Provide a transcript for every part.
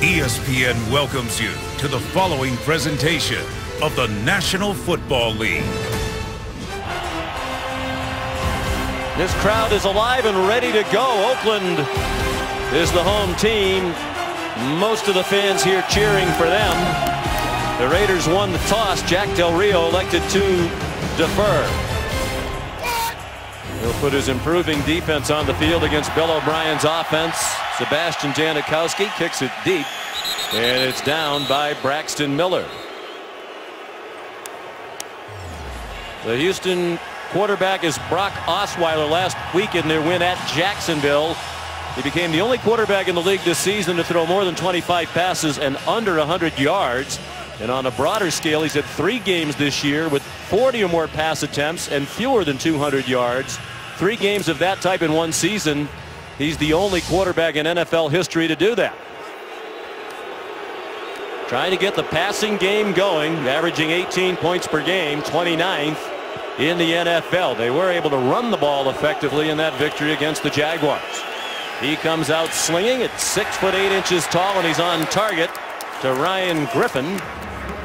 ESPN welcomes you to the following presentation of the National Football League. This crowd is alive and ready to go. Oakland is the home team. Most of the fans here cheering for them. The Raiders won the toss. Jack Del Rio elected to defer. He'll put his improving defense on the field against Bill O'Brien's offense. Sebastian Janikowski kicks it deep, and it's down by Braxton Miller. The Houston quarterback is Brock Osweiler. Last week in their win at Jacksonville, he became the only quarterback in the league this season to throw more than 25 passes and under 100 yards. And on a broader scale, he's had 3 games this year with 40 or more pass attempts and fewer than 200 yards. 3 games of that type in one season. He's the only quarterback in NFL history to do that. Trying to get the passing game going, averaging 18 points per game, 29th in the NFL. They were able to run the ball effectively in that victory against the Jaguars. He comes out slinging at 6'8" tall, and he's on target to Ryan Griffin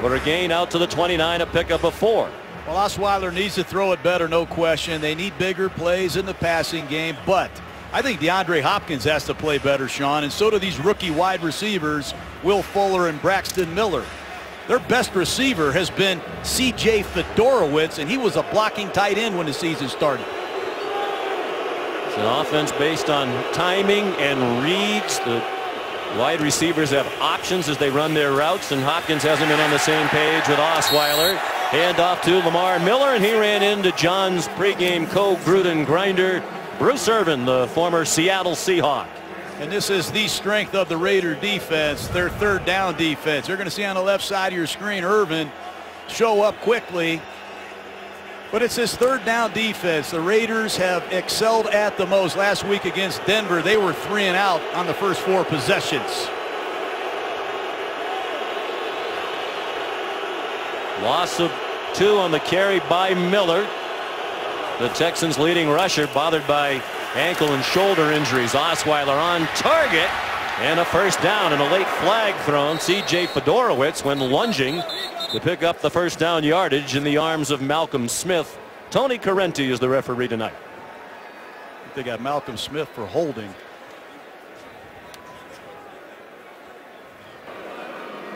for a gain out to the 29, a pickup of 4. Well, Osweiler needs to throw it better, no question. They need bigger plays in the passing game, but I think DeAndre Hopkins has to play better, Sean, and so do these rookie wide receivers, Will Fuller and Braxton Miller. Their best receiver has been C.J. Fedorowicz, and he was a blocking tight end when the season started. It's an offense based on timing and reads. The wide receivers have options as they run their routes, and Hopkins hasn't been on the same page with Osweiler. Hand off to Lamar Miller, and he ran into John's pregame co-Gruden grinder, Bruce Irvin, the former Seattle Seahawk. And this is the strength of the Raider defense, their third down defense. You're going to see on the left side of your screen Irvin show up quickly. But it's this third down defense the Raiders have excelled at the most. Last week against Denver, they were 3 and out on the first 4 possessions. Loss of 2 on the carry by Miller. The Texans' leading rusher bothered by ankle and shoulder injuries. Osweiler on target, and a first down, and a late flag thrown. C.J. Fedorowicz, when lunging to pick up the first down yardage in the arms of Malcolm Smith. Tony Correnti is the referee tonight. They got Malcolm Smith for holding.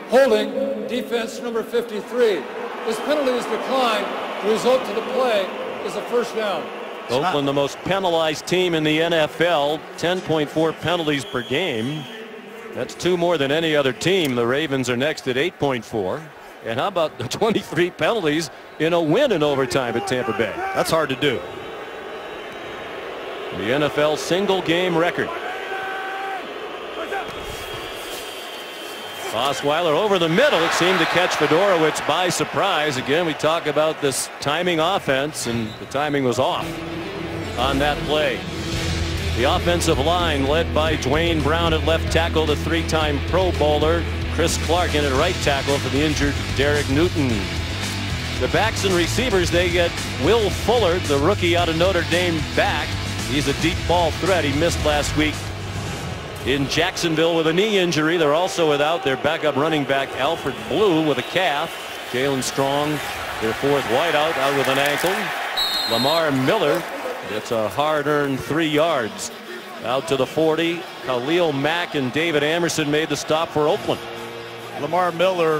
Holding, defense number 53. This penalty is declined. The result to the play is a first down. Oakland, the most penalized team in the NFL, 10.4 penalties per game. That's 2 more than any other team. The Ravens are next at 8.4. And how about the 23 penalties in a win in overtime at Tampa Bay? That's hard to do. The NFL single game record. Osweiler over the middle. It seemed to catch Fedorowicz by surprise. Again, we talk about this timing offense, and the timing was off on that play. The offensive line led by Dwayne Brown at left tackle, the 3-time Pro Bowler. Chris Clark in at right tackle for the injured Derek Newton. The backs and receivers, they get Will Fuller, the rookie out of Notre Dame, back. He's a deep ball threat. He missed last week in Jacksonville with a knee injury. They're also without their backup running back Alfred Blue with a calf. Jalen Strong, their 4th wideout, out with an ankle. Lamar Miller gets a hard-earned 3 yards out to the 40. Khalil Mack and David Amerson made the stop for Oakland. Lamar Miller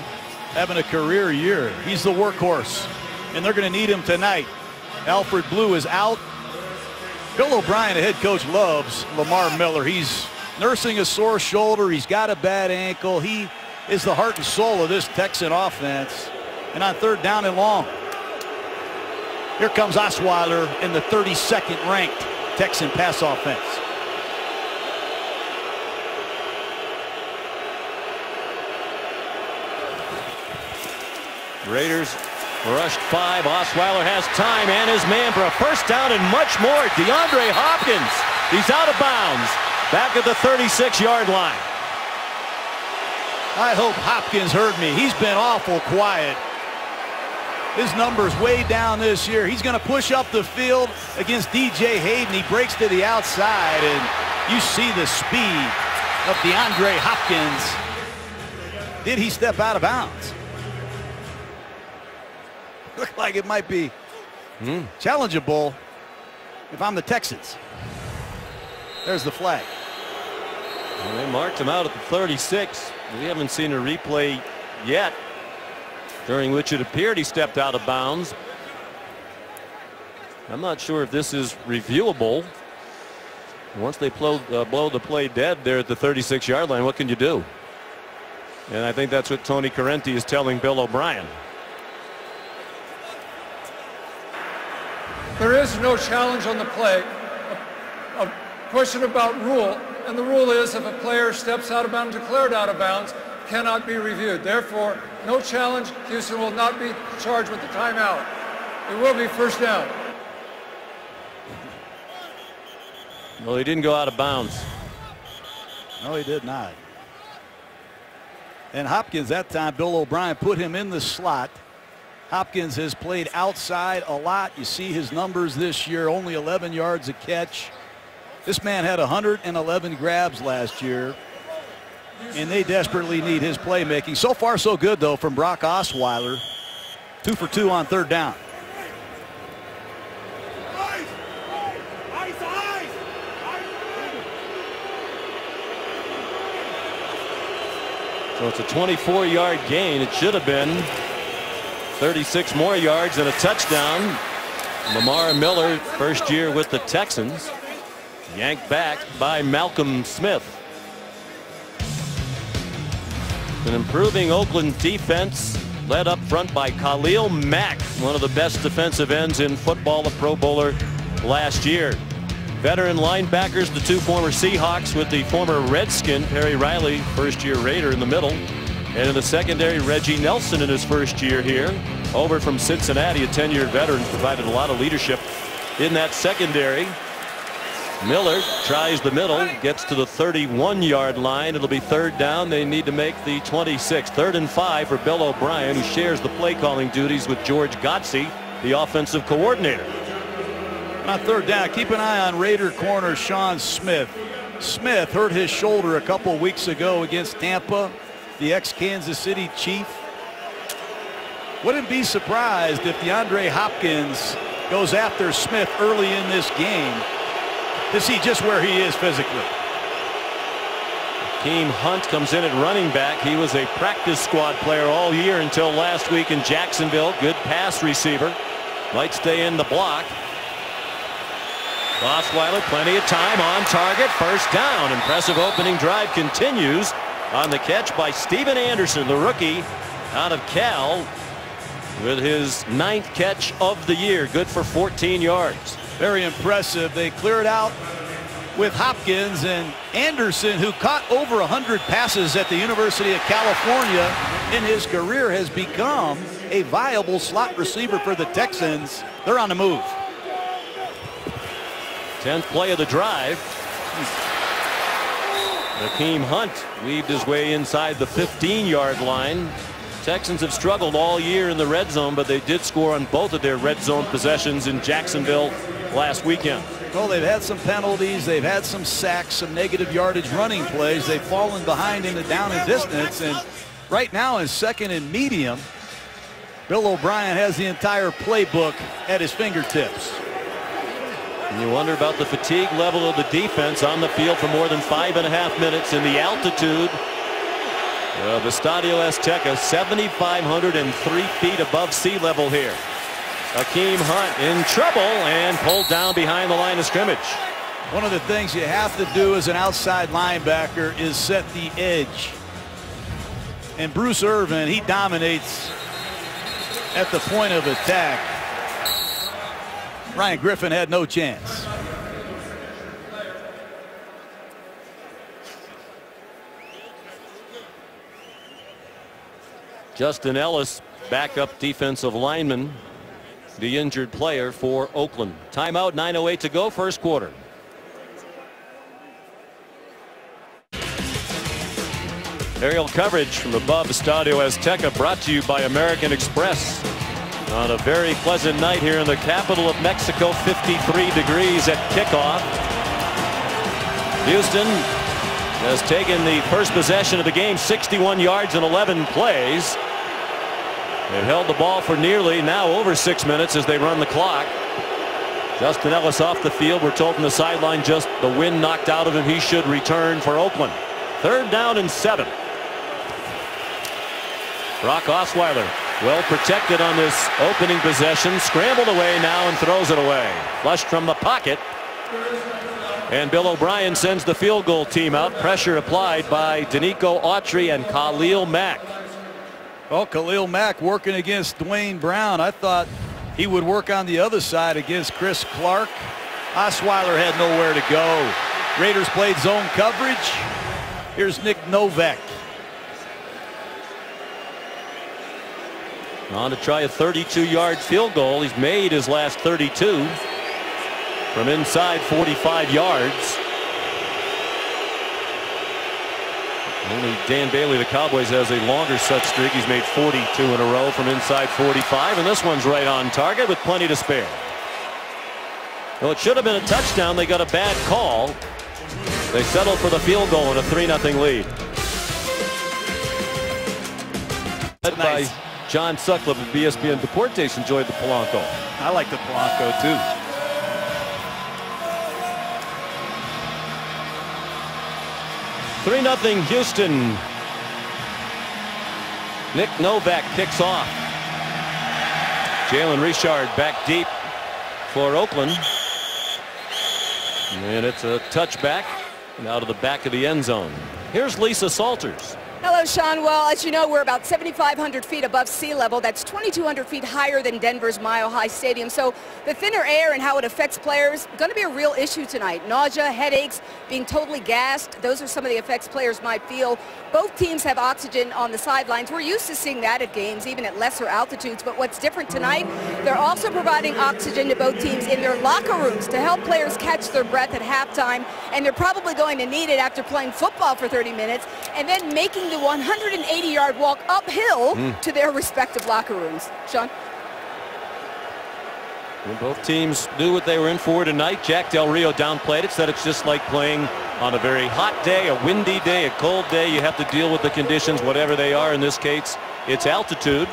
having a career year. He's the workhorse, and they're going to need him tonight. Alfred Blue is out. Bill O'Brien, the head coach, loves Lamar Miller. He's nursing a sore shoulder. He's got a bad ankle. He is the heart and soul of this Texan offense. And on 3rd down and long, here comes Osweiler in the 32nd ranked Texan pass offense. Raiders rushed 5. Osweiler has time and his man for a first down and much more. DeAndre Hopkins, he's out of bounds. Back at the 36-yard line. I hope Hopkins heard me. He's been awful quiet. His numbers way down this year. He's going to push up the field against DJ Hayden. He breaks to the outside, and you see the speed of DeAndre Hopkins. Did he step out of bounds? Looked like it might be challengeable if I'm the Texans. There's the flag. Well, they marked him out at the 36. We haven't seen a replay yet during which it appeared he stepped out of bounds. I'm not sure if this is reviewable. Once they blow the play dead there at the 36-yard line, what can you do? And I think that's what Tony Corrente is telling Bill O'Brien. There is no challenge on the play. A question about rule, and the rule is if a player steps out of bounds, declared out of bounds, cannot be reviewed. Therefore, no challenge. Houston will not be charged with the timeout. It will be first down. Well, he didn't go out of bounds. No, he did not. And Hopkins, that time, Bill O'Brien put him in the slot. Hopkins has played outside a lot. You see his numbers this year, only 11 yards a catch. This man had 111 grabs last year, and they desperately need his playmaking. So far, so good, though, from Brock Osweiler. 2 for 2 on third down. So it's a 24-yard gain. It should have been 36 more yards and a touchdown. Lamar Miller, first year with the Texans, yanked back by Malcolm Smith. An improving Oakland defense led up front by Khalil Mack, one of the best defensive ends in football, a Pro Bowler last year. Veteran linebackers, the two former Seahawks with the former Redskin, Perry Riley, first-year Raider in the middle. And in the secondary, Reggie Nelson in his first year here. Over from Cincinnati, a 10-year veteran, provided a lot of leadership in that secondary. Miller tries the middle, gets to the 31-yard line. It'll be third down. They need to make the 26. 3rd and 5 for Bill O'Brien, who shares the play-calling duties with George Godsey, the offensive coordinator. On third down, keep an eye on Raider corner Sean Smith. Smith hurt his shoulder a couple weeks ago against Tampa, the ex-Kansas City Chief. Wouldn't be surprised if DeAndre Hopkins goes after Smith early in this game to see just where he is physically. Akeem Hunt comes in at running back. He was a practice squad player all year until last week in Jacksonville. Good pass receiver. Might stay in the block. Osweiler, plenty of time on target. First down. Impressive opening drive continues on the catch by Steven Anderson, the rookie out of Cal, with his 9th catch of the year. Good for 14 yards. Very impressive. They cleared out with Hopkins, and Anderson, who caught over 100 passes at the University of California in his career, has become a viable slot receiver for the Texans. They're on the move. 10th play of the drive. Akeem Hunt weaved his way inside the 15-yard line. Texans have struggled all year in the red zone, but they did score on both of their red zone possessions in Jacksonville last weekend. Well, they've had some penalties. They've had some sacks, some negative yardage running plays. They've fallen behind in the down and distance. And right now in 2nd and medium, Bill O'Brien has the entire playbook at his fingertips. And you wonder about the fatigue level of the defense on the field for more than 5.5 minutes in the altitude of Estadio Azteca, 7,503 feet above sea level here. Akeem Hunt in trouble and pulled down behind the line of scrimmage. One of the things you have to do as an outside linebacker is set the edge. And Bruce Irvin, he dominates at the point of attack. Ryan Griffin had no chance. Justin Ellis, backup defensive lineman, the injured player for Oakland. Timeout, 9:08 to go, first quarter. Aerial coverage from above Estadio Azteca, brought to you by American Express. On a very pleasant night here in the capital of Mexico, 53 degrees at kickoff. Houston has taken the first possession of the game, 61 yards in 11 plays. They've held the ball for nearly now over 6 minutes as they run the clock. Justin Ellis off the field. We're told from the sideline just the wind knocked out of him. He should return for Oakland. 3rd down and 7. Brock Osweiler well protected on this opening possession. Scrambled away now and throws it away. Flushed from the pocket. And Bill O'Brien sends the field goal team out. Pressure applied by Danico Autry and Khalil Mack. Well, Khalil Mack working against Dwayne Brown. I thought he would work on the other side against Chris Clark. Osweiler had nowhere to go. Raiders played zone coverage. Here's Nick Novak. On to try a 32-yard field goal. He's made his last 32 from inside 45 yards. Only Dan Bailey, the Cowboys, has a longer such streak. He's made 42 in a row from inside 45, and this one's right on target with plenty to spare. Well, it should have been a touchdown. They got a bad call. They settled for the field goal in a 3-0 lead. Led by John Sutcliffe of ESPN Deportes enjoyed the Polanco. I like the Polanco too. Three 3-0 Houston. Nick Novak kicks off. Jalen Richard back deep for Oakland. And it's a touchback and out of the back of the end zone. Here's Lisa Salters. Hello, Sean. Well, as you know, we're about 7,500 feet above sea level. That's 2,200 feet higher than Denver's Mile High Stadium. So the thinner air and how it affects players going to be a real issue tonight. Nausea, headaches, being totally gassed. Those are some of the effects players might feel. Both teams have oxygen on the sidelines. We're used to seeing that at games, even at lesser altitudes. But what's different tonight, they're also providing oxygen to both teams in their locker rooms to help players catch their breath at halftime. And they're probably going to need it after playing football for 30 minutes and then making the 180-yard walk uphill to their respective locker rooms. Sean? Well, both teams knew what they were in for tonight. Jack Del Rio downplayed it, said it's just like playing on a very hot day, a windy day, a cold day. You have to deal with the conditions, whatever they are. In this case, it's altitude.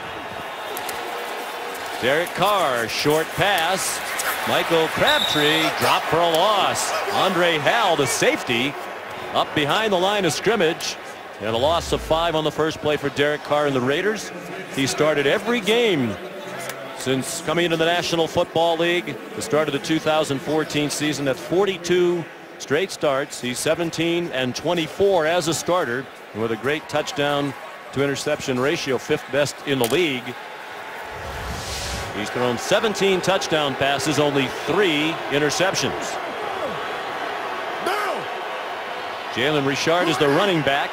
Derek Carr, short pass. Michael Crabtree dropped for a loss. Andre Hal, the safety, up behind the line of scrimmage. And a loss of 5 on the first play for Derek Carr and the Raiders. He started every game since coming into the National Football League, the start of the 2014 season. That's 42 straight starts. He's 17-24 as a starter, and with a great touchdown to interception ratio, 5th best in the league. He's thrown 17 touchdown passes, only 3 interceptions. Jalen Richard is the running back.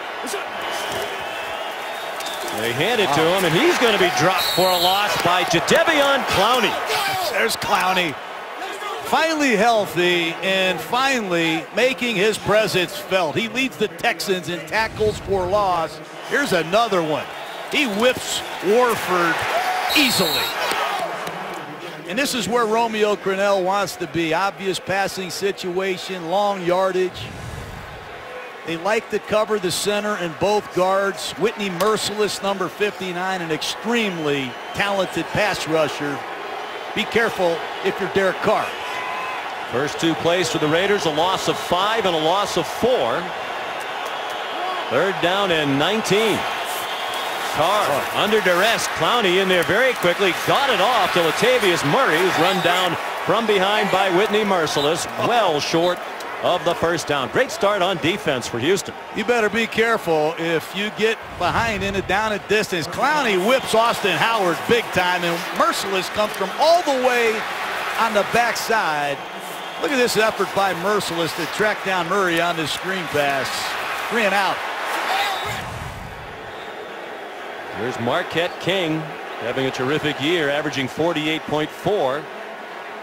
They hand it to him, and he's going to be dropped for a loss by Jadeveon Clowney. There's Clowney. Finally healthy and finally making his presence felt. He leads the Texans in tackles for loss. Here's another one. He whips Warford easily. And this is where Romeo Crennel wants to be. Obvious passing situation, long yardage. They like to cover the center and both guards. Whitney Merciless, number 59, an extremely talented pass rusher. Be careful if you're Derek Carr. First 2 plays for the Raiders, a loss of 5 and a loss of 4. 3rd down and 19. Carr under duress. Clowney in there very quickly. Got it off to Latavius Murray, who's run down from behind by Whitney Merciless. Well short of the first down. Great start on defense for Houston. You better be careful if you get behind in a down and distance. Clowney whips Austin Howard big time, and Merciless comes from all the way on the backside. Look at this effort by Merciless to track down Murray on this screen pass. 3 and out. There's Marquette King having a terrific year, averaging 48.4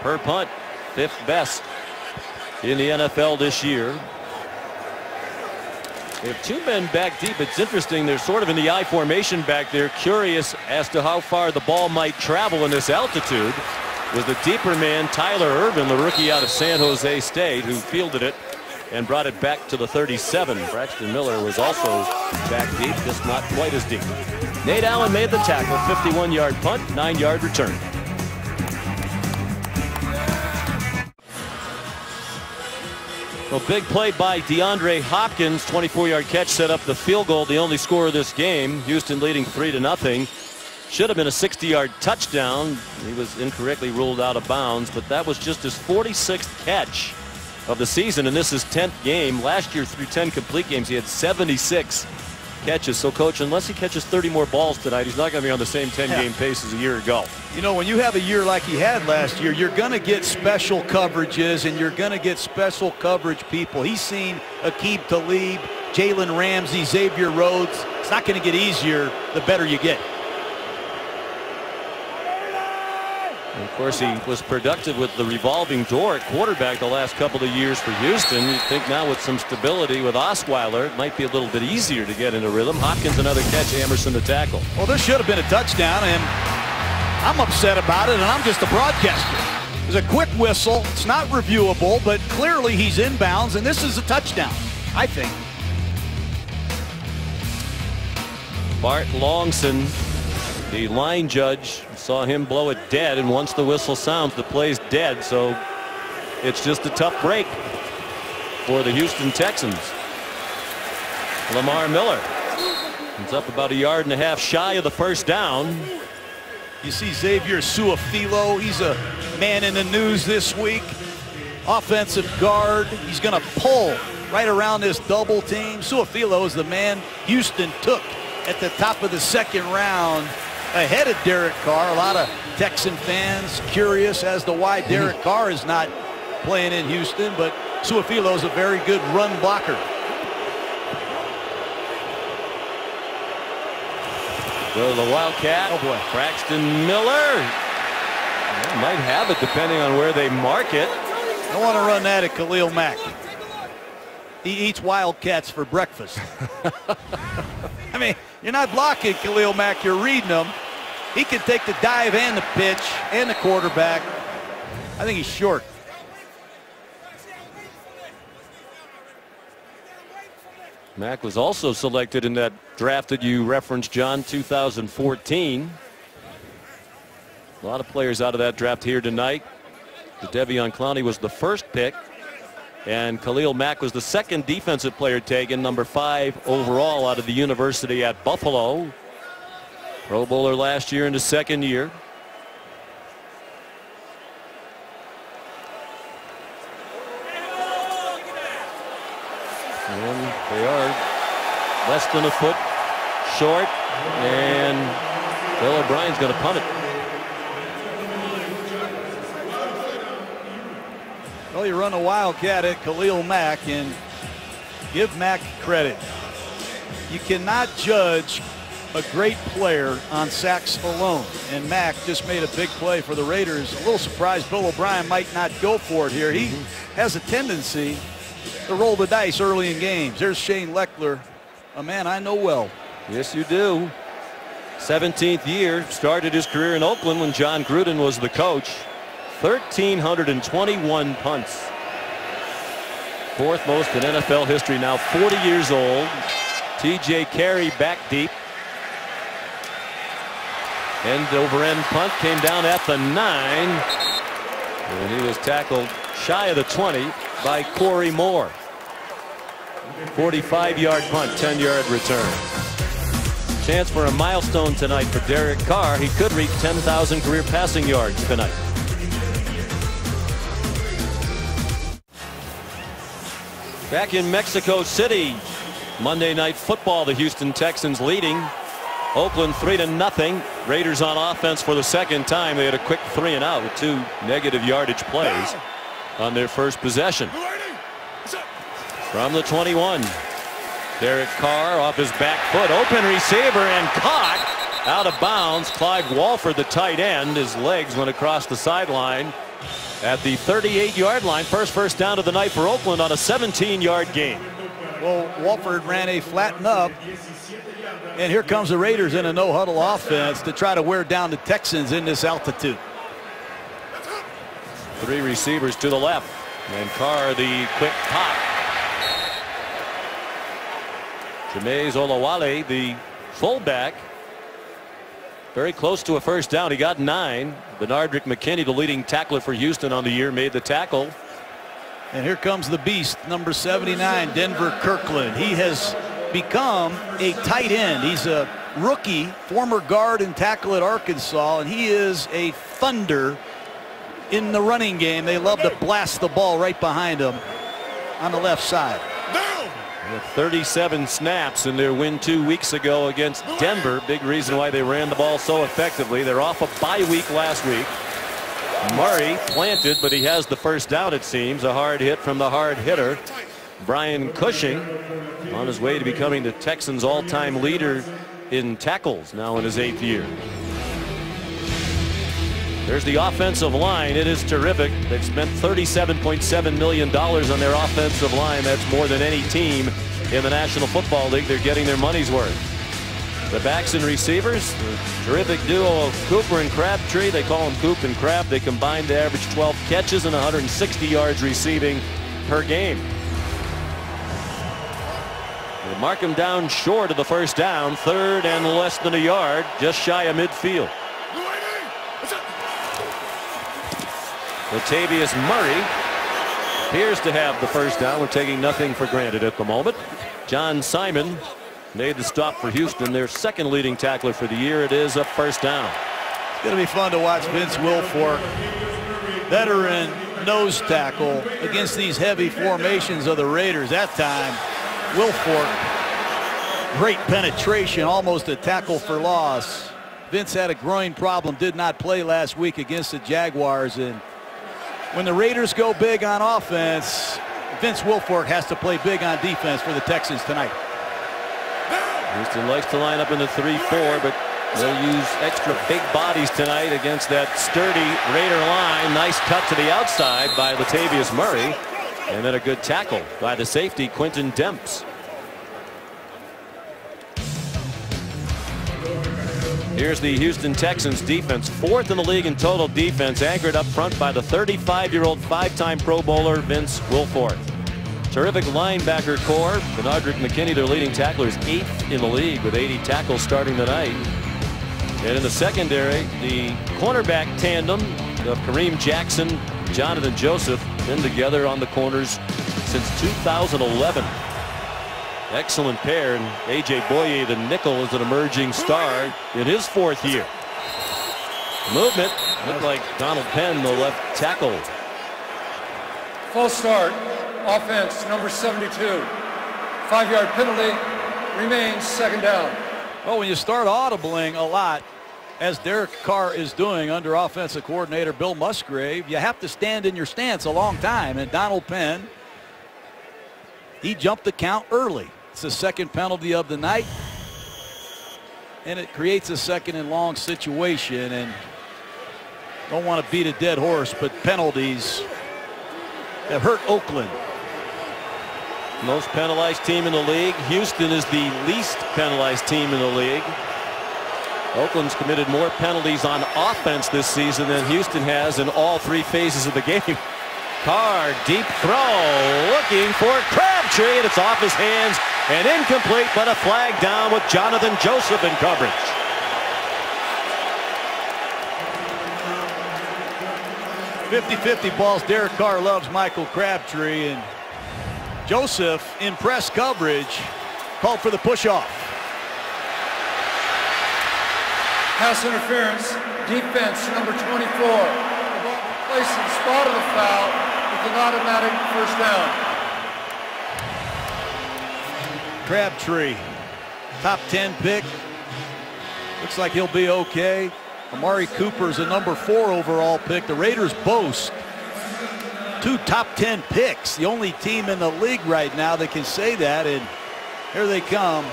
per punt. 5th best in the NFL this year. They have 2 men back deep. It's interesting. They're sort of in the I formation back there, curious as to how far the ball might travel in this altitude. Was the deeper man Tyler Irvin, the rookie out of San Jose State, who fielded it and brought it back to the 37. Braxton Miller was also back deep, just not quite as deep. Nate Allen made the tackle, 51-yard punt, 9-yard return. A big play by DeAndre Hopkins, 24-yard catch set up the field goal, the only score of this game. Houston leading 3-0. Should have been a 60-yard touchdown. He was incorrectly ruled out of bounds, but that was just his 46th catch of the season, and this is 10th game. Last year, through 10 complete games, he had 76 catches. So, Coach, unless he catches 30 more balls tonight, he's not going to be on the same 10-game pace as a year ago. You know, when you have a year like he had last year, you're going to get special coverages, and you're going to get special coverage people. He's seen Aqib Talib, Jalen Ramsey, Xavier Rhodes. It's not going to get easier the better you get. And of course, he was productive with the revolving door at quarterback the last couple of years for Houston. You think now with some stability with Osweiler, it might be a little bit easier to get into rhythm. Hopkins another catch, Emerson the tackle. Well, this should have been a touchdown, and I'm upset about it, and I'm just a broadcaster. There's a quick whistle. It's not reviewable, but clearly he's inbounds, and this is a touchdown, I think. Bart Longson, the line judge, saw him blow it dead, and once the whistle sounds, the play's dead. So it's just a tough break for the Houston Texans. Lamar Miller is up about 1.5 yards shy of the first down. You see Xavier Su'a-Filo. He's a man in the news this week. Offensive guard. He's going to pull right around this double team. Su'a-Filo is the man Houston took at the top of the second round, ahead of Derek Carr. A lot of Texan fans curious as to why Derek Carr is not playing in Houston, but Su'a-Filo is a very good run blocker. Go to the Wildcat. Oh boy. Braxton Miller. They might have it depending on where they mark it. I want to run that at Khalil Mack. He eats Wildcats for breakfast. I mean, you're not blocking Khalil Mack, you're reading him. He can take the dive and the pitch and the quarterback. I think he's short. Mack was also selected in that draft that you referenced, John, 2014. A lot of players out of that draft here tonight. Jadeveon Clowney was the first pick, and Khalil Mack was the second defensive player taken, number 5 overall out of the University at Buffalo. Pro Bowler last year in his second year. And they are less than a foot short, and Bill O'Brien's going to punt it. Well, you run a Wildcat at Khalil Mack, and give Mack credit. You cannot judge a great player on sacks alone, and Mack just made a big play for the Raiders. A little surprised Bill O'Brien might not go for it here. He has a tendency to roll the dice early in games. There's Shane Leckler, a man I know well. Yes, you do. 17th year, started his career in Oakland when John Gruden was the coach. 1,321 punts. 4th most in NFL history, now 40 years old. T.J. Carey back deep. End over end punt came down at the 9. And he was tackled shy of the 20 by Corey Moore. 45-yard punt, 10-yard return. Chance for a milestone tonight for Derek Carr. He could reach 10,000 career passing yards tonight. Back in Mexico City, Monday Night Football, the Houston Texans leading Oakland 3-0. Raiders on offense for the second time. They had a quick 3-and-out with 2 negative yardage plays on their first possession. From the 21, Derek Carr off his back foot, open receiver and caught out of bounds. Clive Walford, the tight end, his legs went across the sideline at the 38-yard line. First down of the night for Oakland on a 17-yard gain. Well, Walford ran a flatten up, and here comes the Raiders in a no-huddle offense to try to wear down the Texans in this altitude. 3 receivers to the left, and Carr the quick pop Jameis Olawale, the fullback, very close to a first down. He got 9. Benardrick McKinney, the leading tackler for Houston on the year, made the tackle. And here comes the beast, number 79, Denver Kirkland. He has become a tight end. He's a rookie, former guard and tackle at Arkansas, and he is a thunder in the running game. They love to blast the ball right behind him on the left side. 37 snaps in their win 2 weeks ago against Denver. Big reason why they ran the ball so effectively. They're off a bye week last week. Murray planted, but he has the first down, it seems. A hard hit from the hard hitter, Brian Cushing, on his way to becoming the Texans' all-time leader in tackles, now in his 8th year. There's the offensive line. It is terrific. They've spent $37.7 million on their offensive line. That's more than any team in the National Football League. They're getting their money's worth. The backs and receivers, the terrific duo of Cooper and Crabtree. They call them Coop and Crab. They combined to average 12 catches and 160 yards receiving per game. They mark him down short of the first down, 3rd and less than a yard, just shy of midfield. Latavius Murray appears to have the first down. We're taking nothing for granted at the moment. John Simon made the stop for Houston, their 2nd leading tackler for the year. It is a first down. It's going to be fun to watch Vince Wilfork, veteran nose tackle, against these heavy formations of the Raiders. That time, Wilfork, great penetration, almost a tackle for loss. Vince had a groin problem, did not play last week against the Jaguars, and when the Raiders go big on offense, Vince Wilfork has to play big on defense for the Texans tonight. Houston likes to line up in the 3-4, but they'll use extra big bodies tonight against that sturdy Raider line. Nice cut to the outside by Latavius Murray, and then a good tackle by the safety, Quentin Demps. Here's the Houston Texans defense, 4th in the league in total defense, anchored up front by the 35-year-old 5-time Pro Bowler Vince Wilfork. Terrific linebacker core. Benardrick McKinney, their leading tackler, is 8th in the league with 80 tackles starting tonight. And in the secondary, the cornerback tandem of Kareem Jackson, Jonathan Joseph, been together on the corners since 2011. Excellent pair, and A.J. Boye, the nickel, is an emerging star in his 4th year. Movement looked like Donald Penn, the left tackle. False start. Offense, number 72. 5-yard penalty. Remains 2nd down. Well, when you start audibling a lot, as Derek Carr is doing under offensive coordinator Bill Musgrave, you have to stand in your stance a long time. And Donald Penn, he jumped the count early. It's the 2nd penalty of the night, and it creates a 2nd and long situation. And don't want to beat a dead horse, but penalties have hurt Oakland. Most penalized team in the league. Houston is the least penalized team in the league. Oakland's committed more penalties on offense this season than Houston has in all 3 phases of the game. Carr, deep throw, looking for Crabtree, and it's off his hands and incomplete, but a flag down with Jonathan Joseph in coverage. .50-50 balls. Derek Carr loves Michael Crabtree, and Joseph in press coverage called for the push-off. Pass interference. Defense, number 24. The ball placed in the spot of the foul with an automatic first down. Crabtree, top 10 pick. Looks like he'll be okay. Amari Cooper's a number 4 overall pick. The Raiders boast 2 top 10 picks. The only team in the league right now that can say that. And here they come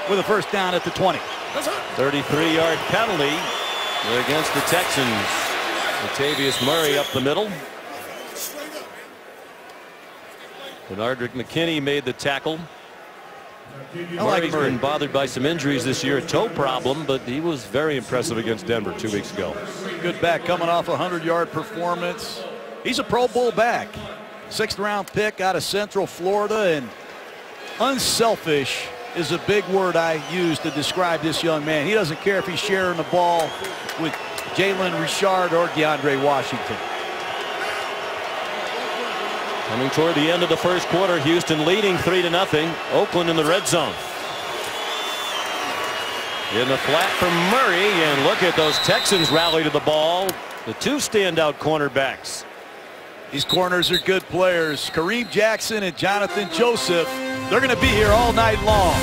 with a first down at the 20. 33-yard penalty against the Texans. Latavius Murray up the middle. Benardrick McKinney made the tackle. Murray's been bothered by some injuries this year, a toe problem, but he was very impressive against Denver 2 weeks ago. Good back, coming off a 100-yard performance. He's a Pro Bowl back. 6th round pick out of Central Florida, and Unselfish is a big word I use to describe this young man. He doesn't care if he's sharing the ball with Jalen Richard or DeAndre Washington. Coming toward the end of the first quarter, Houston leading 3-0. Oakland in the red zone. In the flat for Murray, and look at those Texans rally to the ball. The two standout cornerbacks. These corners are good players. Kareem Jackson and Jonathan Joseph. They're going to be here all night long.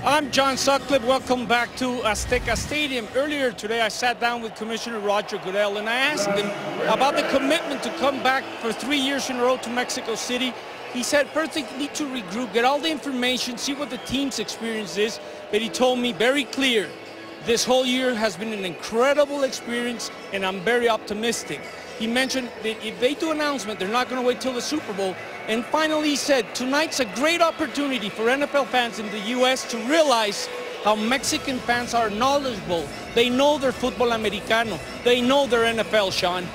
I'm John Sutcliffe. Welcome back to Azteca Stadium. Earlier today, I sat down with Commissioner Roger Goodell and I asked him about the commitment to come back for 3 years in a row to Mexico City. He said, first they need to regroup, get all the information, see what the team's experience is. But he told me very clear, this whole year has been an incredible experience and I'm very optimistic. He mentioned that if they do an announcement, they're not going to wait till the Super Bowl. And finally, he said, tonight's a great opportunity for NFL fans in the U.S. to realize how Mexican fans are knowledgeable. They know their football americano. They know their NFL, Sean.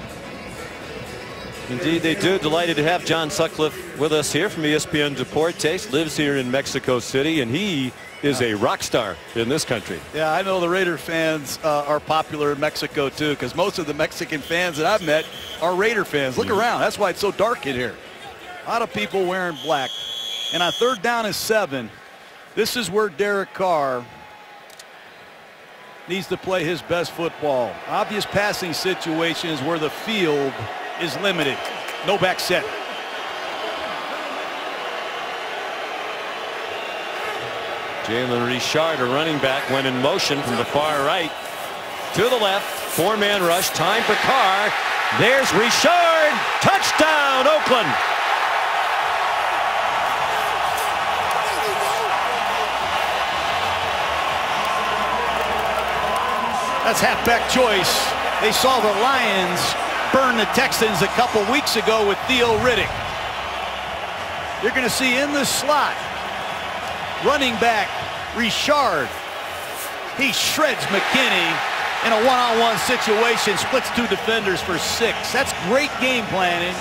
Indeed, they do. Delighted to have John Sutcliffe with us here from ESPN Deportes. Lives here in Mexico City, and he is a rock star in this country. Yeah, I know the Raider fans are popular in Mexico, too, because most of the Mexican fans that I've met are Raider fans. Look around. That's why it's so dark in here. A lot of people wearing black. And on 3rd down and 7, this is where Derek Carr needs to play his best football. Obvious passing situations where the field is limited. No back set. Jalen Richard, a running back, went in motion from the far right to the left. 4-man rush. Time for Carr. There's Richard. Touchdown, Oakland. That's halfback choice. They saw the Lions burn the Texans a couple weeks ago with Theo Riddick. You're going to see in the slot, running back Richard. He shreds McKinney in a one-on-one situation, splits 2 defenders for 6. That's great game planning,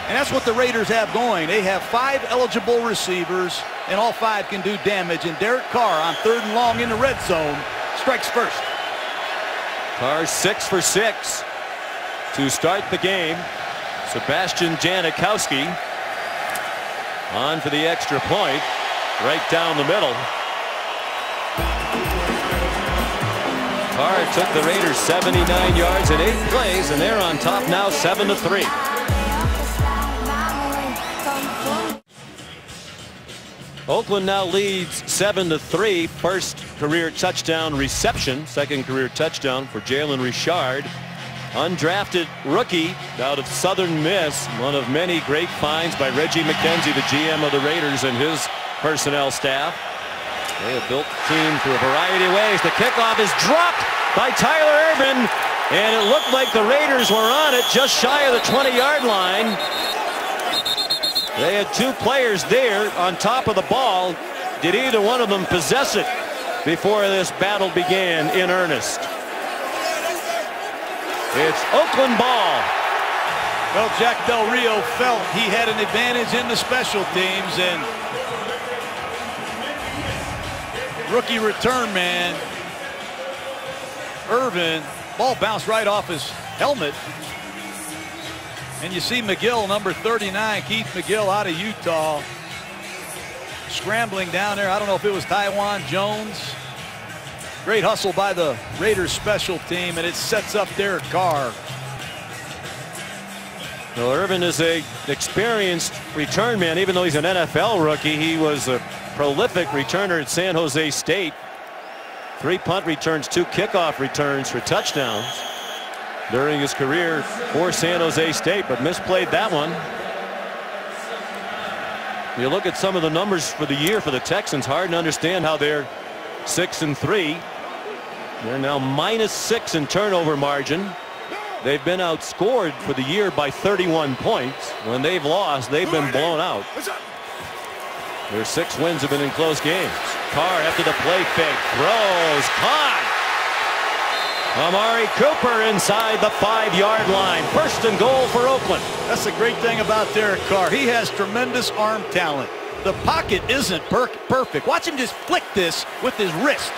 and that's what the Raiders have going. They have 5 eligible receivers, and all 5 can do damage, and Derek Carr on 3rd and long in the red zone strikes first. Carr 6 for 6 to start the game. Sebastian Janikowski on for the extra point. Right down the middle. Carr took the Raiders 79 yards in 8 plays, and they're on top now 7-3. Oakland now leads 7-3. First career touchdown reception. Second career touchdown for Jalen Richard. Undrafted rookie out of Southern Miss. One of many great finds by Reggie McKenzie, the GM of the Raiders, and his personnel staff. They have built the team through a variety of ways. The kickoff is dropped by Tyler Urban, and it looked like the Raiders were on it just shy of the 20-yard line. They had 2 players there on top of the ball. Did either one of them possess it before this battle began in earnest? It's Oakland ball. Well, Jack Del Rio felt he had an advantage in the special teams, and rookie return man Irvin, ball bounced right off his helmet. And you see McGill, number 39, Keith McGill out of Utah, scrambling down there. I don't know if it was Taiwan Jones. Great hustle by the Raiders special team, and it sets up Derek Carr. Well, Irvin is a experienced return man. Even though he's an NFL rookie, he was a prolific returner at San Jose State. 3 punt returns, 2 kickoff returns for touchdowns during his career for San Jose State, but misplayed that one. You look at some of the numbers for the year for the Texans, hard to understand how they're 6-3. They're now -6 in turnover margin. They've been outscored for the year by 31 points. When they've lost, they've been blown out. Their 6 wins have been in close games. Carr after the play fake throws, caught. Amari Cooper inside the 5-yard line. First and goal for Oakland. That's the great thing about Derek Carr. He has tremendous arm talent. The pocket isn't perfect. Watch him just flick this with his wrist.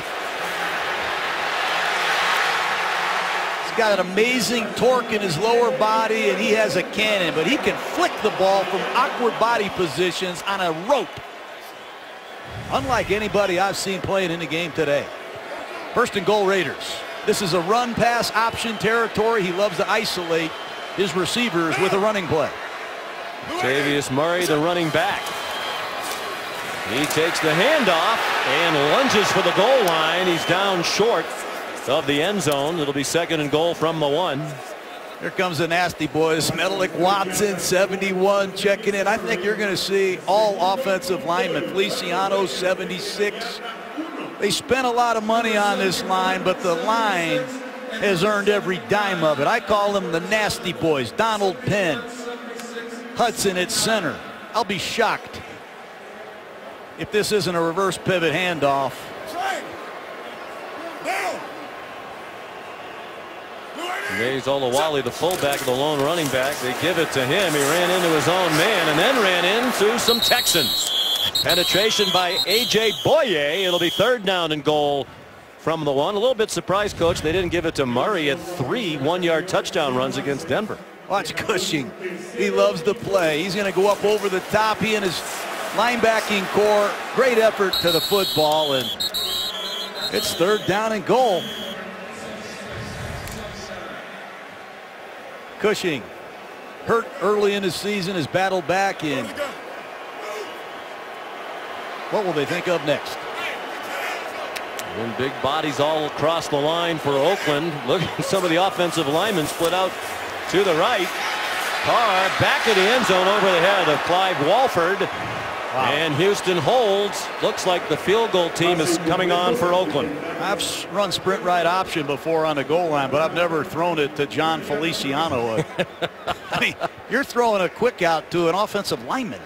He's got an amazing torque in his lower body, and he has a cannon, but he can flick the ball from awkward body positions on a rope. Unlike anybody I've seen playing in the game today. First and goal, Raiders. This is a run-pass option territory. He loves to isolate his receivers with a running play. Tavius Murray, the running back. He takes the handoff and lunges for the goal line. He's down short of the end zone. It'll be second and goal from the 1. Here comes the nasty boys. Menelik Watson, 71, checking in. I think you're going to see all offensive linemen. Feliciano, 76. They spent a lot of money on this line, but the line has earned every dime of it. I call them the nasty boys. Donald Penn, Hudson at center. I'll be shocked if this isn't a reverse pivot handoff. Mays Olawale, the fullback, the lone running back. They give it to him. He ran into his own man and then ran into some Texans. Penetration by A.J. Boye. It'll be third down and goal from the 1. A little bit surprised, Coach, they didn't give it to Murray at 3 one-yard touchdown runs against Denver. Watch Cushing. He loves to play. He's going to go up over the top. He and his linebacking core. Great effort to the football, and it's third down and goal. Cushing, hurt early in the season, has battled back in. What will they think of next? And big bodies all across the line for Oakland. Look at some of the offensive linemen split out to the right. Carr back of the end zone over the head of Clive Walford. Wow. And Houston holds. Looks like the field goal team is coming on for Oakland. I've run sprint right option before on the goal line, but I've never thrown it to John Feliciano. I mean, you're throwing a quick out to an offensive lineman.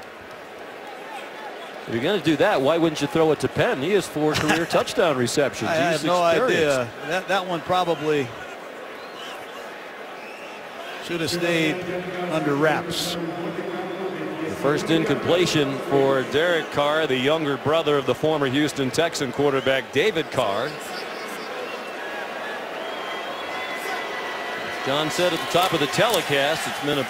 If you're going to do that, why wouldn't you throw it to Penn? He has 4 career touchdown receptions. I have no idea. That one probably should have stayed under wraps. The first incompletion for Derek Carr, the younger brother of the former Houston Texan quarterback David Carr. As John said at the top of the telecast, it's been a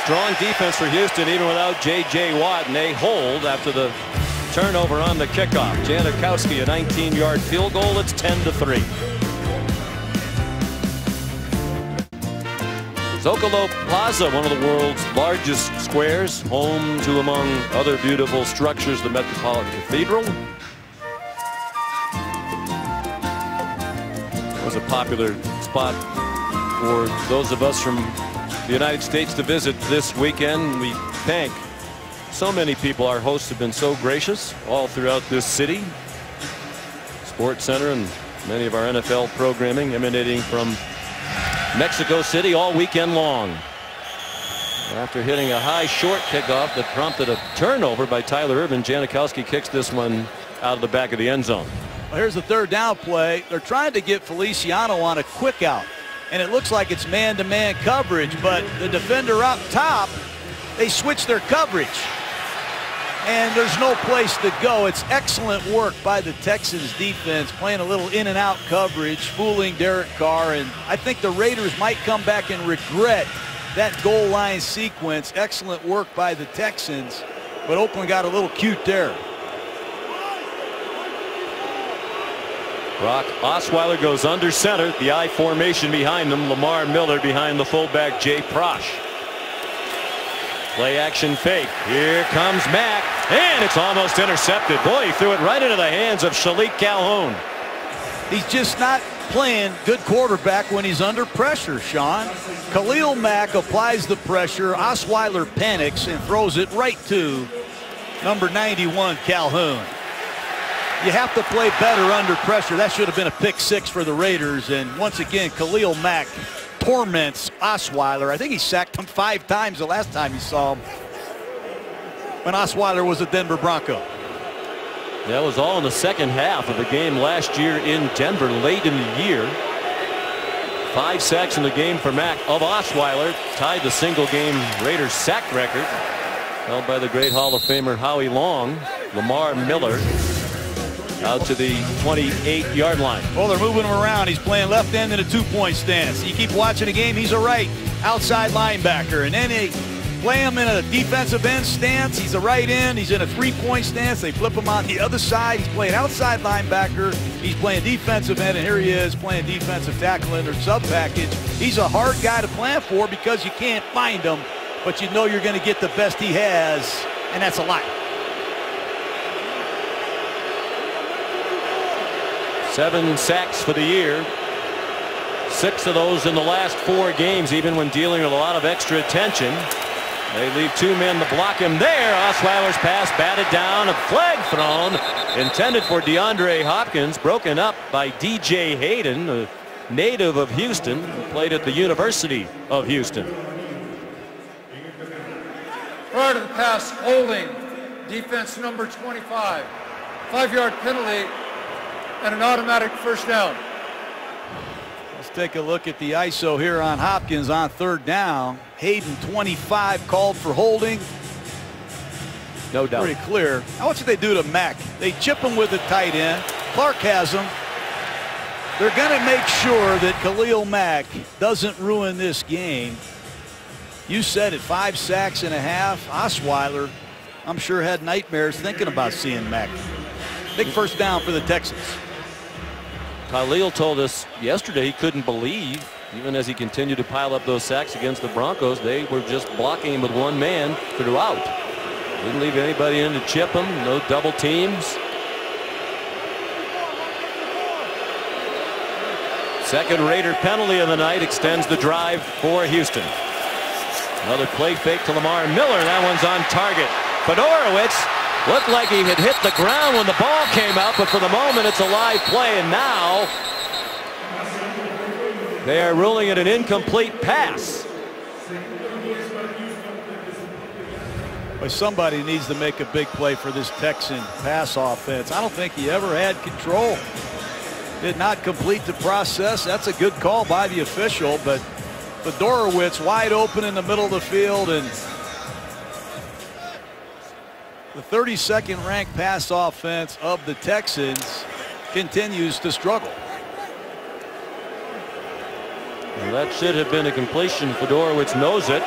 strong defense for Houston even without J.J. Watt, and they hold after the turnover on the kickoff. Janikowski, a 19-yard field goal. It's 10-3. Zocalo Plaza, one of the world's largest squares, home to, among other beautiful structures, the Metropolitan Cathedral. It was a popular spot for those of us from the United States to visit this weekend. We thank so many people. Our hosts have been so gracious all throughout this city. Sports Center and many of our NFL programming emanating from Mexico City all weekend long. After hitting a high short kickoff that prompted a turnover by Tyler Irvin, Janikowski kicks this one out of the back of the end zone. Well, here's the third down play. They're trying to get Feliciano on a quick out, and it looks like it's man-to-man coverage, but the defender up top, they switch their coverage, and there's no place to go. It's excellent work by the Texans defense, playing a little in and out coverage, fooling Derek Carr, and I think the Raiders might come back and regret that goal line sequence. Excellent work by the Texans, but Oakland got a little cute there. Brock Osweiler goes under center. The I formation behind him. Lamar Miller behind the fullback Jay Prosch. Play action fake. Here comes Mack, and it's almost intercepted. Boy, he threw it right into the hands of Shalik Calhoun. He's just not playing good quarterback when he's under pressure, Sean. Khalil Mack applies the pressure. Osweiler panics and throws it right to number 91, Calhoun. You have to play better under pressure. That should have been a pick six for the Raiders. And once again, Khalil Mack torments Osweiler. I think he sacked him 5 times the last time you saw him when Osweiler was a Denver Bronco. That was all in the second half of the game last year in Denver, late in the year. 5 sacks in the game for Mack. Of Osweiler, tied the single-game Raiders sack record, held by the great Hall of Famer Howie Long. Lamar Miller out to the 28-yard line. Well, they're moving him around. He's playing left end in a 2-point stance. You keep watching the game, he's a right outside linebacker. And then they play him in a defensive end stance. He's a right end. He's in a 3-point stance. They flip him on the other side. He's playing outside linebacker. He's playing defensive end. And here he is playing defensive tackle in their sub package. He's a hard guy to plan for because you can't find him, but you know you're going to get the best he has, and that's a lot. 7 sacks for the year. 6 of those in the last 4 games, even when dealing with a lot of extra attention. They leave 2 men to block him there. Osweiler's pass batted down, a flag thrown, intended for DeAndre Hopkins, broken up by DJ Hayden, a native of Houston, who played at the University of Houston. Prior to the pass, holding, defense number 25, 5-yard penalty, and an automatic first down. Let's take a look at the ISO here on Hopkins on 3rd down. Hayden 25 called for holding. No doubt. Pretty clear. Now what should they do to Mack? They chip him with the tight end. Clark has him. They're going to make sure that Khalil Mack doesn't ruin this game. You said it, 5 sacks and a half. Osweiler, I'm sure, had nightmares thinking about seeing Mack. Big first down for the Texans. Khalil told us yesterday he couldn't believe, even as he continued to pile up those sacks against the Broncos, they were just blocking him with 1 man throughout. Didn't leave anybody in to chip him, no double teams. Second Raider penalty of the night extends the drive for Houston. Another play fake to Lamar Miller. That one's on target. Fedorowicz looked like he had hit the ground when the ball came out, but for the moment it's a live play, and now they are ruling it an incomplete pass. Well, somebody needs to make a big play for this Texan pass offense. I don't think he ever had control. Did not complete the process. That's a good call by the official, but Fedorowicz wide open in the middle of the field, and the 32nd ranked pass offense of the Texans continues to struggle. Well, that should have been a completion. Fedorowicz knows it.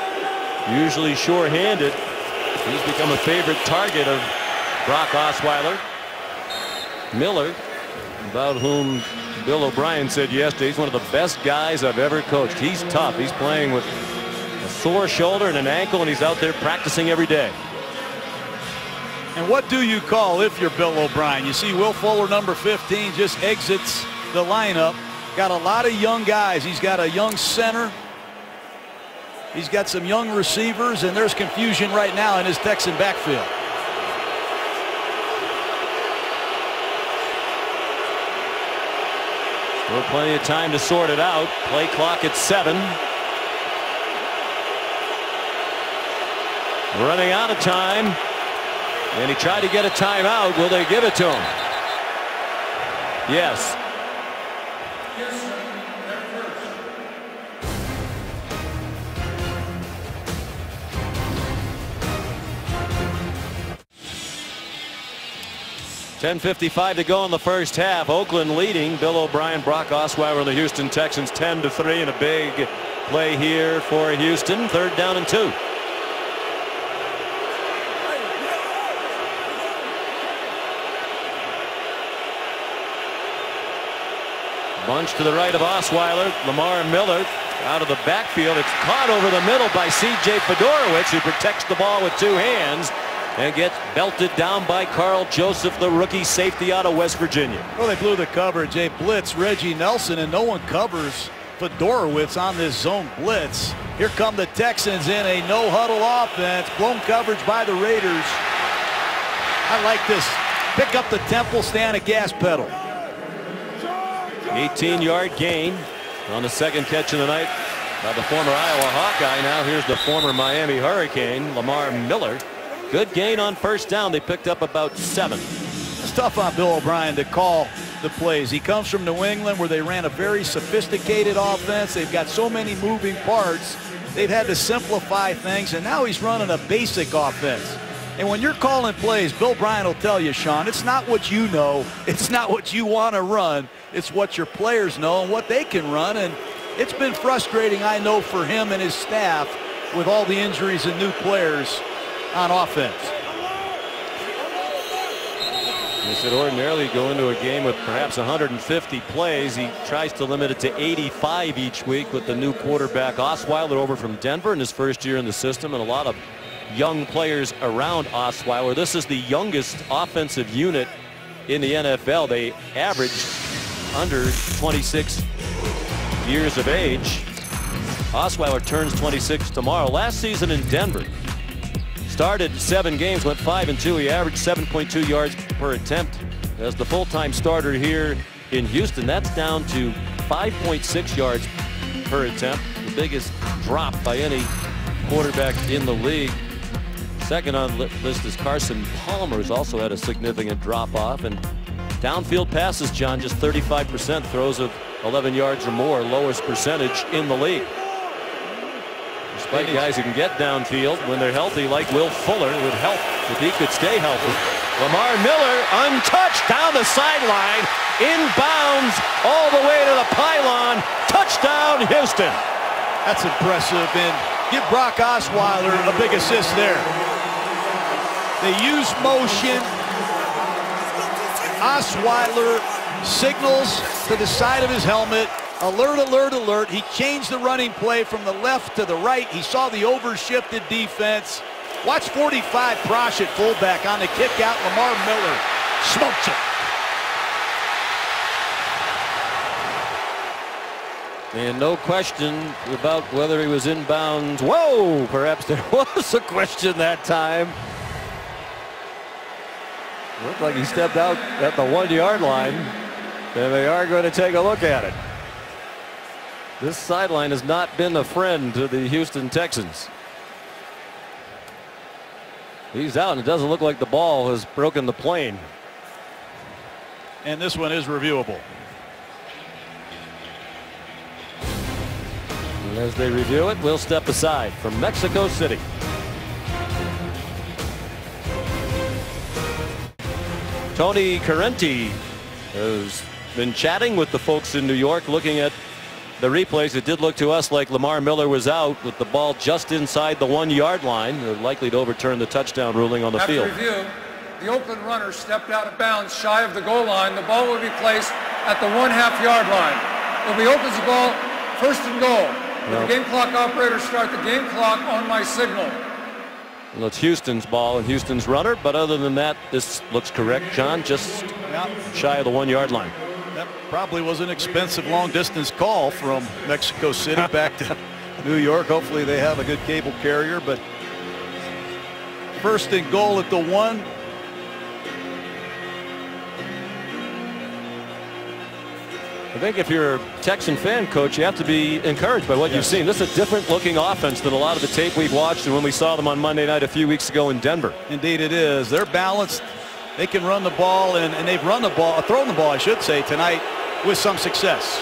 Usually sure-handed. He's become a favorite target of Brock Osweiler. Miller, about whom Bill O'Brien said yesterday, he's one of the best guys I've ever coached. He's tough. He's playing with a sore shoulder and an ankle, and he's out there practicing every day. And what do you call if you're Bill O'Brien? You see Will Fuller, number 15, just exits the lineup. Got a lot of young guys. He's got a young center. He's got some young receivers, and there's confusion right now in his Texan backfield. Still plenty of time to sort it out. Play clock at 7. Running out of time. And he tried to get a timeout. Will they give it to him? Yes. .10:55 to go in the first half. Oakland leading. Bill O'Brien, Brock Osweiler, and the Houston Texans 10-3, and a big play here for Houston. 3rd down and 2. Bunch to the right of Osweiler. Lamar Miller out of the backfield. It's caught over the middle by C.J. Fedorowicz, who protects the ball with 2 hands and gets belted down by Carl Joseph, the rookie safety out of West Virginia. Well, they blew the coverage. They blitz Reggie Nelson, and no one covers Fedorowicz on this zone blitz. Here come the Texans in a no-huddle offense. Blown coverage by the Raiders. I like this. Pick up the tempo, stay on a gas pedal. 18-yard gain on the second catch of the night by the former Iowa Hawkeye. Now here's the former Miami Hurricane, Lamar Miller. Good gain on first down. They picked up about 7. It's tough on Bill O'Brien to call the plays. He comes from New England where they ran a very sophisticated offense. They've got so many moving parts. They've had to simplify things, and now he's running a basic offense. And when you're calling plays, Bill Bryant will tell you, Sean, it's not what you know. It's not what you want to run. It's what your players know and what they can run. And it's been frustrating, I know, for him and his staff with all the injuries and new players on offense. He should ordinarily go into a game with perhaps 150 plays. He tries to limit it to 85 each week with the new quarterback Osweiler over from Denver in his first year in the system, and a lot of young players around Osweiler. This is the youngest offensive unit in the NFL. They average under 26 years of age. Osweiler turns 26 tomorrow. Last season in Denver, started 7 games, went 5-2. He averaged 7.2 yards per attempt. As the full-time starter here in Houston, that's down to 5.6 yards per attempt, the biggest drop by any quarterback in the league. Second on the list is Carson Palmer, who's also had a significant drop-off. And downfield passes, John, just 35%, throws of 11 yards or more, lowest percentage in the league. Despite guys who can get downfield when they're healthy, like Will Fuller, it would help if he could stay healthy. Lamar Miller untouched down the sideline, inbounds all the way to the pylon. Touchdown, Houston. That's impressive, and give Brock Osweiler a big assist there. They use motion. Osweiler signals to the side of his helmet. Alert, alert, alert. He changed the running play from the left to the right. He saw the overshifted defense. Watch 45 Prosh at fullback on the kick out. Lamar Miller smokes it. And no question about whether he was inbounds. Whoa, perhaps there was a question that time. Looked like he stepped out at the 1-yard line, and they are going to take a look at it. This sideline has not been a friend to the Houston Texans. He's out, and it doesn't look like the ball has broken the plane. And this one is reviewable. And as they review it, we'll step aside from Mexico City. Tony Correnti has been chatting with the folks in New York, looking at the replays. It did look to us like Lamar Miller was out with the ball just inside the 1-yard line. They're likely to overturn the touchdown ruling on the field. After review, the Oakland runner stepped out of bounds shy of the goal line. The ball will be placed at the 1/2-yard line. It'll be Oakland's ball, 1st and goal. The game clock operator start the game clock on my signal. Well, it's Houston's ball and Houston's runner, but other than that, this looks correct, John, just shy of the 1-yard line. That probably was an expensive long-distance call from Mexico City back to New York. Hopefully they have a good cable carrier, but 1st and goal at the 1. I think if you're a Texan fan, Coach, you have to be encouraged by what you've seen. This is a different looking offense than a lot of the tape we've watched and when we saw them on Monday night a few weeks ago in Denver. Indeed it is. They're balanced. They can run the ball, and they've run the ball, thrown the ball, I should say, tonight with some success.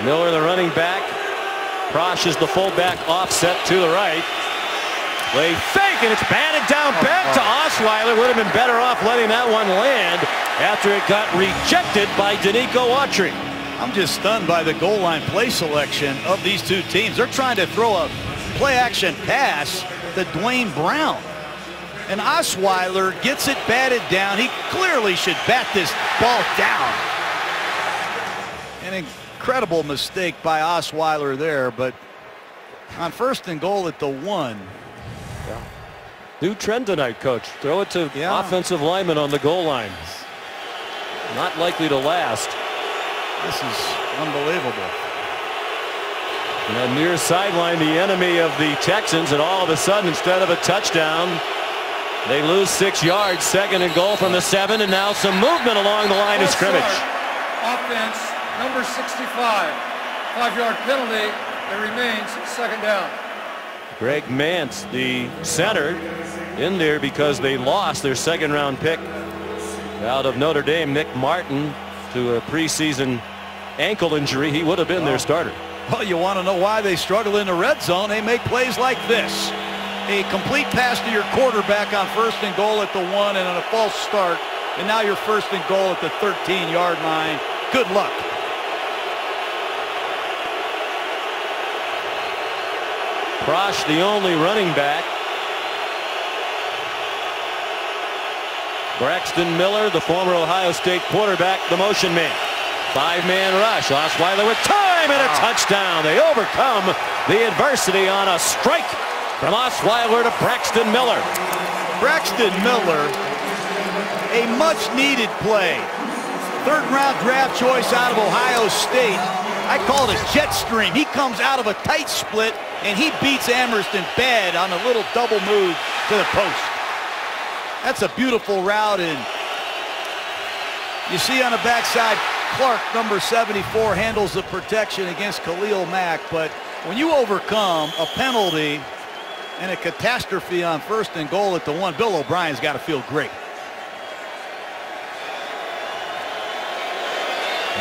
Miller, the running back. Prosh is the fullback, offset to the right. Play fake, and it's batted down back to Osweiler. Would have been better off letting that one land after it got rejected by Danico Autry. I'm just stunned by the goal line play selection of these two teams. They're trying to throw a play-action pass to Dwayne Brown. And Osweiler gets it batted down. He clearly should bat this ball down. An incredible mistake by Osweiler there, but on 1st and goal at the 1. New trend tonight, Coach. Throw it to offensive linemen on the goal line. Not likely to last. This is unbelievable. And near sideline, the enemy of the Texans, and all of a sudden, instead of a touchdown, they lose 6 yards. 2nd and goal from the 7, and now some movement along the line of scrimmage. Offense, number 65. 5-yard penalty. It remains 2nd down. Greg Mance, the center, in there because they lost their 2nd-round pick Out of Notre Dame, Nick Martin, to a preseason ankle injury. He would have been their starter. Well, you want to know why they struggle in the red zone? They make plays like this. A complete pass to your quarterback on 1st and goal at the 1 and on a false start. And now you're 1st and goal at the 13-yard line. Good luck. Prosch, the only running back. Braxton Miller, the former Ohio State quarterback, the motion man. 5-man rush. Osweiler with time and a touchdown. They overcome the adversity on a strike from Osweiler to Braxton Miller. Braxton Miller, a much-needed play. 3rd-round draft choice out of Ohio State. I call it a jet stream. He comes out of a tight split, and he beats Amerston bad on a little double move to the post. That's a beautiful route, and you see on the backside, Clark, number 74, handles the protection against Khalil Mack. But when you overcome a penalty and a catastrophe on 1st and goal at the 1, Bill O'Brien's got to feel great.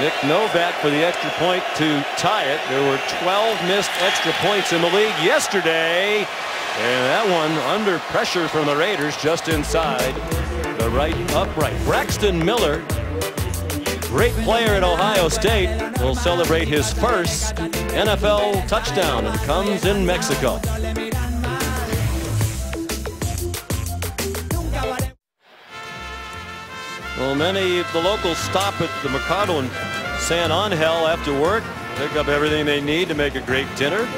Nick Novak for the extra point to tie it. There were 12 missed extra points in the league yesterday. And that one under pressure from the Raiders just inside the right upright. Braxton Miller, great player at Ohio State, will celebrate his first NFL touchdown and comes in Mexico. Well, many of the locals stop at the Mercado in San Angel after work, pick up everything they need to make a great dinner.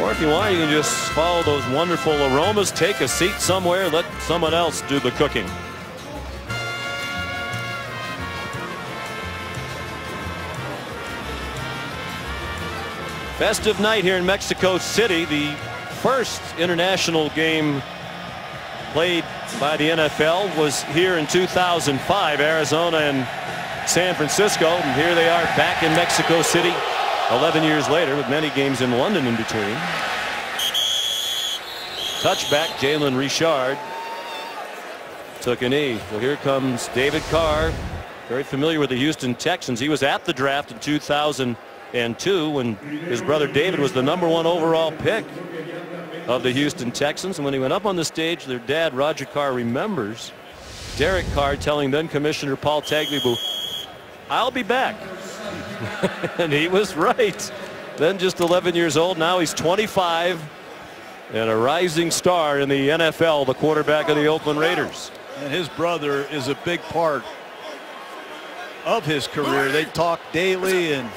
Or if you want, you can just follow those wonderful aromas, take a seat somewhere, let someone else do the cooking. Festive night here in Mexico City. The first international game played by the NFL was here in 2005, Arizona and San Francisco. And here they are back in Mexico City 11 years later, with many games in London in between. Touchback, Jalen Richard took a knee. So here comes David Carr, very familiar with the Houston Texans. He was at the draft in 2002 when his brother David was the #1 overall pick of the Houston Texans. And when he went up on the stage, their dad, Roger Carr, remembers Derek Carr telling then Commissioner Paul Tagliabue, "I'll be back." And he was right. Then just 11 years old. Now he's 25 and a rising star in the NFL, the quarterback of the Oakland Raiders. And his brother is a big part of his career. They talk daily, and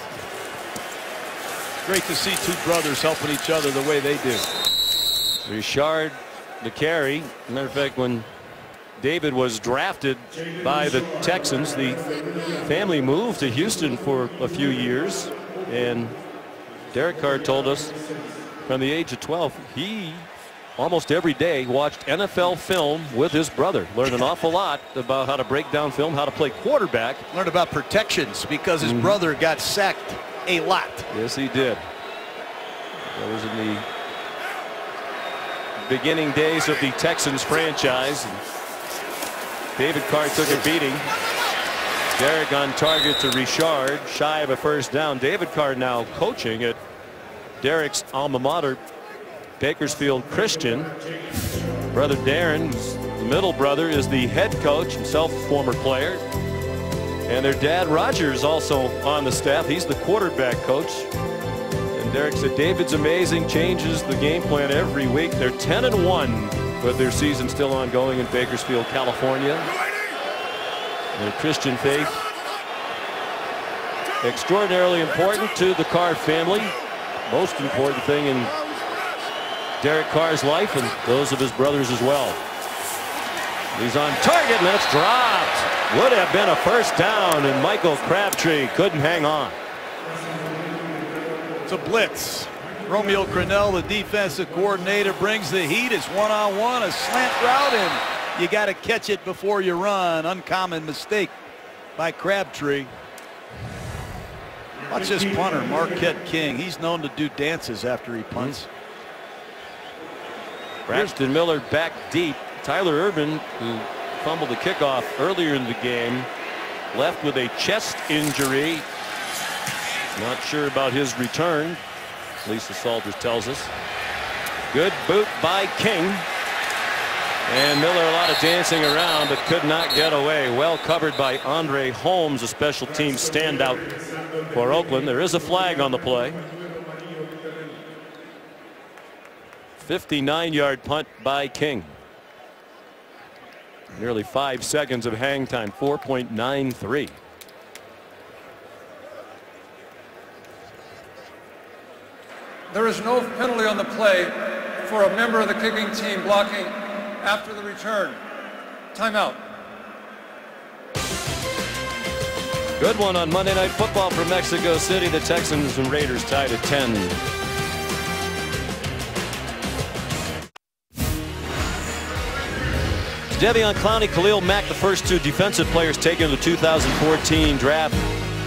great to see two brothers helping each other the way they do. Richard the carry. Matter of fact, when David was drafted by the Texans, the family moved to Houston for a few years, and Derek Carr told us from the age of 12 he almost every day watched NFL film with his brother. Learned an awful lot about how to break down film, how to play quarterback. Learned about protections because his brother got sacked a lot. Yes, he did. That was in the beginning days of the Texans franchise. David Carr took a beating. Derek on target to Richard, shy of a first down. David Carr now coaching at Derek's alma mater, Bakersfield Christian. Brother Darren, the middle brother, is the head coach, himself a former player. And their dad Roger is also on the staff. He's the quarterback coach. And Derek said David's amazing, changes the game plan every week. They're 10-1 with their season still ongoing in Bakersfield, California. Their Christian faith extraordinarily important to the Carr family. Most important thing in Derek Carr's life and those of his brothers as well. He's on target and it's dropped. Would have been a first down, and Michael Crabtree couldn't hang on. It's a blitz. Romeo Crennel, the defensive coordinator, brings the heat. It's one-on-one, a slant route, and you got to catch it before you run. Uncommon mistake by Crabtree. Watch this punter, Marquette King. He's known to do dances after he punts. Braxton Miller back deep. Tyler Urban, who fumbled the kickoff earlier in the game. Left with a chest injury. Not sure about his return. At least the Salters tells us. Good boot by King. And Miller a lot of dancing around but could not get away. Well covered by Andre Holmes, a special team standout for Oakland. There is a flag on the play. 59-yard punt by King. Nearly 5 seconds of hang time, 4.93. There is no penalty on the play for a member of the kicking team blocking after the return. Timeout. Good one on Monday Night Football from Mexico City. The Texans and Raiders tied at 10. Jadeveon Clowney, Khalil Mack, the first two defensive players taken in the 2014 draft.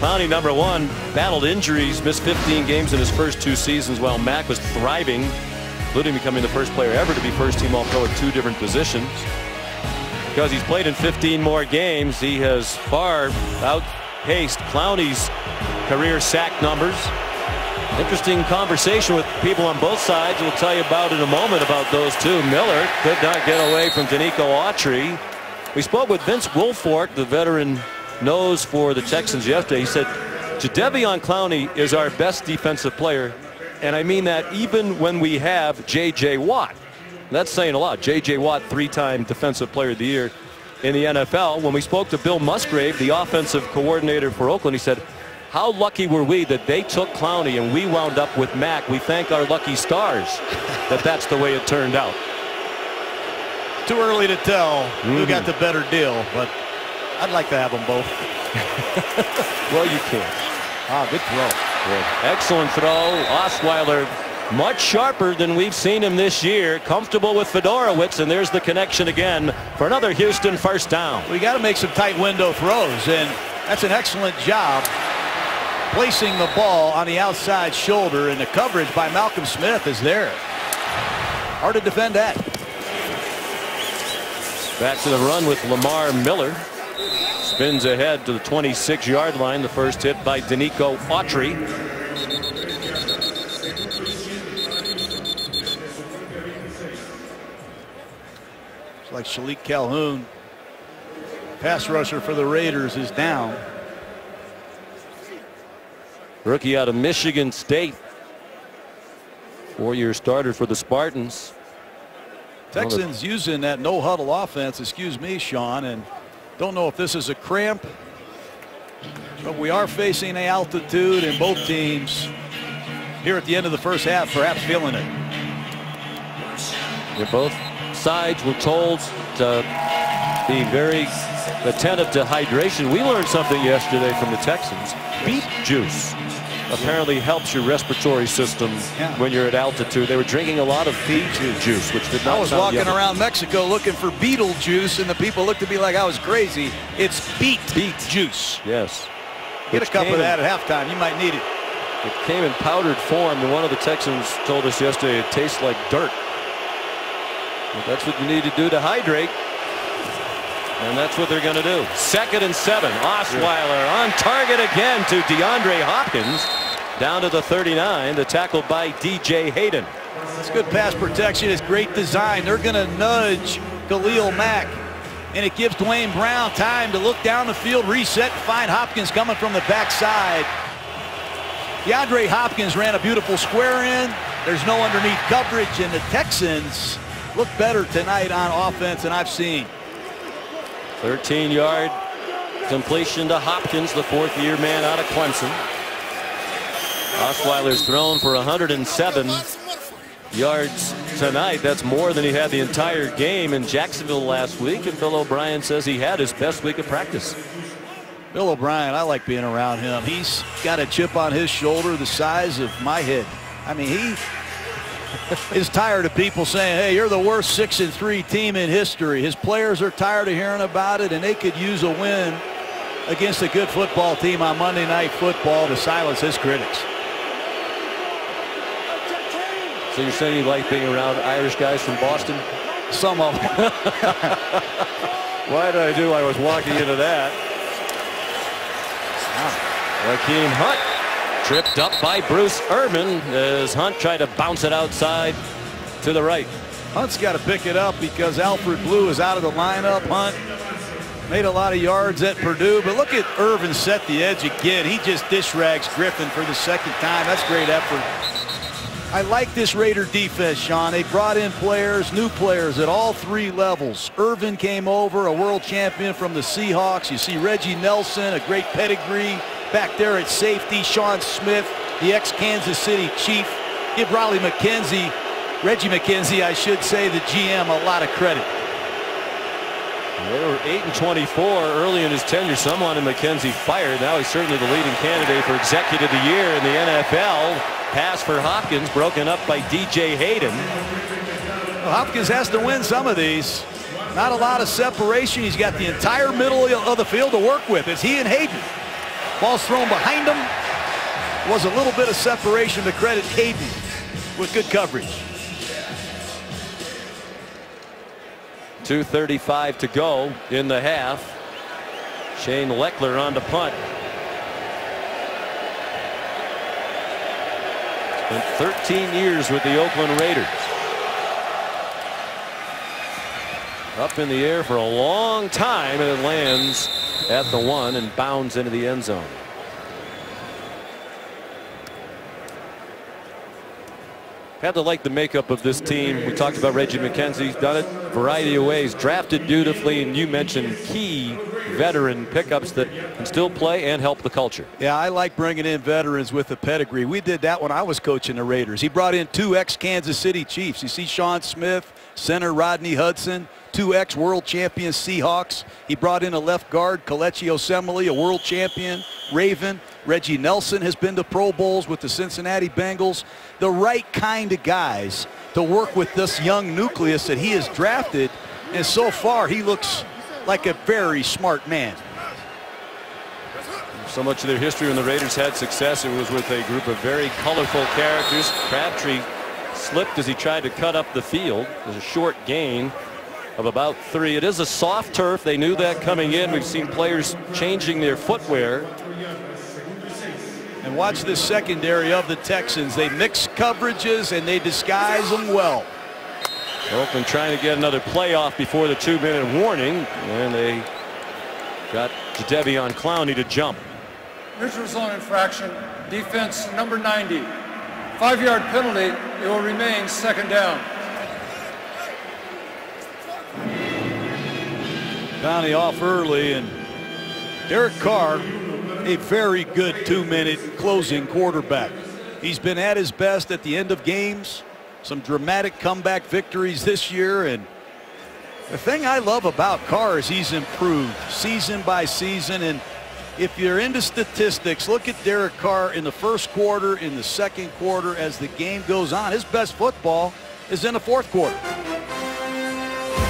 Clowney, number one, battled injuries, missed 15 games in his first 2 seasons while Mack was thriving, including becoming the first player ever to be first-team All-Pro at 2 different positions. Because he's played in 15 more games, he has far outpaced Clowney's career sack numbers. Interesting conversation with people on both sides. We'll tell you about in a moment about those two. Miller could not get away from Danico Autry. We spoke with Vince Wilfork, the veteran nose for the Texans yesterday. He said Jadeveon Clowney is our best defensive player, and I mean that even when we have J.J. Watt. That's saying a lot. J.J. Watt, 3-time Defensive Player of the Year in the NFL. When we spoke to Bill Musgrave, the offensive coordinator for Oakland, he said, how lucky were we that they took Clowney and we wound up with Mack. We thank our lucky stars that that's the way it turned out. Too early to tell who got the better deal, but I'd like to have them both. Well, you can't. Good throw. Good. Excellent throw. Osweiler much sharper than we've seen him this year. Comfortable with Fedorowicz, and there's the connection again for another Houston first down. We got to make some tight window throws, and that's an excellent job placing the ball on the outside shoulder, and the coverage by Malcolm Smith is there. Hard to defend that. Back to the run with Lamar Miller. Spins ahead to the 26-yard line. The first hit by Danico Autry. It's like Shalik Calhoun, pass rusher for the Raiders, is down. Rookie out of Michigan State. 4-year starter for the Spartans. Texans using that no huddle offense, excuse me, Sean, and don't know if this is a cramp, but we are facing the altitude, and both teams here at the end of the first half perhaps feeling it. Both sides were told to be very attentive to hydration. We learned something yesterday from the Texans. Beet juice apparently helps your respiratory system when you're at altitude. They were drinking a lot of beet juice, which did not. I was walking around Mexico looking for beetle juice, and the people looked at me like I was crazy. It's beet juice. Yes. Get a cup of that at halftime. You might need it. It came in powdered form, and one of the Texans told us yesterday it tastes like dirt. But that's what you need to do to hydrate. And that's what they're going to do. 2nd and 7. Osweiler on target again to DeAndre Hopkins. Down to the 39. The tackle by DJ Hayden. It's good pass protection. It's great design. They're going to nudge Khalil Mack. And it gives Dwayne Brown time to look down the field, reset, and find Hopkins coming from the backside. DeAndre Hopkins ran a beautiful square in. There's no underneath coverage, and the Texans look better tonight on offense than I've seen. 13-yard completion to Hopkins, the 4th-year man out of Clemson. Osweiler's thrown for 107 yards tonight. That's more than he had the entire game in Jacksonville last week, and Bill O'Brien says he had his best week of practice. Bill O'Brien, I like being around him. He's got a chip on his shoulder the size of my head. I mean, he is tired of people saying, hey, you're the worst 6-3 team in history. His players are tired of hearing about it, and they could use a win against a good football team on Monday Night Football to silence his critics. So you're saying you like being around Irish guys from Boston? Some of them. Why did I do? I was walking into that. Joaquin Hunt tripped up by Bruce Irvin as Hunt tried to bounce it outside to the right. Hunt's got to pick it up because Alfred Blue is out of the lineup. Hunt made a lot of yards at Purdue, but look at Irvin set the edge again. He just dish rags Griffin for the second time. That's great effort. I like this Raider defense, Sean. They brought in players, new players at all three levels. Irvin came over, a world champion from the Seahawks. You see Reggie Nelson, a great pedigree. Back there at safety, Sean Smith, the ex-Kansas City Chief. Give Reggie McKenzie, I should say, the GM, a lot of credit. They were 8-24 early in his tenure. Someone in McKenzie fired. Now he's certainly the leading candidate for Executive of the Year in the NFL. Pass for Hopkins, broken up by DJ Hayden. Well, Hopkins has to win some of these. Not a lot of separation. He's got the entire middle of the field to work with. It's he and Hayden. Ball's thrown behind him. Was a little bit of separation to credit Hayden with good coverage. 2:35 to go in the half. Shane Leckler on to punt. Spent 13 years with the Oakland Raiders. Up in the air for a long time, and it lands at the 1 and bounds into the end zone. Had to like the makeup of this team. We talked about Reggie McKenzie. He's done it a variety of ways. Drafted beautifully, and you mentioned key veteran pickups that can still play and help the culture. Yeah, I like bringing in veterans with a pedigree. We did that when I was coaching the Raiders. He brought in 2 ex-Kansas City Chiefs. You see Sean Smith, center Rodney Hudson, 2 ex-world champion Seahawks. He brought in a left guard, Kelechi Osemele, a world champion Raven. Reggie Nelson has been to Pro Bowls with the Cincinnati Bengals. The right kind of guys to work with this young nucleus that he has drafted, and so far he looks like a very smart man. So much of their history when the Raiders had success, it was with a group of very colorful characters. Crabtree slipped as he tried to cut up the field. There's a short gain of about 3. It is a soft turf. They knew that coming in. We've seen players changing their footwear. And watch this secondary of the Texans. They mix coverages and they disguise them well. Oakland trying to get another playoff before the 2-minute warning, and they got Jadeveon Clowney to jump. Neutral zone infraction, defense number 90. 5-yard penalty. It will remain 2nd down. Clowney off early, and Derek Carr, a very good 2-minute closing quarterback. He's been at his best at the end of games. Some dramatic comeback victories this year, and the thing I love about Carr is he's improved season by season. And if you're into statistics, look at Derek Carr in the first quarter, in the second quarter, as the game goes on. His best football is in the fourth quarter.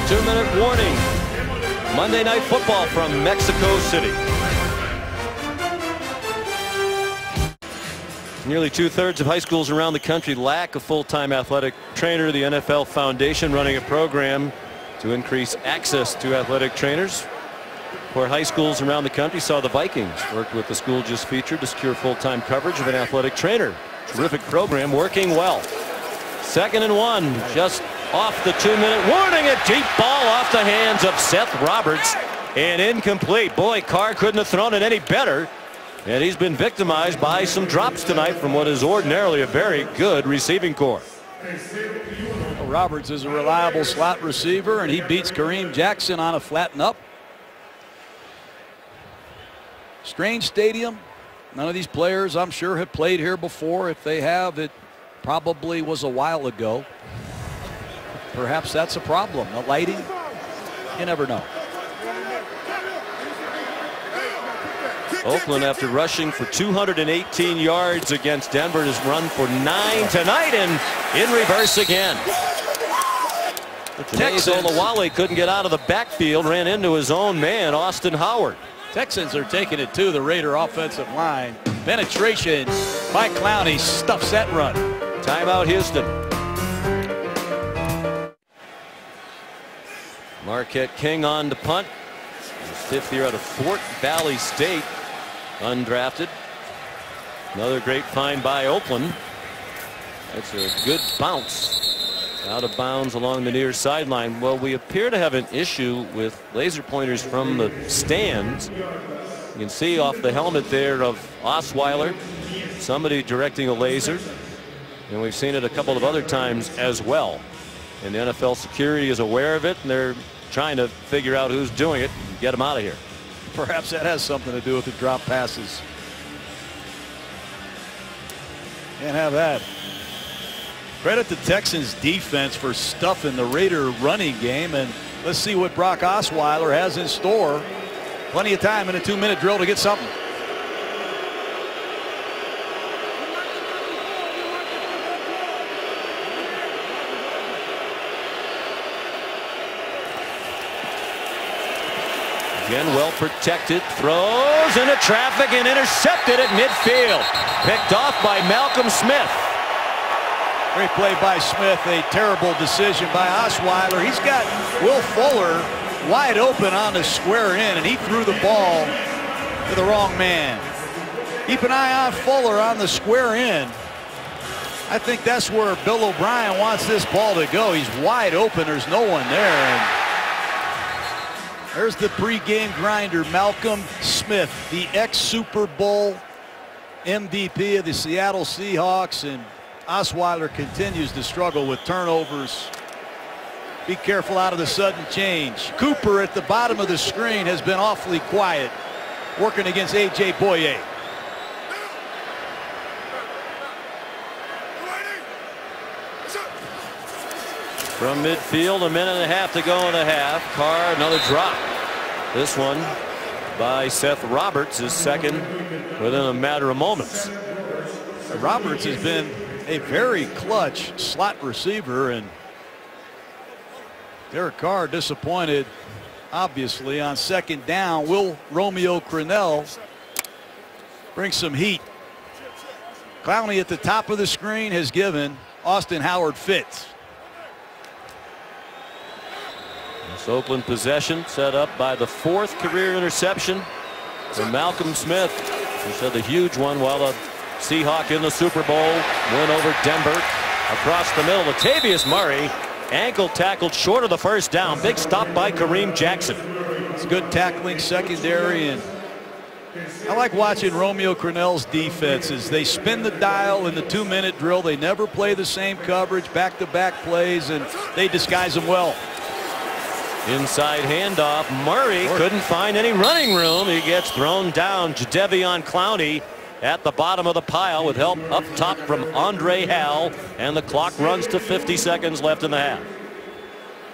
2-minute warning. Monday Night Football from Mexico City. Nearly 2/3 of high schools around the country lack a full-time athletic trainer. The NFL Foundation running a program to increase access to athletic trainers for high schools around the country. Saw the Vikings worked with the school just featured to secure full-time coverage of an athletic trainer. Terrific program, working well. 2nd and 1, just off the 2-minute warning. A deep ball off the hands of Seth Roberts and incomplete. Boy, Carr couldn't have thrown it any better. And he's been victimized by some drops tonight from what is ordinarily a very good receiving corps. Roberts is a reliable slot receiver, and he beats Kareem Jackson on a flat and up. Strange stadium. None of these players, I'm sure, have played here before. If they have, it probably was a while ago. Perhaps that's a problem. The lighting, you never know. Oakland, after rushing for 218 yards against Denver, has run for 9 tonight, and in reverse again. Texans Olawale couldn't get out of the backfield, ran into his own man, Austin Howard. Texans are taking it to the Raider offensive line. Penetration by Clowney, stuffs that run. Timeout, Houston. Marquette King on to punt. Fifth year out of Fort Valley State, undrafted. Another great find by Oakland. That's a good bounce out of bounds along the near sideline. Well, we appear to have an issue with laser pointers from the stands. You can see off the helmet there of Osweiler somebody directing a laser, and we've seen it a couple of other times as well. And the NFL security is aware of it, and they're trying to figure out who's doing it and get them out of here. Perhaps that has something to do with the drop passes. Can't have that. Credit the Texans defense for stuffing the Raider running game, and let's see what Brock Osweiler has in store. Plenty of time in a 2-minute drill to get something. Again, well protected, throws into traffic and intercepted at midfield. Picked off by Malcolm Smith. Great play by Smith. A terrible decision by Osweiler. He's got Will Fuller wide open on the square in, and he threw the ball to the wrong man. Keep an eye on Fuller on the square in. I think that's where Bill O'Brien wants this ball to go. He's wide open. There's no one there. And there's the pregame grinder, Malcolm Smith, the ex-Super Bowl MVP of the Seattle Seahawks, and Osweiler continues to struggle with turnovers. Be careful out of the sudden change. Cooper at the bottom of the screen has been awfully quiet, working against A.J. Boye. From midfield, a minute and a half to go in the half. Carr, another drop. This one by Seth Roberts, his second within a matter of moments. Roberts has been a very clutch slot receiver, and Derek Carr disappointed, obviously, on second down. Will Romeo Crennel bring some heat? Clowney at the top of the screen has given Austin Howard fits. This Oakland possession set up by the fourth career interception for Malcolm Smith. He said the huge one while the Seahawk in the Super Bowl win over Denver. Across the middle, Latavius Murray ankle tackled short of the first down. Big stop by Kareem Jackson. It's good tackling secondary, and I like watching Romeo Crennel's defenses. They spin the dial in the 2-minute drill. They never play the same coverage, back-to-back plays, and they disguise them well. Inside handoff. Murray couldn't find any running room. He gets thrown down. Jadeveon Clowney at the bottom of the pile with help up top from Andre Hal, and the clock runs to 50 seconds left in the half.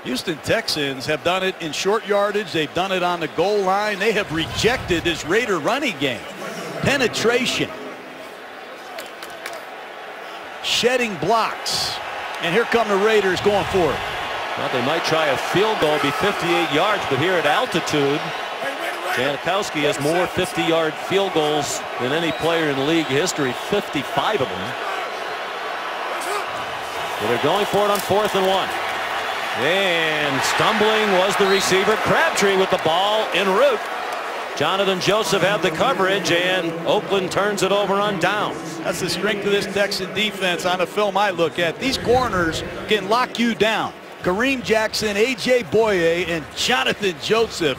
Houston Texans have done it in short yardage. They've done it on the goal line. They have rejected this Raider running game. Penetration. Shedding blocks. And here come the Raiders going for it. Well, they might try a field goal, be 58 yards, but here at altitude, Janikowski has more 50-yard field goals than any player in league history, 55 of them. So they're going for it on 4th and 1. And stumbling was the receiver. Crabtree with the ball en route. Jonathan Joseph had the coverage, and Oakland turns it over on downs. That's the strength of this Texan defense on the film I look at. These corners can lock you down. Kareem Jackson, A.J. Boye, and Jonathan Joseph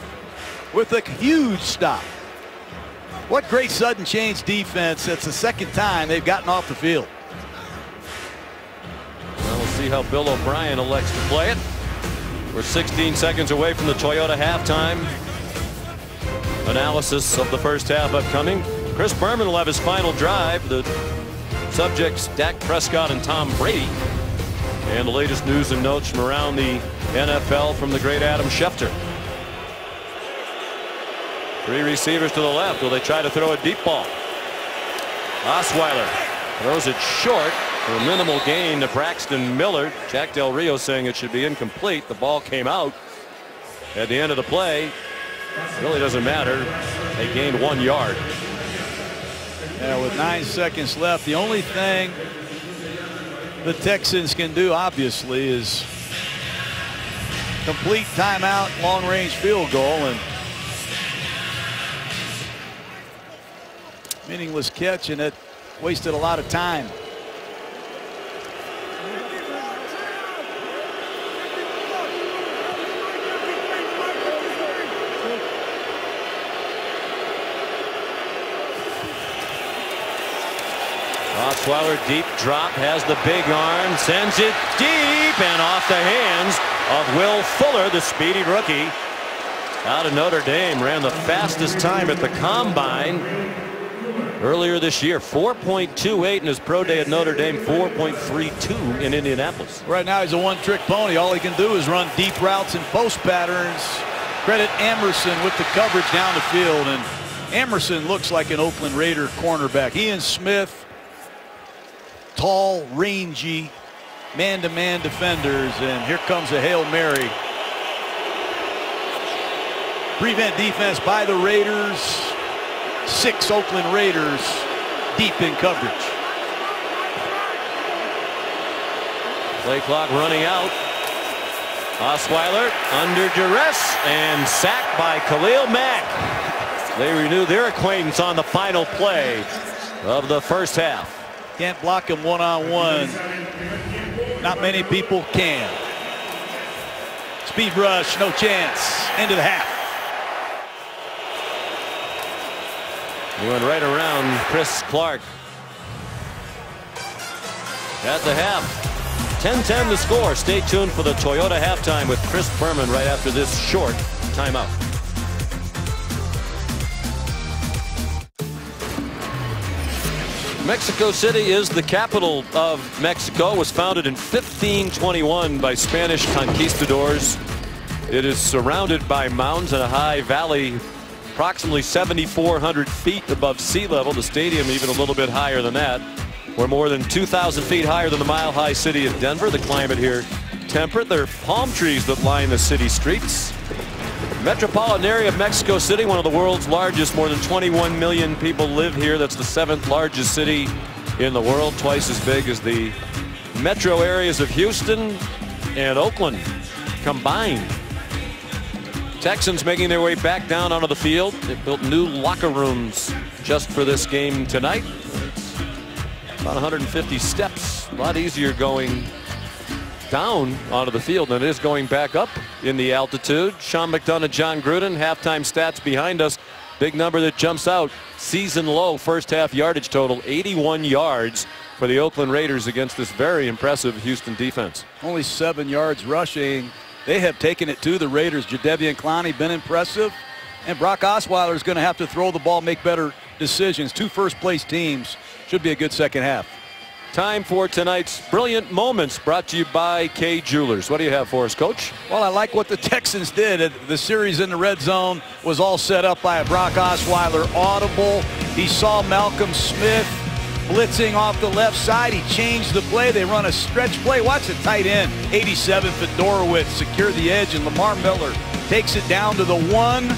with a huge stop. What great sudden change defense. That's the second time they've gotten off the field. Well, we'll see how Bill O'Brien elects to play it. We're 16 seconds away from the Toyota halftime. Analysis of the first half upcoming. Chris Berman will have his final drive. The subjects, Dak Prescott and Tom Brady. And the latest news and notes from around the NFL from the great Adam Schefter. 3 receivers to the left. Will they try to throw a deep ball? Osweiler throws it short for a minimal gain to Braxton Miller. Jack Del Rio saying it should be incomplete. The ball came out at the end of the play. It really doesn't matter. They gained 1 yard. Yeah, with 9 seconds left, the only thing the Texans can do, obviously, is complete timeout, long-range field goal, and Meaningless catch, and it wasted a lot of time. Osweiler, deep drop, has the big arm, sends it deep and off the hands of Will Fuller, the speedy rookie out of Notre Dame. Ran the fastest time at the combine earlier this year. 4.28 in his pro day at Notre Dame, 4.32 in Indianapolis. Right now he's a one-trick pony. All he can do is run deep routes and post patterns. Credit Emerson with the coverage down the field, and Emerson looks like an Oakland Raider cornerback. Ian Smith, tall, rangy, man-to-man defenders, and here comes a Hail Mary. Prevent defense by the Raiders. 6 Oakland Raiders deep in coverage. Play clock running out. Osweiler under duress and sacked by Khalil Mack. They renew their acquaintance on the final play of the first half. Can't block him one-on-one. Not many people can. Speed rush, no chance. End of the half. He went right around Chris Clark. At the half, 10-10 the score. Stay tuned for the Toyota halftime with Chris Berman right after this short timeout. Mexico City is the capital of Mexico. It was founded in 1521 by Spanish conquistadors. It is surrounded by mountains and a high valley, approximately 7,400 feet above sea level. The stadium even a little bit higher than that. We're more than 2,000 feet higher than the mile-high city of Denver. The climate here temperate. There are palm trees that line the city streets. Metropolitan area of Mexico City, one of the world's largest. More than 21 million people live here. That's the 7th largest city in the world, twice as big as the metro areas of Houston and Oakland combined. Texans making their way back down onto the field. They built new locker rooms just for this game tonight. About 150 steps. A lot easier going down onto the field than it is going back up in the altitude. Sean McDonough, John Gruden, halftime stats behind us. Big number that jumps out. Season low first half yardage total, 81 yards for the Oakland Raiders against this very impressive Houston defense. Only 7 yards rushing. They have taken it to the Raiders. Jadeveon Clowney been impressive, and Brock Osweiler is going to have to throw the ball, make better decisions. 2 first-place teams. Should be a good second half. Time for tonight's Brilliant Moments, brought to you by Kay Jewelers. What do you have for us, Coach? Well, I like what the Texans did. The series in the red zone was all set up by a Brock Osweiler audible. He saw Malcolm Smith blitzing off the left side. He changed the play. They run a stretch play. Watch the tight end, 87, Fedorowicz, secure the edge, and Lamar Miller takes it down to the 1.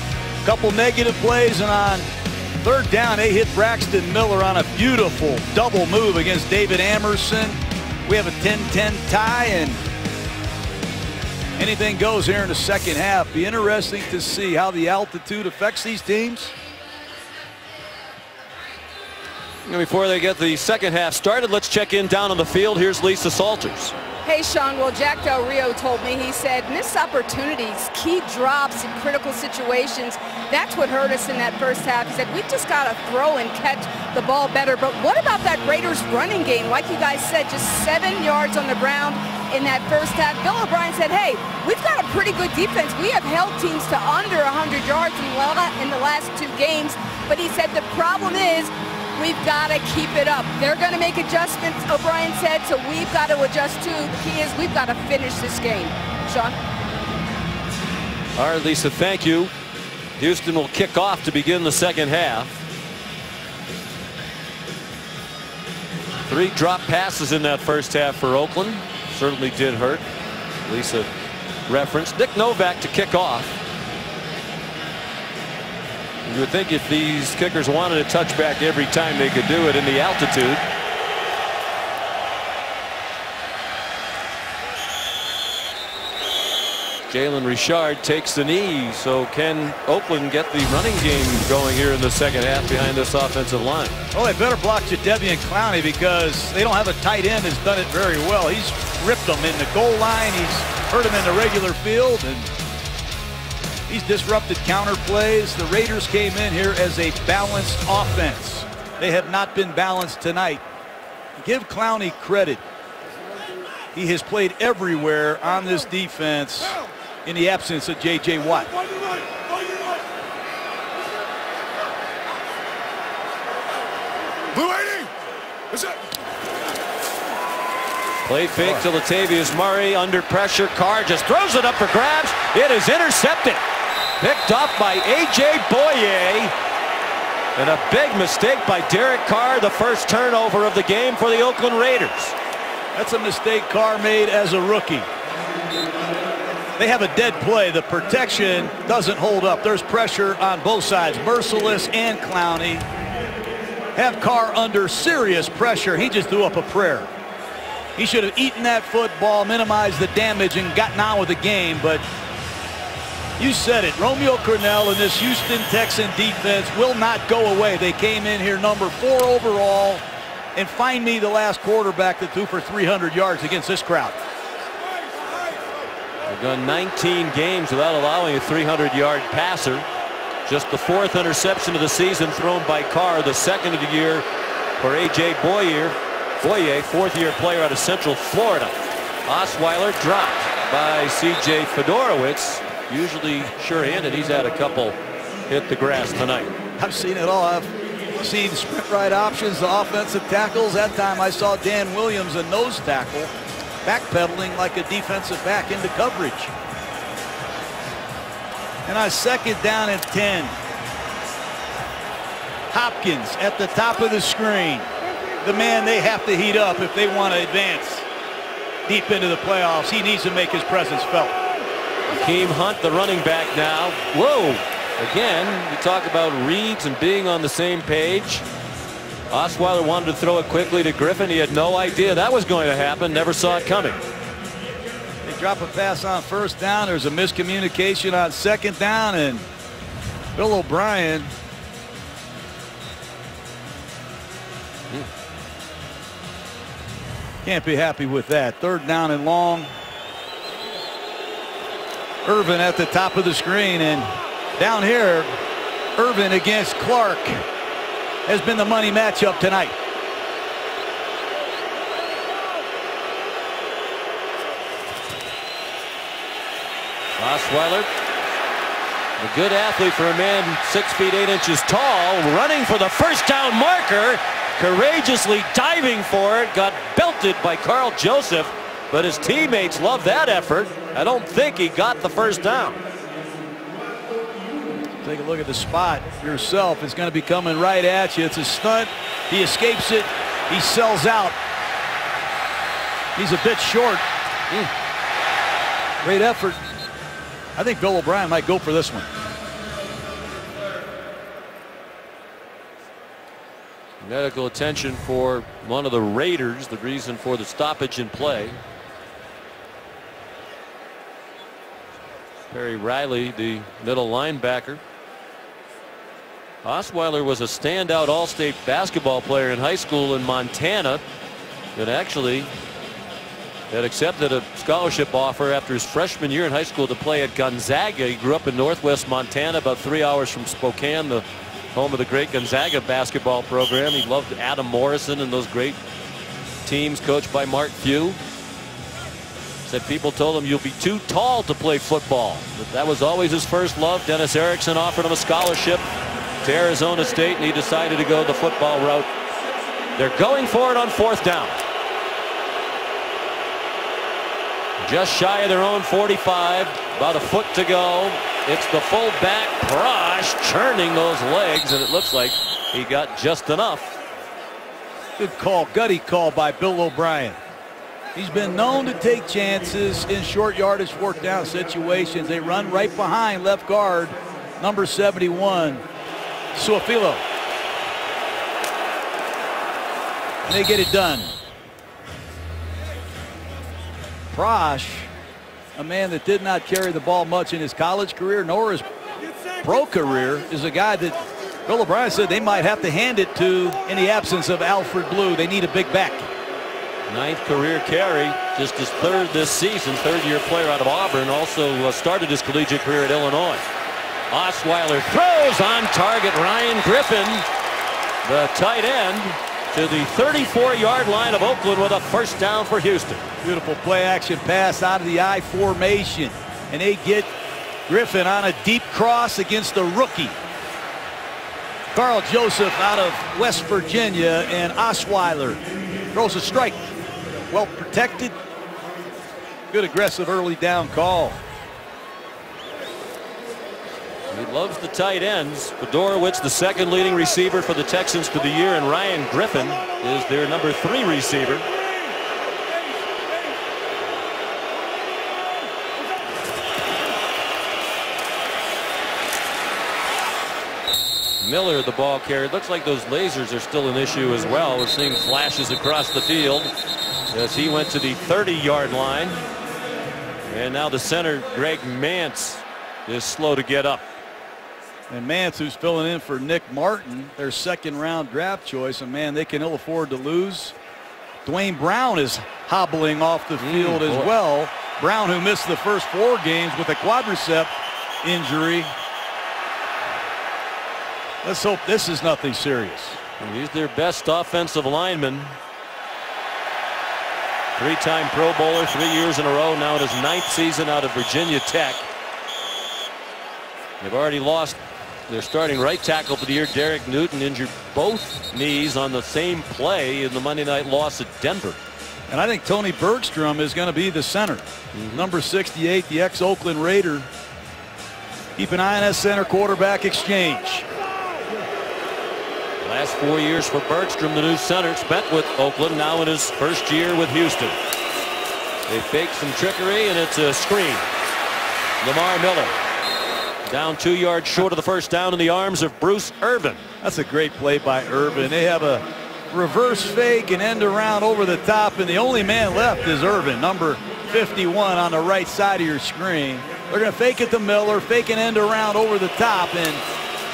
Couple negative plays, and on 3rd down, they hit Braxton Miller on a beautiful double move against David Emerson. We have a 10-10 tie, and anything goes here in the second half. Be interesting to see how the altitude affects these teams. And before they get the second half started, let's check in down on the field. Here's Lisa Salters. Hey, Sean. Well, Jack Del Rio told me, he said, missed opportunities, key drops in critical situations. That's what hurt us in that first half. He said, we just got to throw and catch the ball better. But what about that Raiders running game? Like you guys said, just 7 yards on the ground in that first half. Bill O'Brien said, hey, we've got a pretty good defense. We have held teams to under 100 yards in the last 2 games. But he said the problem is, we've got to keep it up. They're going to make adjustments, O'Brien said, so we've got to adjust too. The key is we've got to finish this game. Sean? All right, Lisa, thank you. Houston will kick off to begin the second half. 3 drop passes in that first half for Oakland. Certainly did hurt. Lisa referenced Nick Novak to kick off. You would think if these kickers wanted a touchback every time, they could do it in the altitude. Jalen Richard takes the knee. So can Oakland get the running game going here in the second half behind this offensive line? Well, they better block Jadeveon Clowney because they don't have a tight end who's done it very well. He's ripped them in the goal line. He's hurt them in the regular field, and he's disrupted counter plays. The Raiders came in here as a balanced offense. They have not been balanced tonight. Give Clowney credit. He has played everywhere on this defense in the absence of J.J. Watt. Play fake to Latavius Murray under pressure. Carr just throws it up for grabs. It is intercepted. Picked off by A.J. Boye. And a big mistake by Derek Carr, the first turnover of the game for the Oakland Raiders. That's a mistake Carr made as a rookie. They have a dead play. The protection doesn't hold up. There's pressure on both sides. Merciless and Clowney have Carr under serious pressure. He just threw up a prayer. He should have eaten that football, minimized the damage, and gotten on with the game. But you said it. Romeo Crennel and this Houston Texan defense will not go away. They came in here number 4 overall. And find me the last quarterback that threw for 300 yards against this crowd. They've gone 19 games without allowing a 300-yard passer. Just the 4th interception of the season thrown by Carr, the 2nd of the year for A.J. Boye, 4th-year player out of Central Florida. Osweiler dropped by C.J. Fedorowicz. Usually sure-handed. He's had a couple hit the grass tonight. I've seen it all. I've seen sprint right options, the offensive tackles. That time I saw Dan Williams, a nose tackle, backpedaling like a defensive back into coverage. And on 2nd down and 10. Hopkins at the top of the screen. The man they have to heat up if they want to advance deep into the playoffs. He needs to make his presence felt. Hakeem Hunt, the running back now. Whoa! Again, you talk about reads and being on the same page. Osweiler wanted to throw it quickly to Griffin. He had no idea that was going to happen. Never saw it coming. They drop a pass on 1st down. There's a miscommunication on 2nd down, and Bill O'Brien can't be happy with that. 3rd down and long. Irvin at the top of the screen, and down here, Irvin against Clark has been the money matchup tonight. Osweiler, a good athlete for a man 6 feet 8 inches tall, running for the 1st down marker, courageously diving for it, got belted by Carl Joseph, but his teammates love that effort. I don't think he got the 1st down. Take a look at the spot yourself. It's going to be coming right at you. It's a stunt. He escapes it. He sells out. He's a bit short. Great effort. I think Bill O'Brien might go for this one. Medical attention for one of the Raiders, the reason for the stoppage in play. Perry Riley, the middle linebacker. Osweiler was a standout all-state basketball player in high school in Montana, and actually had accepted a scholarship offer after his freshman year in high school to play at Gonzaga. He grew up in northwest Montana, about 3 hours from Spokane, the home of the great Gonzaga basketball program. He loved Adam Morrison and those great teams coached by Mark Few. Said people told him you'll be too tall to play football. But that was always his first love. Dennis Erickson offered him a scholarship to Arizona State, and he decided to go the football route. They're going for it on 4th down. Just shy of their own 45, about a foot to go. It's the fullback, Prosh, churning those legs, and it looks like he got just enough. Good call, gutty call by Bill O'Brien. He's been known to take chances in short yardage 4th down situations. They run right behind left guard, number 71, Suafilo. And they get it done. Prosh a man that did not carry the ball much in his college career nor his pro career, is a guy that Bill O'Brien said they might have to hand it to in the absence of Alfred Blue. They need a big back. 9th career carry, just his 3rd this season. 3rd-year player out of Auburn. Also started his collegiate career at Illinois. Osweiler throws on target. Ryan Griffin, the tight end, to the 34-yard line of Oakland with a first down for Houston. Beautiful play action pass out of the I formation. And they get Griffin on a deep cross against the rookie Carl Joseph out of West Virginia, and Osweiler throws a strike. Well protected. Good aggressive early down call. He loves the tight ends. Fedorowicz, the 2nd leading receiver for the Texans for the year, and Ryan Griffin is their number 3 receiver. Miller, the ball carrier. Looks like those lasers are still an issue as well. We're seeing flashes across the field as he went to the 30-yard line. And now the center, Greg Mance, is slow to get up. And Mance, who's filling in for Nick Martin, their 2nd-round draft choice, a man they can ill afford to lose. Dwayne Brown is hobbling off the field as well. Brown, who missed the first 4 games with a quadricep injury. Let's hope this is nothing serious. And he's their best offensive lineman. 3-time Pro Bowler, 3 years in a row, now in his 9th season out of Virginia Tech. They've already lost their starting right tackle for the year, Derek Newton, injured both knees on the same play in the Monday night loss at Denver. And I think Tony Bergstrom is going to be the center. Number 68, the ex-Oakland Raider. Keep an eye on that center quarterback exchange. Last 4 years for Bergstrom, the new center, spent with Oakland, now in his 1st year with Houston. They fake some trickery, and it's a screen. Lamar Miller down 2 yards short of the first down in the arms of Bruce Irvin. That's a great play by Irvin. They have a reverse fake and end around over the top, and the only man left is Irvin, number 51 on the right side of your screen. They're going to fake it to Miller, fake an end around over the top, and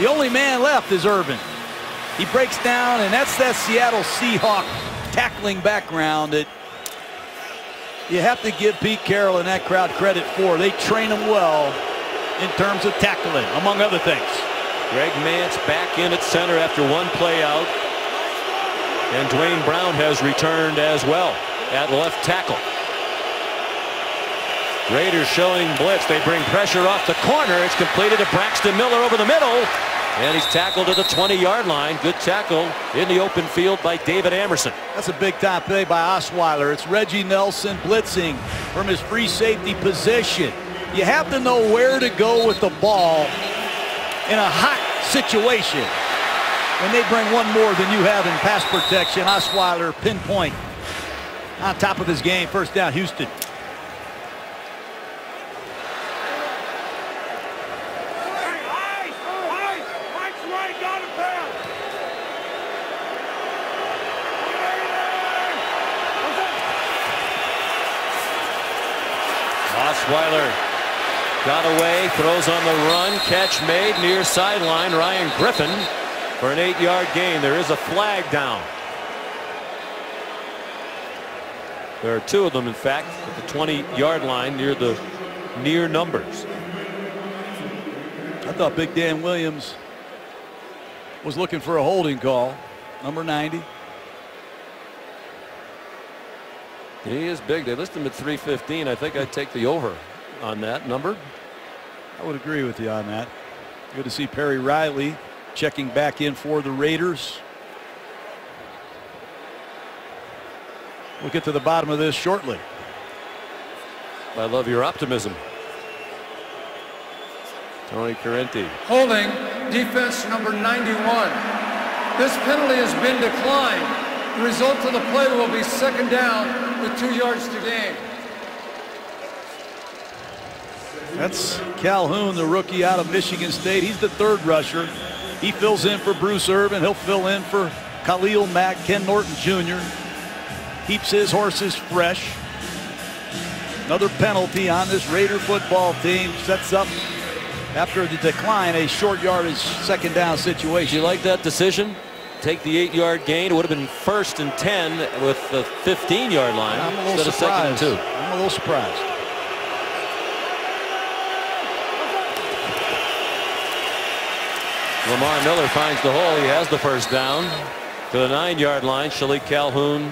the only man left is Irvin. He breaks down, and that's that Seattle Seahawk tackling background that you have to give Pete Carroll and that crowd credit for. They train them well in terms of tackling, among other things. Greg Mance back in at center after 1 play out. And Dwayne Brown has returned as well at left tackle. Raiders showing blitz. They bring pressure off the corner. It's completed to Braxton Miller over the middle. And he's tackled at the 20-yard line. Good tackle in the open field by David Amerson. That's a big-time play by Osweiler. It's Reggie Nelson blitzing from his free safety position. You have to know where to go with the ball in a hot situation. When they bring one more than you have in pass protection, Osweiler pinpoint on top of his game. First down, Houston. Osweiler got away, throws on the run, catch made near sideline. Ryan Griffin for an 8-yard gain. There is a flag down. There are 2 of them, in fact, at the 20-yard line near the near numbers. I thought Big Dan Williams was looking for a holding call. Number 90. He is big. They list him at 315. I think I'd take the over on that number. I would agree with you on that. Good to see Perry Riley checking back in for the Raiders. We'll get to the bottom of this shortly. I love your optimism. Tony Correnti. Holding defense number 91. This penalty has been declined. The result of the play will be 2nd down with 2 yards to gain. That's Calhoun, the rookie out of Michigan State. He's the 3rd rusher. He fills in for Bruce Irvin. He'll fill in for Khalil Mack, Ken Norton Jr. Keeps his horses fresh. Another penalty on this Raider football team. Sets up, after the decline, a short yardage second down situation. You like that decision? Take the 8-yard gain. It would have been 1st and 10 with the 15-yard line. I'm a little surprised. I'm a little surprised. Lamar Miller finds the hole. He has the first down to the 9-yard line. Shalik Calhoun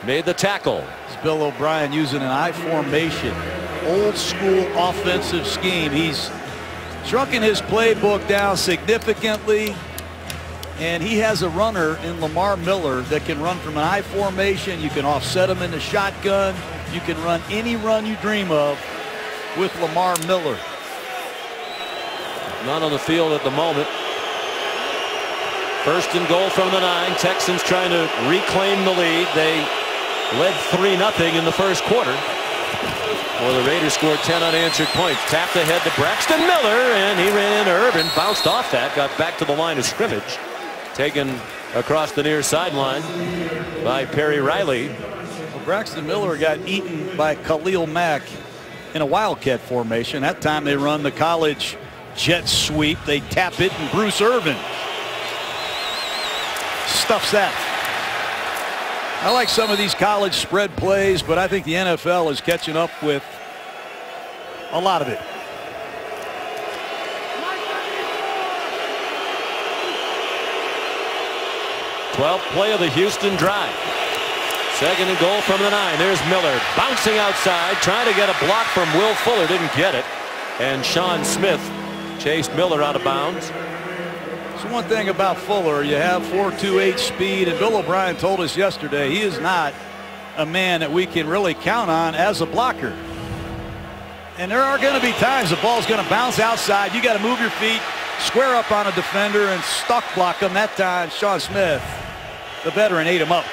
made the tackle. It's Bill O'Brien using an I formation, old school offensive scheme. He's shrunken his playbook down significantly, and he has a runner in Lamar Miller that can run from an I formation. You can offset him in the shotgun. You can run any run you dream of with Lamar Miller. Not on the field at the moment. 1st and goal from the 9. Texans trying to reclaim the lead. They led 3-0 in the first quarter. Well, the Raiders scored 10 unanswered points. Tapped ahead to Braxton Miller, and he ran into Irvin, bounced off that, got back to the line of scrimmage. Taken across the near sideline by Perry Riley. Well, Braxton Miller got eaten by Khalil Mack in a wildcat formation. That time they run the college jet sweep. They tap it, and Bruce Irvin stuffs that. I like some of these college spread plays, but I think the NFL is catching up with a lot of it. Twelfth play of the Houston drive. 2nd and goal from the 9. There's Miller bouncing outside, trying to get a block from Will Fuller. Didn't get it. And Sean Smith chased Miller out of bounds. So one thing about Fuller, you have 4.28 speed, and Bill O'Brien told us yesterday he is not a man that we can really count on as a blocker. And there are going to be times the ball's going to bounce outside. You got to move your feet, square up on a defender, and stock block him. That time, Sean Smith, the veteran, ate him up.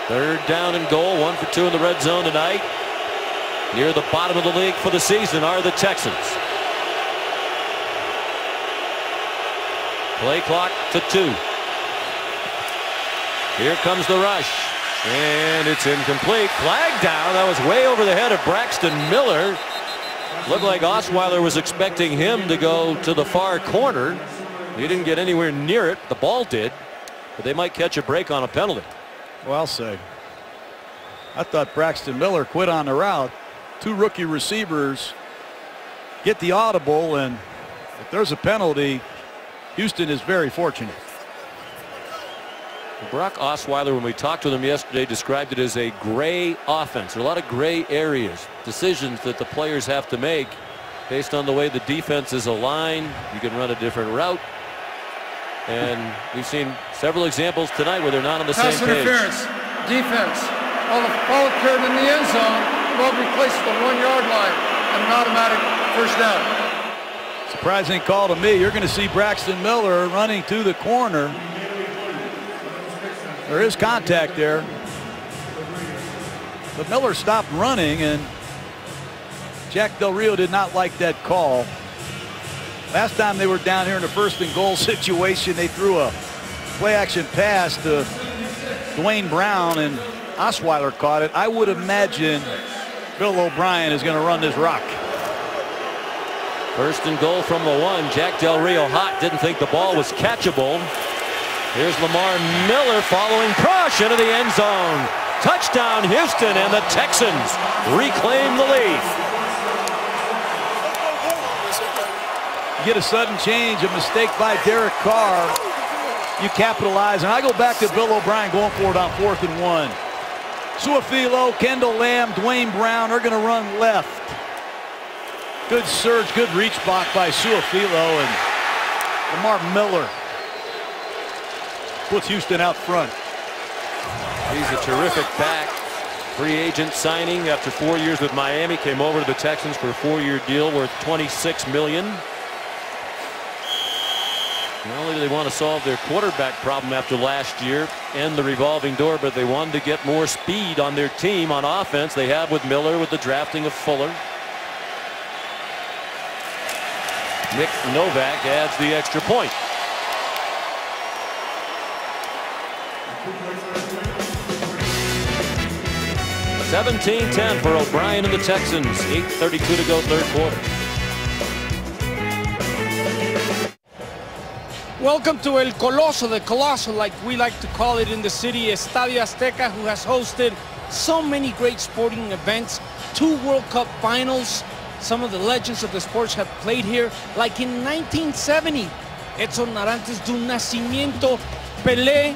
Third down and goal. 1 for 2 in the red zone tonight. Near the bottom of the league for the season are the Texans. Play clock to 2. Here comes the rush. And it's incomplete. Flag down. That was way over the head of Braxton Miller. Looked like Osweiler was expecting him to go to the far corner. He didn't get anywhere near it. The ball did. But they might catch a break on a penalty. Well, I'll say. I thought Braxton Miller quit on the route. 2 rookie receivers get the audible, and if there's a penalty, Houston is very fortunate. Brock Osweiler, when we talked with him yesterday, described it as a gray offense. There are a lot of gray areas, decisions that the players have to make based on the way the defense is aligned. You can run a different route. And we've seen several examples tonight where they're not on the same page. Pass interference, defense. While the ball occurred in the end zone, ball replaced the 1-yard line and an automatic first down. Surprising call to me. You're going to see Braxton Miller running to the corner. There is contact there. But Miller stopped running, and Jack Del Rio did not like that call. Last time they were down here in the 1st and goal situation, they threw a play action pass to Dwayne Brown, and Osweiler caught it. I would imagine Bill O'Brien is going to run this rock. 1st and goal from the 1. Jack Del Rio hot, didn't think the ball was catchable. Here's Lamar Miller following Crush into the end zone. Touchdown Houston, and the Texans reclaim the lead. Get a sudden change, a mistake by Derek Carr. You capitalize, and I go back to Bill O'Brien going for it on 4th and 1. Suafilo, Kendall Lamb, Dwayne Brown are going to run left. Good surge, good reach block by Suafilo, and Lamar Miller puts Houston out front. He's a terrific back. Free agent signing after 4 years with Miami. Came over to the Texans for a 4-year deal worth $26 million. Not only do they want to solve their quarterback problem after last year and the revolving door, but they wanted to get more speed on their team on offense. They have with Miller, with the drafting of Fuller. Nick Novak adds the extra point. 17-10 for O'Brien and the Texans. 8:32 to go, third quarter. Welcome to El Coloso, the Colossal, like we like to call it in the city, Estadio Azteca, who has hosted so many great sporting events, 2 World Cup finals. Some of the legends of the sports have played here, like in 1970, Edson Arantes do Nascimento, Pelé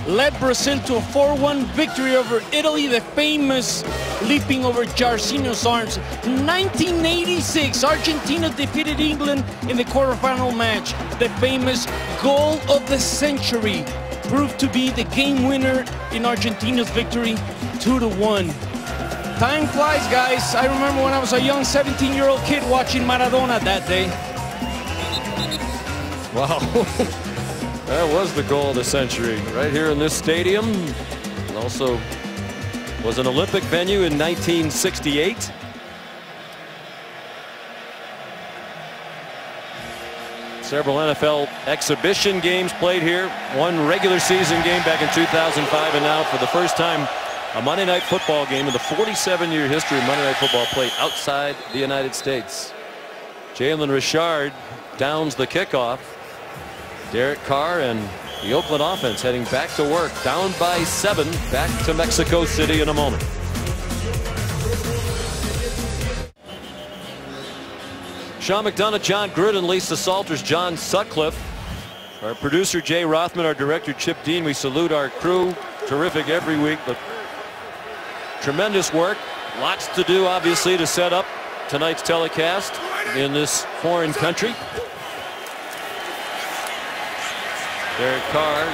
led Brazil to a 4-1 victory over Italy, the famous leaping over Jairzinho's arms. 1986, Argentina defeated England in the quarterfinal match. The famous goal of the century proved to be the game winner in Argentina's victory, 2-1. Time flies, guys. I remember when I was a young 17-year-old kid watching Maradona that day. Wow. That was the goal of the century right here in this stadium. It also was an Olympic venue in 1968. Several NFL exhibition games played here. 1 regular season game back in 2005, and now for the first time a Monday Night Football game in the 47-year history of Monday Night Football played outside the United States. Jalen Richard downs the kickoff. Derek Carr and the Oakland offense heading back to work, down by 7, back to Mexico City in a moment. Sean McDonough, John Gruden, Lisa Salters, John Sutcliffe, our producer Jay Rothman, our director Chip Dean. We salute our crew. Terrific every week, but tremendous work. Lots to do, obviously, to set up tonight's telecast in this foreign country. Derek Carr,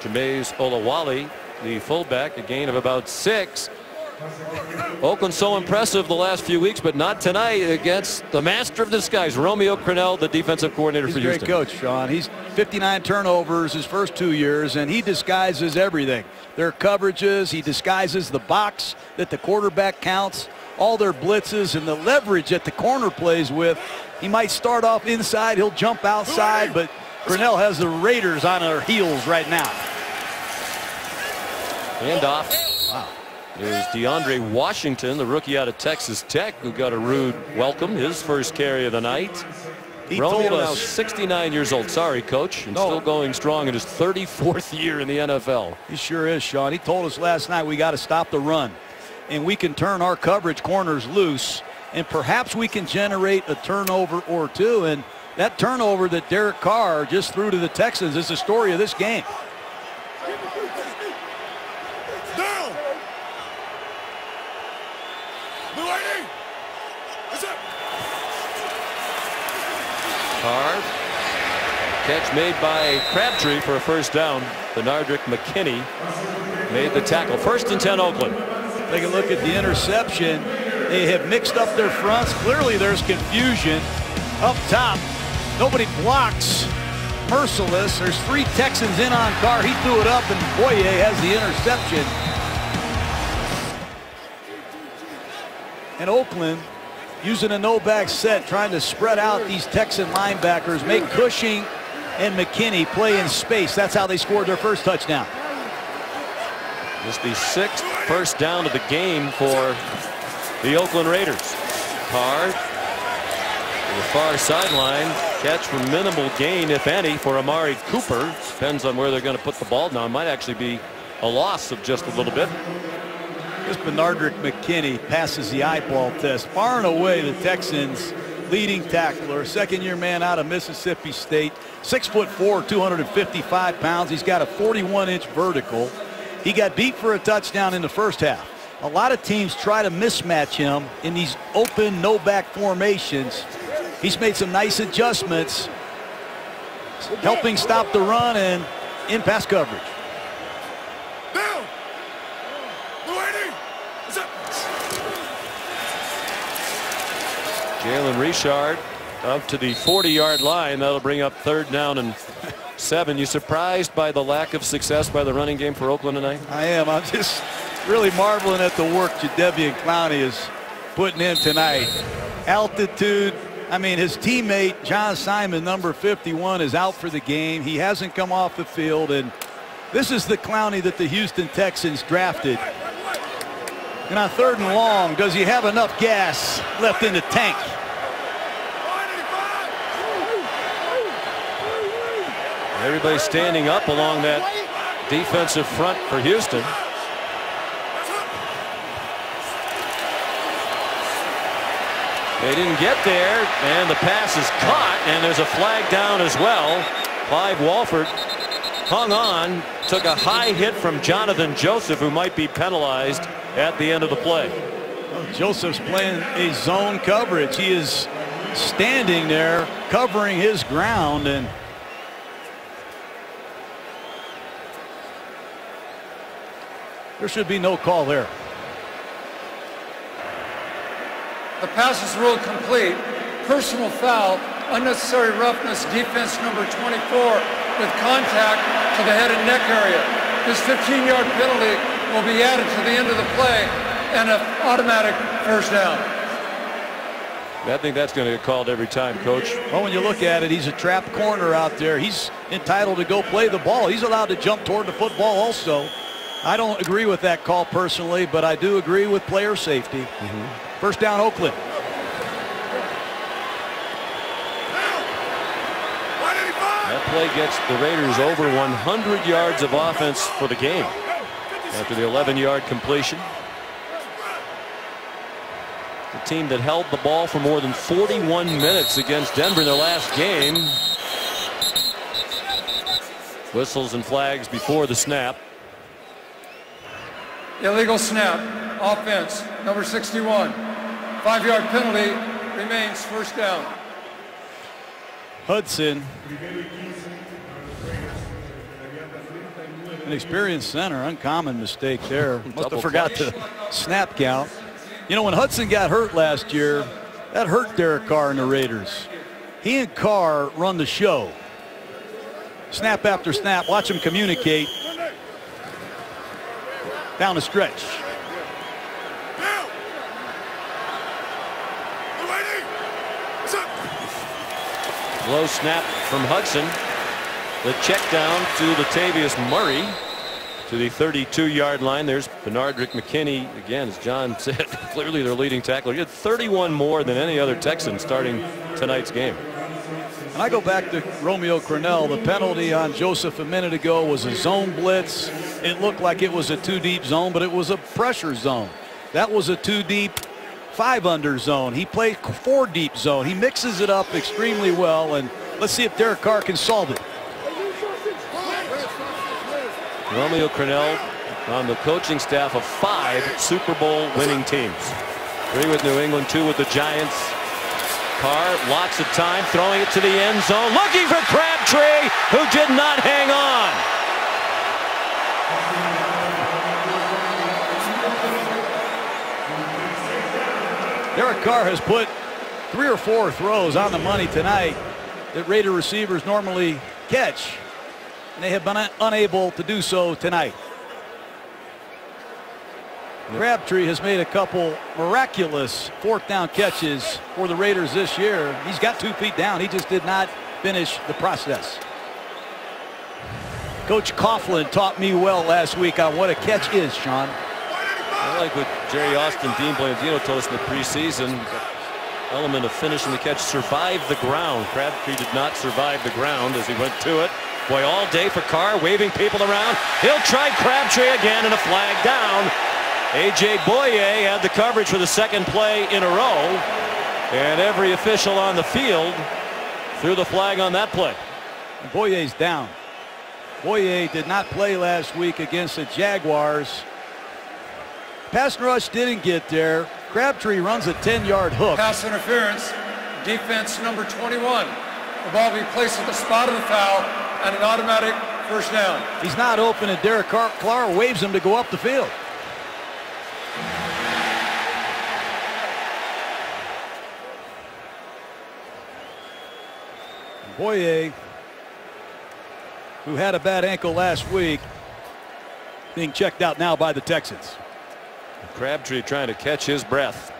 Jameis Olawale, the fullback, a gain of about 6. Oakland so impressive the last few weeks, but not tonight against the master of disguise, Romeo Crennel, the defensive coordinator for Houston. He's a great coach, Sean. He's 59 turnovers his first 2 years, and he disguises everything. Their coverages, he disguises the box that the quarterback counts, all their blitzes, and the leverage that the corner plays with. He might start off inside, he'll jump outside, but Crennel has the Raiders on their heels right now. Handoff. Wow. There's DeAndre Washington, the rookie out of Texas Tech, who got a rude welcome, his first carry of the night. Romeo now 69 years old. Sorry, coach. And still going strong in his 34th year in the NFL. He sure is, Sean. He told us last night we got to stop the run. And we can turn our coverage corners loose. And perhaps we can generate a turnover or 2. And that turnover that Derek Carr just threw to the Texans is the story of this game. Down. Carr. Catch made by Crabtree for a first down. Benardrick McKinney made the tackle. 1st and 10 Oakland. Take a look at the interception. They have mixed up their fronts. Clearly there's confusion up top. Nobody blocks. Merciless. There's 3 Texans in on Carr. He threw it up, and Boye has the interception. And Oakland using a no-back set, trying to spread out these Texan linebackers, make Cushing and McKinney play in space. That's how they scored their first touchdown. This the 6th first down of the game for the Oakland Raiders. Carr to the far sideline. Catch for minimal gain, if any, for Amari Cooper. Depends on where they're going to put the ball now. It might actually be a loss of just a little bit. This Benardrick McKinney passes the eyeball test. Far and away the Texans' leading tackler, second-year man out of Mississippi State. 6'4", 255 pounds. He's got a 41-inch vertical. He got beat for a touchdown in the first half. A lot of teams try to mismatch him in these open no-back formations. He's made some nice adjustments, helping stop the run and in pass coverage. Jalen Richard up to the 40-yard line. That'll bring up 3rd down and 7. You surprised by the lack of success by the running game for Oakland tonight? I am. I'm just really marveling at the work Jadeveon Clowney is putting in tonight. Altitude. I mean, his teammate John Simon, number 51, is out for the game. He hasn't come off the field, and This is the Clowney that the Houston Texans drafted. And on 3rd and long, does he have enough gas left in the tank? Everybody standing up along that defensive front for Houston. They didn't get there, and the pass is caught, and there's a flag down as well. Clive Walford hung on, took a high hit from Jonathan Joseph, who might be penalized at the end of the play. Well, Joseph's playing a zone coverage. He is standing there covering his ground, and there should be no call there. The pass is ruled complete. Personal foul, unnecessary roughness, defense number 24 with contact to the head and neck area. This 15-yard penalty will be added to the end of the play and an automatic first down. I think that's going to get called every time, Coach. Well, when you look at it, he's a trap corner out there. He's entitled to go play the ball. He's allowed to jump toward the football also. I don't agree with that call personally, but I do agree with player safety. First down, Oakland. That play gets the Raiders over 100 yards of offense for the game after the 11-yard completion. The team that held the ball for more than 41 minutes against Denver in their last game. Whistles and flags before the snap. Illegal snap, offense, number 61. 5-yard penalty, remains first down. Hudson, an experienced center, uncommon mistake there. Must have forgot the snap count. You know, when Hudson got hurt last year, that hurt Derek Carr and the Raiders. He and Carr run the show. Snap after snap, watch them communicate. Down the stretch. Low snap from Hudson. The check down to Latavius Murray to the 32-yard line. There's Benardrick McKinney again, as John said, clearly their leading tackler. He had 31 more than any other Texan starting tonight's game. And I go back to Romeo Crennel. The penalty on Joseph a minute ago was a zone blitz. It looked like it was a 2-deep zone, but it was a pressure zone. That was a 2-deep, 5-under zone. He played 4-deep zone. He mixes it up extremely well, and let's see if Derek Carr can solve it. Romeo Crennel on the coaching staff of 5 Super Bowl winning teams. 3 with New England, 2 with the Giants. Carr, lots of time, throwing it to the end zone, looking for Crabtree, who did not hang on. Derek Carr has put 3 or 4 throws on the money tonight that Raider receivers normally catch, and they have been unable to do so tonight. Crabtree has made a couple miraculous 4th down catches for the Raiders this year. He's got 2 feet down. He just did not finish the process. Coach Coughlin taught me well last week on what a catch is, Sean. I like what Jerry Austin, Dean Blandino told us in the preseason. The element of finishing the catch, survive the ground. Crabtree did not survive the ground as he went to it. Boy, all day for Carr, waving people around. He'll try Crabtree again, and a flag down. A.J. Boye had the coverage for the 2nd play in a row, and every official on the field threw the flag on that play. And Boye's down. Boye did not play last week against the Jaguars. Pass rush didn't get there. Crabtree runs a 10-yard hook. Pass interference, defense number 21. The ball will be placed at the spot of the foul and an automatic first down. He's not open, and Derek Carr waves him to go up the field. Boye, who had a bad ankle last week, being checked out now by the Texans. Crabtree trying to catch his breath.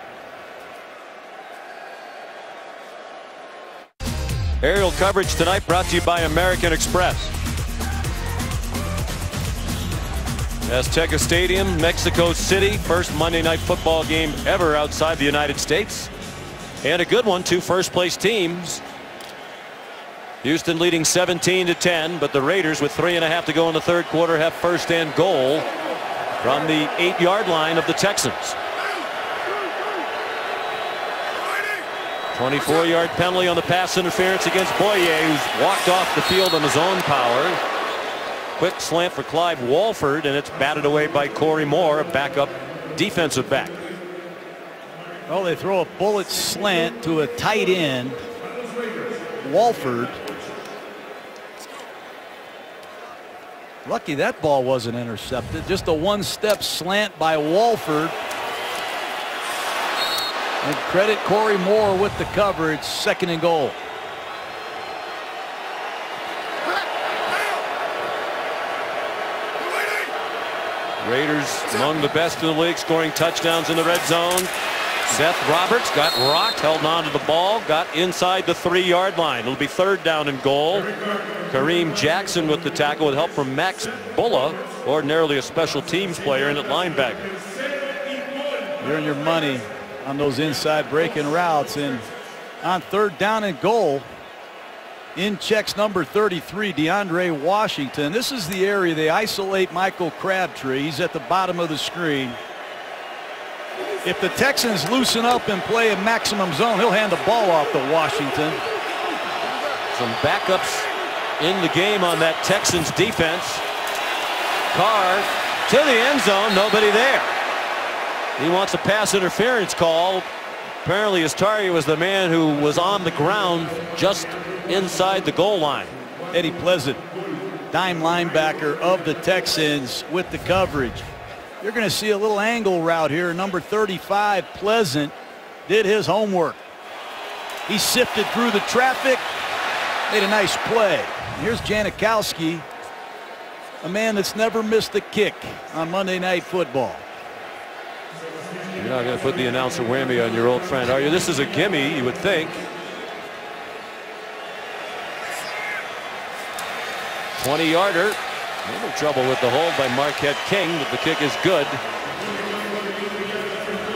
Aerial coverage tonight brought to you by American Express. Azteca Stadium, Mexico City. First Monday Night Football game ever outside the United States. And a good one. 2 first-place teams. Houston leading 17-10, but the Raiders, with 3.5 to go in the third quarter, have first and goal from the 8-yard line of the Texans. 24-yard penalty on the pass interference against Boye, who's walked off the field on his own power. Quick slant for Clive Walford, and it's batted away by Corey Moore, a backup defensive back. Well, they throw a bullet slant to a tight end, Walford. Lucky that ball wasn't intercepted. Just a one-step slant by Walford. And credit Corey Moore with the coverage. Second and goal. Raiders among the best in the league, scoring touchdowns in the red zone. Seth Roberts got rocked, held on to the ball, got inside the 3-yard line. It'll be third down and goal. Kareem Jackson with the tackle with help from Max Bulla, ordinarily a special teams player and at linebacker. You're on your money on those inside breaking routes. And on third down and goal, in checks number 33, DeAndre Washington. This is the area they isolate Michael Crabtree. He's at the bottom of the screen. If the Texans loosen up and play a maximum zone, he'll hand the ball off to Washington. Some backups in the game on that Texans defense. Carr to the end zone, nobody there. He wants a pass interference call. Apparently his target was the man who was on the ground just inside the goal line. Eddie Pleasant, dime linebacker of the Texans, with the coverage. You're going to see a little angle route here. Number 35, Pleasant, did his homework. He sifted through the traffic, made a nice play. Here's Janikowski, a man that's never missed a kick on Monday Night Football. You're not going to put the announcer whammy on your old friend, are you? This is a gimme, you would think. 20-yarder. A little trouble with the hold by Marquette King, but the kick is good.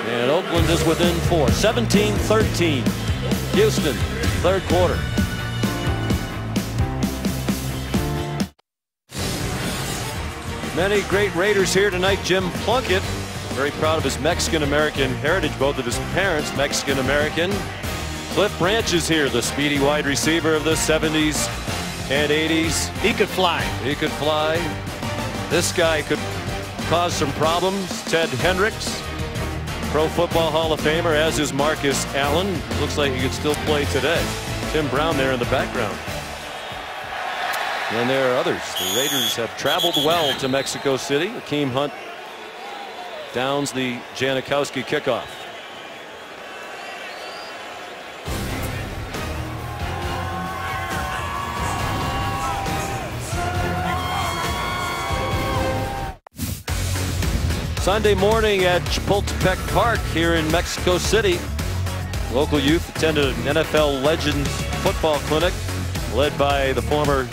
And Oakland is within 4. 17-13. Houston, third quarter. Many great Raiders here tonight. Jim Plunkett, very proud of his Mexican-American heritage, both of his parents Mexican-American. Cliff Branch is here, the speedy wide receiver of the 70s and 80s. He could fly. He could fly. This guy could cause some problems. Ted Hendricks, Pro Football Hall of Famer, as is Marcus Allen. Looks like he could still play today. Tim Brown there in the background. And there are others. The Raiders have traveled well to Mexico City. Akeem Hunt downs the Janikowski kickoff. Sunday morning at Chapultepec Park here in Mexico City. Local youth attended an NFL Legends football clinic led by the former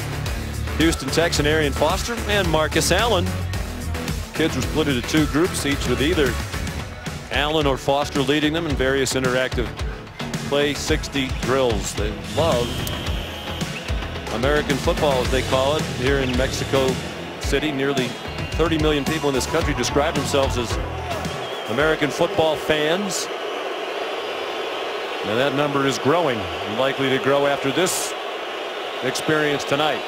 Houston Texan Arian Foster and Marcus Allen. Kids were split into 2 groups, each with either Allen or Foster leading them in various interactive play 60 drills. They love American football, as they call it, here in Mexico City. Nearly 30 million people in this country describe themselves as American football fans. And that number is growing, and likely to grow after this experience tonight.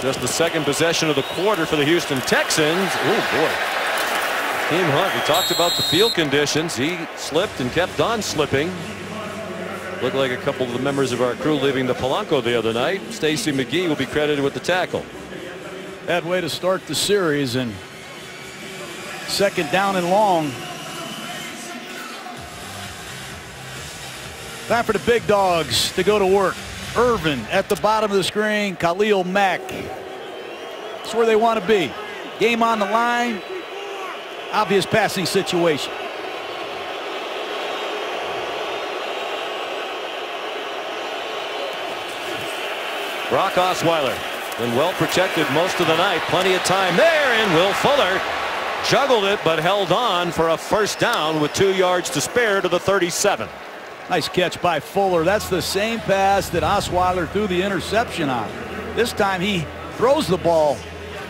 Just the second possession of the quarter for the Houston Texans. Oh boy. Akeem Hunt, we talked about the field conditions. He slipped and kept on slipping. Looked like a couple of the members of our crew leaving the Polanco the other night. Stacy McGee will be credited with the tackle. Bad way to start the series, and second down and long. Time for the big dogs to go to work. Irvin at the bottom of the screen. Khalil Mack. That's where they want to be. Game on the line. Obvious passing situation. Brock Osweiler been well protected most of the night. Plenty of time there, and Will Fuller Juggled it, but held on for a first down with 2 yards to spare to the 37. Nice catch by Fuller. That's the same pass that Osweiler threw the interception on. This time he throws the ball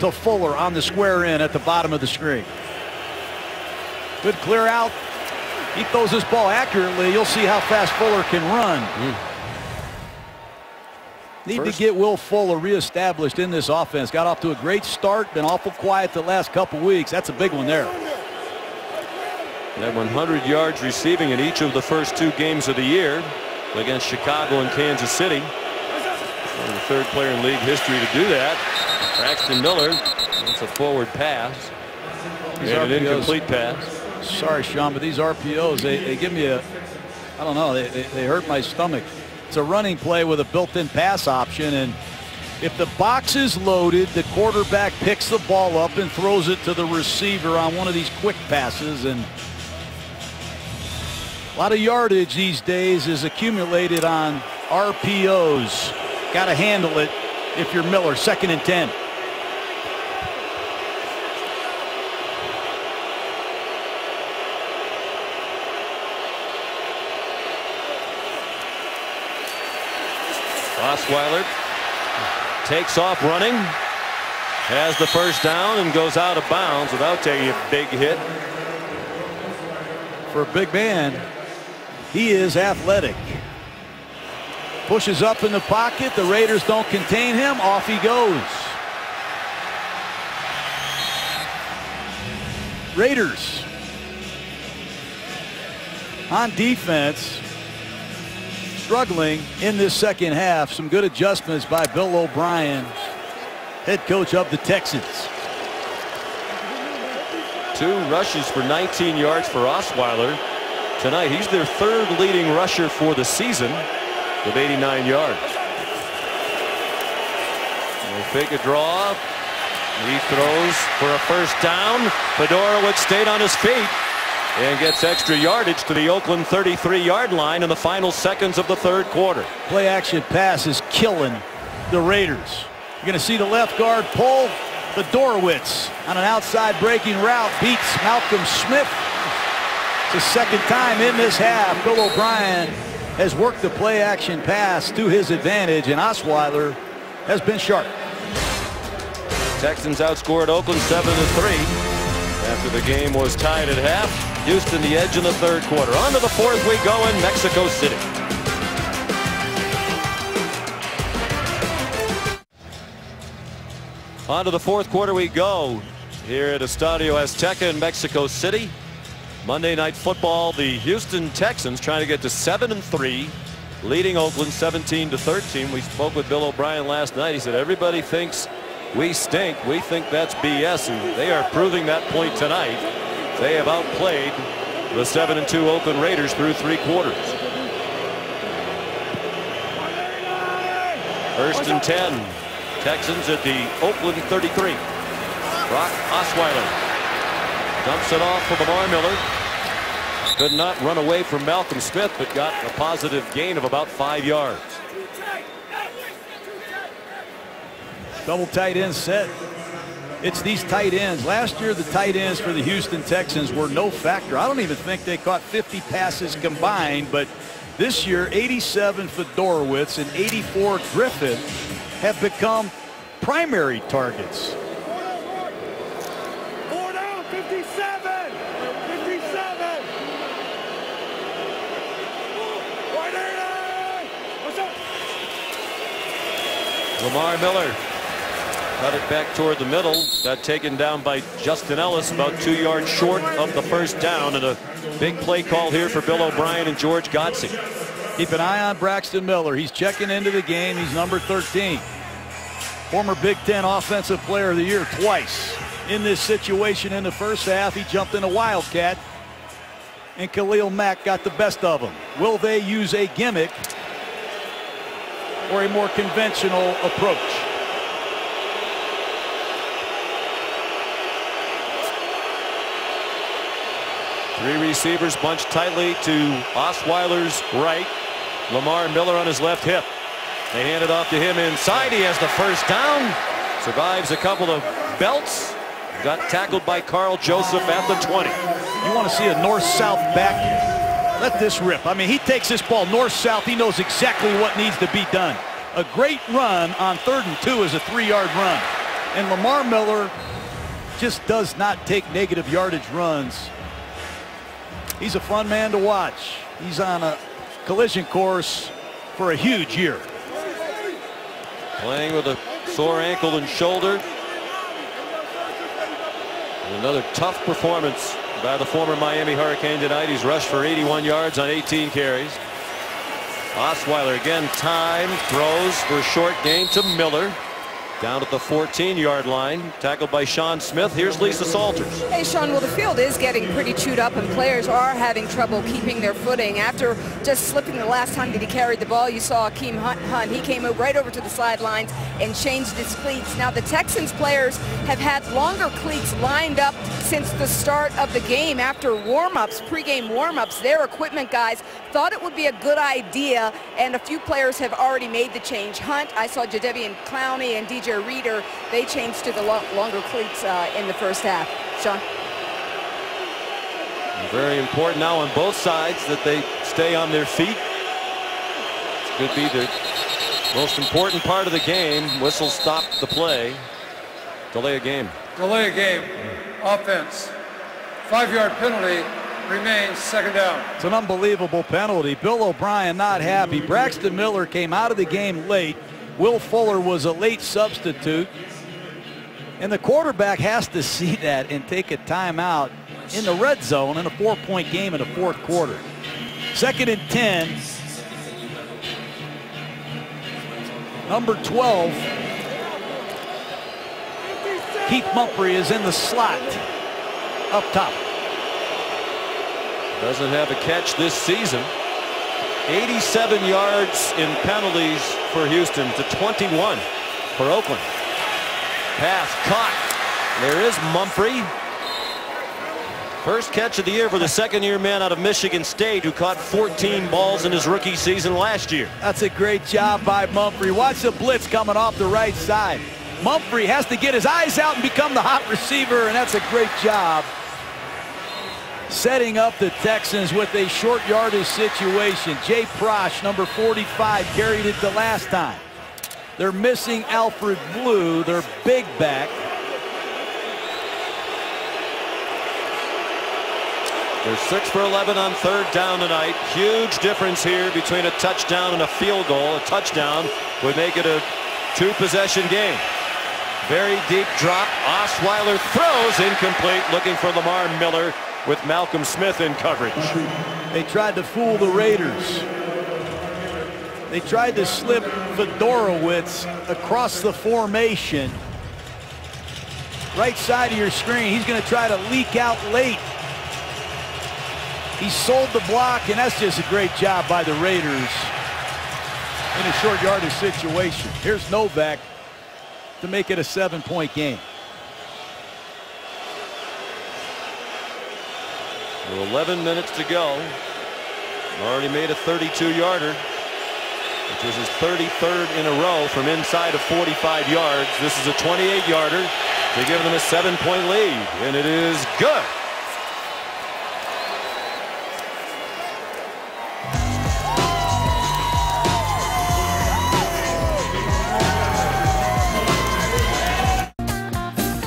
to Fuller on the square in at the bottom of the screen. Good clear out. He throws this ball accurately. You'll see how fast Fuller can run. Need to get Will Fuller reestablished in this offense. Got off to a great start, been awful quiet the last couple weeks. That's a big one there. Had 100 yards receiving in each of the first 2 games of the year against Chicago and Kansas City. And the 3rd player in league history to do that. Braxton Miller. It's a forward pass. And an incomplete pass. Sorry, Sean, but these RPOs, they give me a, I don't know, they hurt my stomach. It's a running play with a built-in pass option, and if the box is loaded, the quarterback picks the ball up and throws it to the receiver on one of these quick passes, and a lot of yardage these days is accumulated on RPOs. Got to handle it if you're Miller. 2nd and 10. Osweiler takes off running, has the first down, and goes out of bounds without taking a big hit. For a big man, he is athletic. Pushes up in the pocket. The Raiders don't contain him. Off he goes. Raiders on defense, struggling in this second half. Some good adjustments by Bill O'Brien, head coach of the Texans. 2 rushes for 19 yards for Osweiler tonight. He's their 3rd leading rusher for the season with 89 yards. They'll fake a draw. He throws for a first down. Fedorowicz stayed on his feet and gets extra yardage to the Oakland 33-yard line in the final seconds of the 3rd quarter. Play action pass is killing the Raiders. You're going to see the left guard pull. Fedorowicz on an outside breaking route beats Malcolm Smith. It's the 2nd time in this half Bill O'Brien has worked the play action pass to his advantage, and Osweiler has been sharp. Texans outscored Oakland 7-3 after the game was tied at half. Houston the edge in the 3rd quarter. On to the 4th we go in Mexico City. On to the 4th quarter we go here at Estadio Azteca in Mexico City. Monday Night Football. The Houston Texans trying to get to 7-3, leading Oakland 17-13. We spoke with Bill O'Brien last night. He said everybody thinks we stink. We think that's BS, and they are proving that point tonight. They have outplayed the 7-2 Oakland Raiders through 3 quarters. 1st and 10. Texans at the Oakland 33. Brock Osweiler dumps it off for Lamar Miller. Could not run away from Malcolm Smith, but got a positive gain of about 5 yards. Double tight end set. It's these tight ends. Last year, the tight ends for the Houston Texans were no factor. I don't even think they caught 50 passes combined, but this year, 87 Fedorowicz and 84 Griffith have become primary targets. 4 down, 57. 57. What's up? Lamar Miller cut it back toward the middle. Got taken down by Justin Ellis, about 2 yards short of the first down, and a big play call here for Bill O'Brien and George Godsey. Keep an eye on Braxton Miller. He's checking into the game. He's number 13. Former Big Ten Offensive Player of the Year twice. In this situation in the first half, he jumped in a Wildcat, and Khalil Mack got the best of him. Will they use a gimmick or a more conventional approach? Three receivers bunched tightly to Osweiler's right. Lamar Miller on his left hip. They hand it off to him inside. He has the first down. Survives a couple of belts Got tackled by Carl Joseph at the 20. You want to see a north-south back? Let this rip. I mean, he takes this ball north-south. He knows exactly what needs to be done. A great run on 3rd and 2 is a 3-yard run. And Lamar Miller just does not take negative yardage runs. He's a fun man to watch. He's on a collision course for a huge year. Playing with a sore ankle and shoulder. And another tough performance by the former Miami Hurricane tonight. He's rushed for 81 yards on 18 carries. Osweiler again time throws for a short gain to Miller. Down at the 14-yard line, tackled by Sean Smith. Here's Lisa Salters. Hey, Sean, well, the field is getting pretty chewed up, and players are having trouble keeping their footing. After just slipping the last time that he carried the ball, you saw Akeem Hunt. He came right over to the sidelines and changed his cleats. Now, the Texans players have had longer cleats lined up since the start of the game. After warm-ups, pregame warm-ups, their equipment guys thought it would be a good idea, and a few players have already made the change. Hunt, I saw Jadeveon Clowney and DJ Reader, they changed to the longer cleats in the first half. Sean? Very important now on both sides that they stay on their feet. This could be the most important part of the game. Whistle stopped the play. Delay a game. Delay a game. Offense. 5-yard penalty. Remains 2nd down. It's an unbelievable penalty. Bill O'Brien not happy. Braxton Miller came out of the game late. Will Fuller was a late substitute. And the quarterback has to see that and take a timeout in the red zone in a 4-point game in the 4th quarter. 2nd and 10. Number 12. Keith Mumphrey is in the slot up top. Doesn't have a catch this season. 87 yards in penalties for Houston to 21 for Oakland. Pass caught. There is Mumphrey. First catch of the year for the second-year man out of Michigan State, who caught 14 balls in his rookie season last year. That's a great job by Mumphrey. Watch the blitz coming off the right side. Mumphrey has to get his eyes out and become the hot receiver, and that's a great job. Setting up the Texans with a short yardage situation. Jay Prosh, number 45, carried it the last time. They're missing Alfred Blue, their big back. They're 6 for 11 on 3rd down tonight. Huge difference here between a touchdown and a field goal. A touchdown would make it a 2-possession game. Very deep drop. Osweiler throws incomplete, looking for Lamar Miller with Malcolm Smith in coverage. They tried to fool the Raiders. They tried to slip Fedorowicz across the formation. Right side of your screen. He's going to try to leak out late. He sold the block, and that's just a great job by the Raiders in a short yardage situation. Here's Novak to make it a 7-point game. 11 minutes to go. Already made a 32-yarder, which was his 33rd in a row from inside of 45 yards. This is a 28-yarder to give them a 7-point lead, and it is good.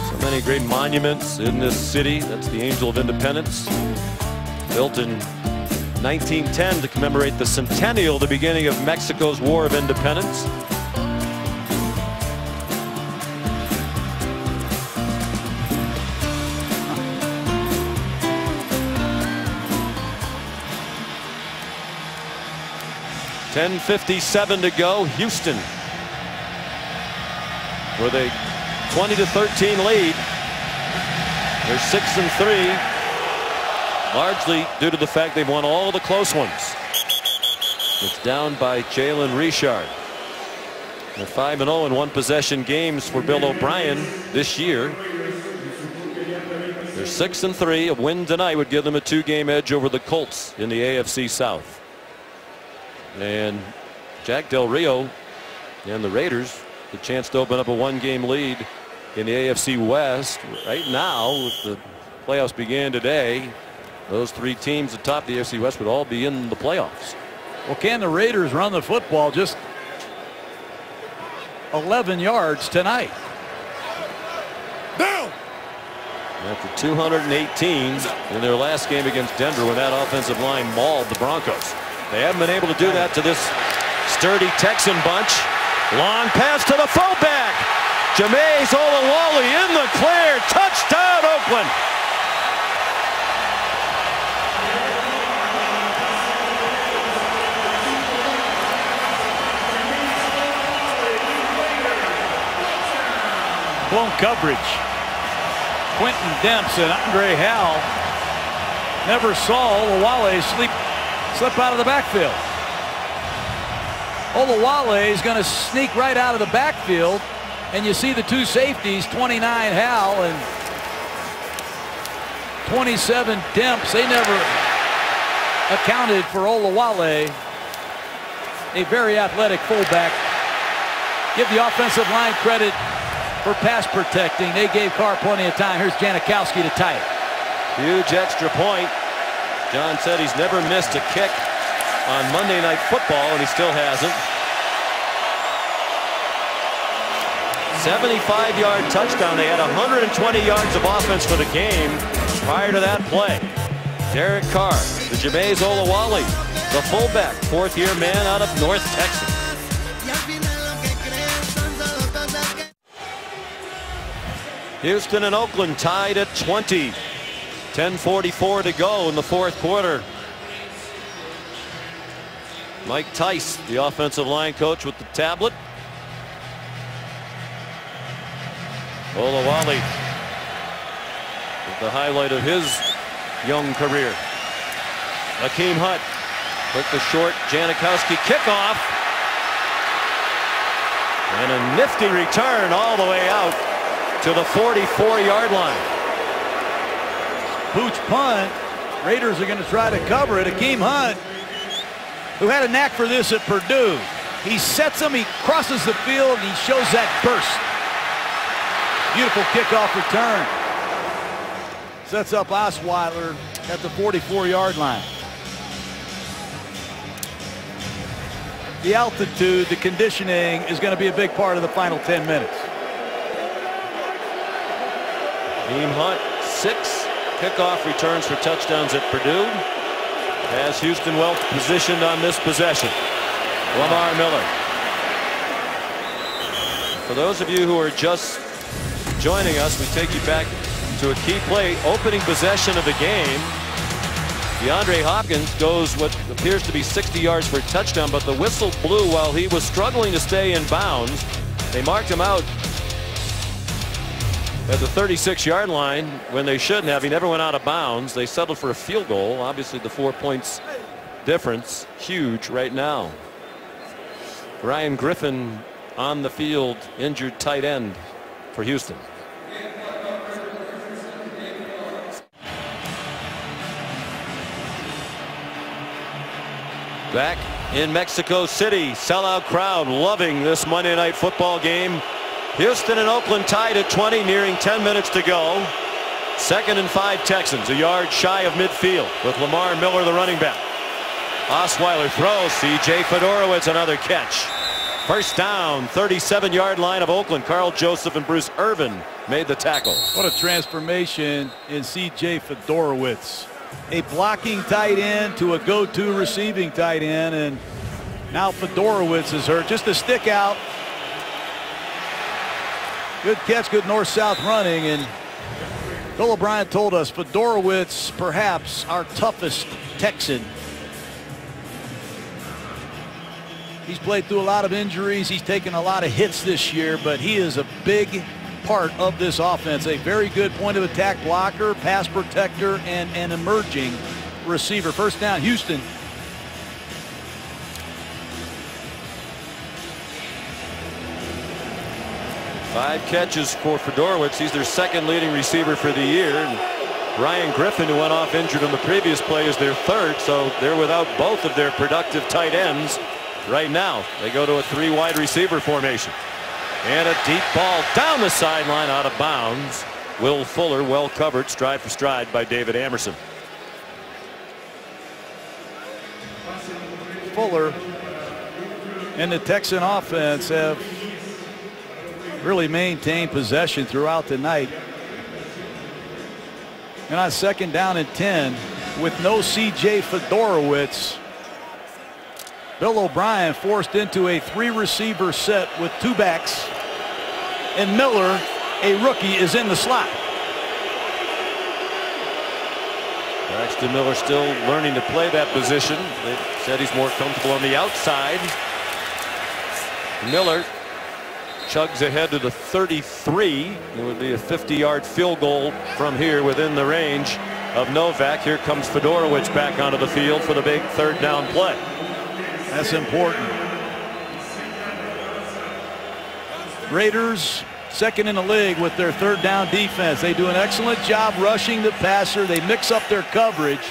So many great monuments in this city. That's the Angel of Independence, built in 1910 to commemorate the centennial, the beginning of Mexico's War of Independence. .10:57 to go. Houston with a 20-13 lead. They're 6-3. Largely due to the fact they've won all the close ones. It's down by Jalen Richard. They're 5-0 in one-possession games for Bill O'Brien this year. They're 6-3. A win tonight would give them a 2-game edge over the Colts in the AFC South. And Jack Del Rio and the Raiders, the chance to open up a 1-game lead in the AFC West. Right now, if the playoffs began today, those three teams atop the AFC West would all be in the playoffs. Well, can the Raiders run the football just 11 yards tonight? Down. After 218 in their last game against Denver, when that offensive line mauled the Broncos. They haven't been able to do that to this sturdy Texan bunch. Long pass to the fullback. Jameis Olawale in the clear. Touchdown, Oakland. Blown coverage. Quentin Demps and Andre Howell never saw Olawale slip out of the backfield. Olawale is going to sneak right out of the backfield, and you see the two safeties, 29 Howell and 27 Demps. They never accounted for Olawale, a very athletic fullback. Give the offensive line credit for pass protecting. They gave Carr plenty of time. Here's Janikowski to tie it. Huge extra point. John said he's never missed a kick on Monday Night Football, and he still hasn't. 75-yard touchdown. They had 120 yards of offense for the game prior to that play. Derek Carr, the Jameis Olawale, the fullback, fourth-year man out of North Texas. Houston and Oakland tied at 20. 10:44 to go in the fourth quarter. Mike Tice, the offensive line coach, with the tablet. Olawale with the highlight of his young career. Akeem Hunt with the short Janikowski kickoff. And a nifty return all the way out to the 44-yard line. Pooch punt. Raiders are going to try to cover it. Akeem Hunt, who had a knack for this at Purdue. He sets him, he crosses the field, and he shows that burst. Beautiful kickoff return. Sets up Osweiler at the 44-yard line. The altitude, the conditioning is going to be a big part of the final 10 minutes. Akeem Hunt, 6 kickoff returns for touchdowns at Purdue. Has Houston well positioned on this possession. Lamar Miller. For those of you who are just joining us, we take you back to a key play, opening possession of the game. DeAndre Hopkins goes what appears to be 60 yards for a touchdown, but the whistle blew while he was struggling to stay in bounds. They marked him out at the 36-yard line when they shouldn't have. He never went out of bounds. They settled for a field goal. Obviously the 4 points difference huge right now. Ryan Griffin on the field, injured tight end for Houston. Back in Mexico City, sellout crowd loving this Monday Night Football game. Houston and Oakland tied at 20, nearing 10 minutes to go. 2nd and 5 Texans, a yard shy of midfield with Lamar Miller, the running back. Osweiler throws. C.J. Fedorowicz, another catch. First down, 37-yard line of Oakland. Carl Joseph and Bruce Irvin made the tackle. What a transformation in C.J. Fedorowicz. A blocking tight end to a go-to receiving tight end, and now Fedorowicz is hurt. Just a stick out. Good catch, good north-south running, and Bill O'Brien told us Fedorowicz perhaps our toughest Texan. He's played through a lot of injuries. He's taken a lot of hits this year, but he is a big part of this offense. A very good point of attack blocker, pass protector, and an emerging receiver. First down, Houston. Five catches for Fedorowicz. He's their second leading receiver for the year. And Ryan Griffin, who went off injured on the previous play, is their third, so they're without both of their productive tight ends right now. They go to a 3 wide receiver formation. And a deep ball down the sideline, out of bounds. Will Fuller, well covered stride for stride by David Amerson. Fuller and the Texan offense have really maintained possession throughout the night. And on 2nd down and 10, with no C.J. Fedorowicz, Bill O'Brien forced into a 3-receiver set with 2 backs, and Miller, a rookie, is in the slot. Braxton Miller still learning to play that position. They said he's more comfortable on the outside. Miller chugs ahead to the 33. It would be a 50-yard field goal from here within the range of Novak. Here comes Fedorowicz back onto the field for the big 3rd down play. That's important. Raiders 2nd in the league with their 3rd down defense. They do an excellent job rushing the passer. They mix up their coverage.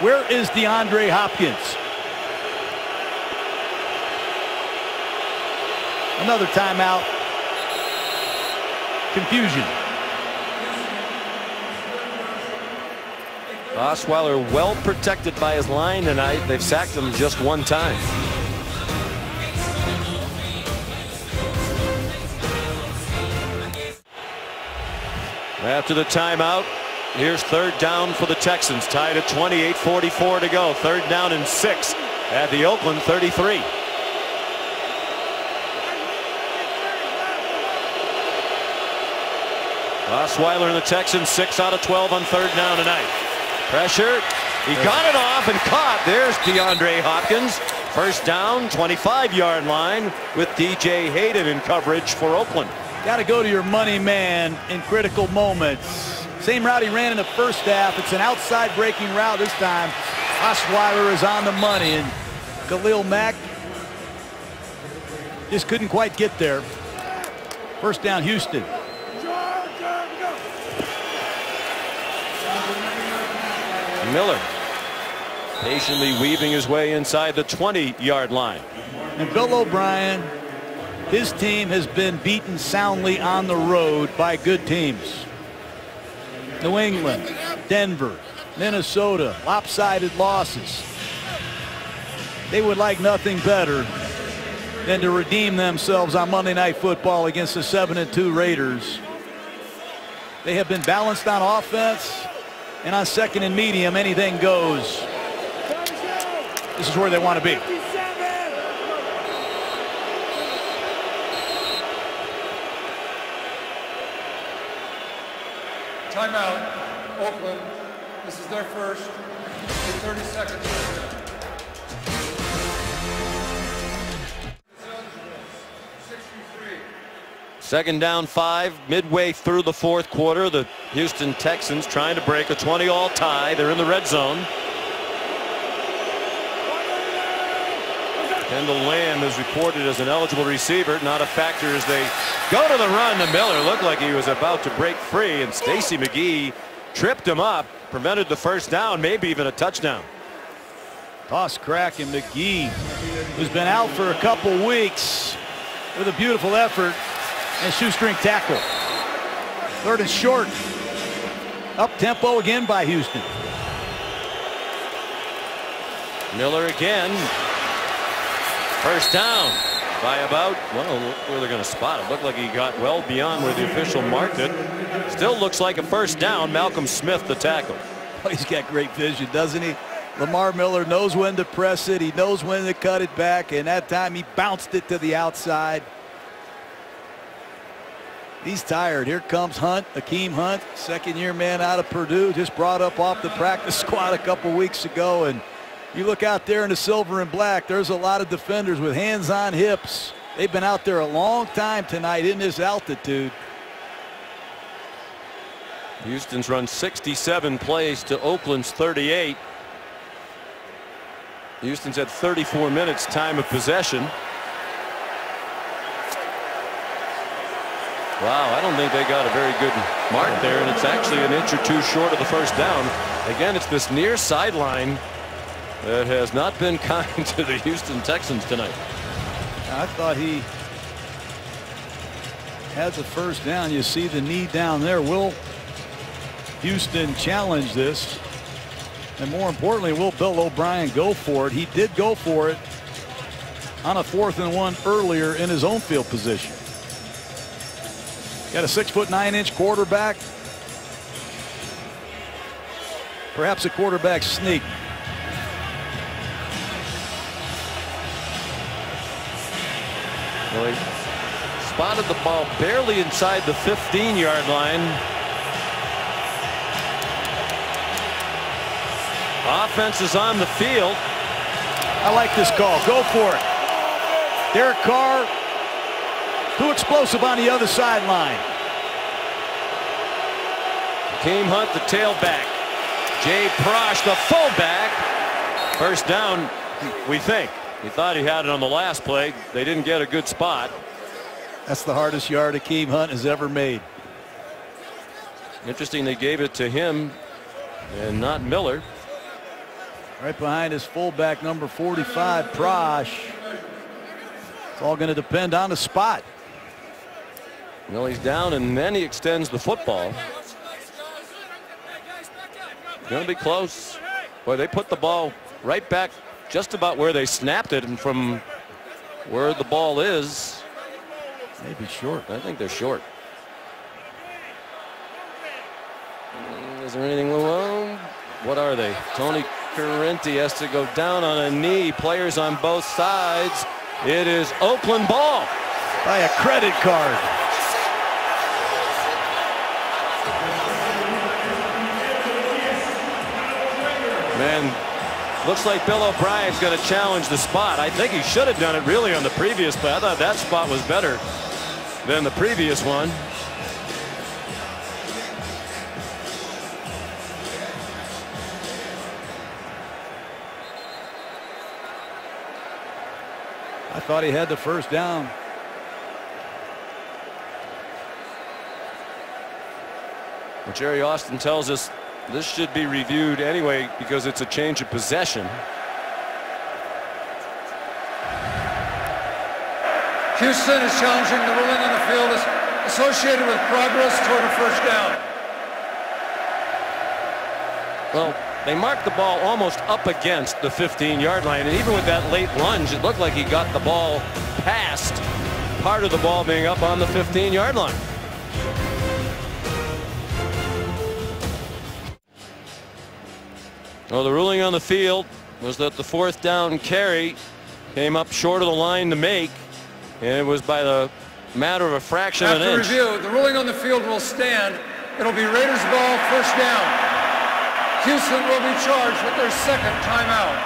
Where is DeAndre Hopkins? Another timeout. Confusion. Osweiler well protected by his line tonight. They've sacked him just 1 time. After the timeout, here's 3rd down for the Texans, tied at 28:44 to go. 3rd down and 6 at the Oakland 33. Osweiler and the Texans 6 out of 12 on 3rd down tonight. Pressure. He got it off and caught. There's DeAndre Hopkins. 1st down, 25-yard line with DJ Hayden in coverage for Oakland. Got to go to your money man in critical moments. Same route he ran in the 1st half. It's an outside breaking route this time. Osweiler is on the money, and Khalil Mack just couldn't quite get there. 1st down, Houston. Miller patiently weaving his way inside the 20-yard line. And Bill O'Brien, his team has been beaten soundly on the road by good teams. New England, Denver, Minnesota, lopsided losses. They would like nothing better than to redeem themselves on Monday Night Football against the 7-2 Raiders. They have been balanced on offense, and on 2nd and medium, anything goes. This is where they want to be. Timeout, Oakland. This is their first. 30 seconds. 2nd down 5, midway through the 4th quarter. The Houston Texans trying to break a 20-all tie. They're in the red zone. Kendall Lamb is reported as an eligible receiver, not a factor as they go to the run. The Miller looked like he was about to break free, and Stacy McGee tripped him up, prevented the 1st down, maybe even a touchdown. Toss crack, and McGee, who's been out for a couple weeks, with a beautiful effort and shoestring tackle. 3rd and short. Up tempo again by Houston. Miller again. 1st down by about, well, where they're going to spot it. Looked like he got well beyond where the official marked it. Still looks like a 1st down. Malcolm Smith, the tackle. Oh, he's got great vision, doesn't he? Lamar Miller knows when to press it. He knows when to cut it back, and that time he bounced it to the outside. He's tired. Here comes Hunt, Akeem Hunt, 2nd-year man out of Purdue, just brought up off the practice squad a couple weeks ago. And you look out there in the silver and black, there's a lot of defenders with hands on hips. They've been out there a long time tonight in this altitude. Houston's run 67 plays to Oakland's 38. Houston's had 34 minutes time of possession. Wow, I don't think they got a very good mark there, and it's actually an inch or two short of the 1st down. Again, it's this near sideline that has not been kind to the Houston Texans tonight. I thought he had the first down. You see the knee down there. Will Houston challenge this? And more importantly, will Bill O'Brien go for it? He did go for it on a 4th and 1 earlier in his own field position. Got a 6'9" quarterback. Perhaps a quarterback sneak. Well, he spotted the ball barely inside the 15-yard line. Offense is on the field. I like this call. Go for it. Derek Carr, too explosive on the other sideline. Kareem Hunt, the tailback. Jay Prosh, the fullback. First down, we think. He thought he had it on the last play. They didn't get a good spot. That's the hardest yard Kareem Hunt has ever made. Interesting they gave it to him and not Miller. Right behind his fullback, number 45, Prosh. It's all going to depend on the spot. Well, he's down, and then he extends the football. Going to be close. Boy, they put the ball right back just about where they snapped it, and from where the ball is. Maybe short. I think they're short. Is there anything wrong? What are they? Tony Correnti has to go down on a knee. Players on both sides. It is Oakland ball. By a credit card. Man, looks like Bill O'Brien's going to challenge the spot. I think he should have done it really on the previous play. I thought that spot was better than the previous one. I thought he had the first down. Well, Jerry Austin tells us this should be reviewed anyway because it's a change of possession. Houston is challenging the ruling on the field associated with progress toward a first down. Well, they marked the ball almost up against the 15-yard line, and even with that late lunge, it looked like he got the ball past part of the ball being up on the 15-yard line. Well, the ruling on the field was that the 4th down carry came up short of the line to make, and it was by the matter of a fraction of an inch. After review, the ruling on the field will stand. It'll be Raiders ball, first down. Houston will be charged with their second timeout.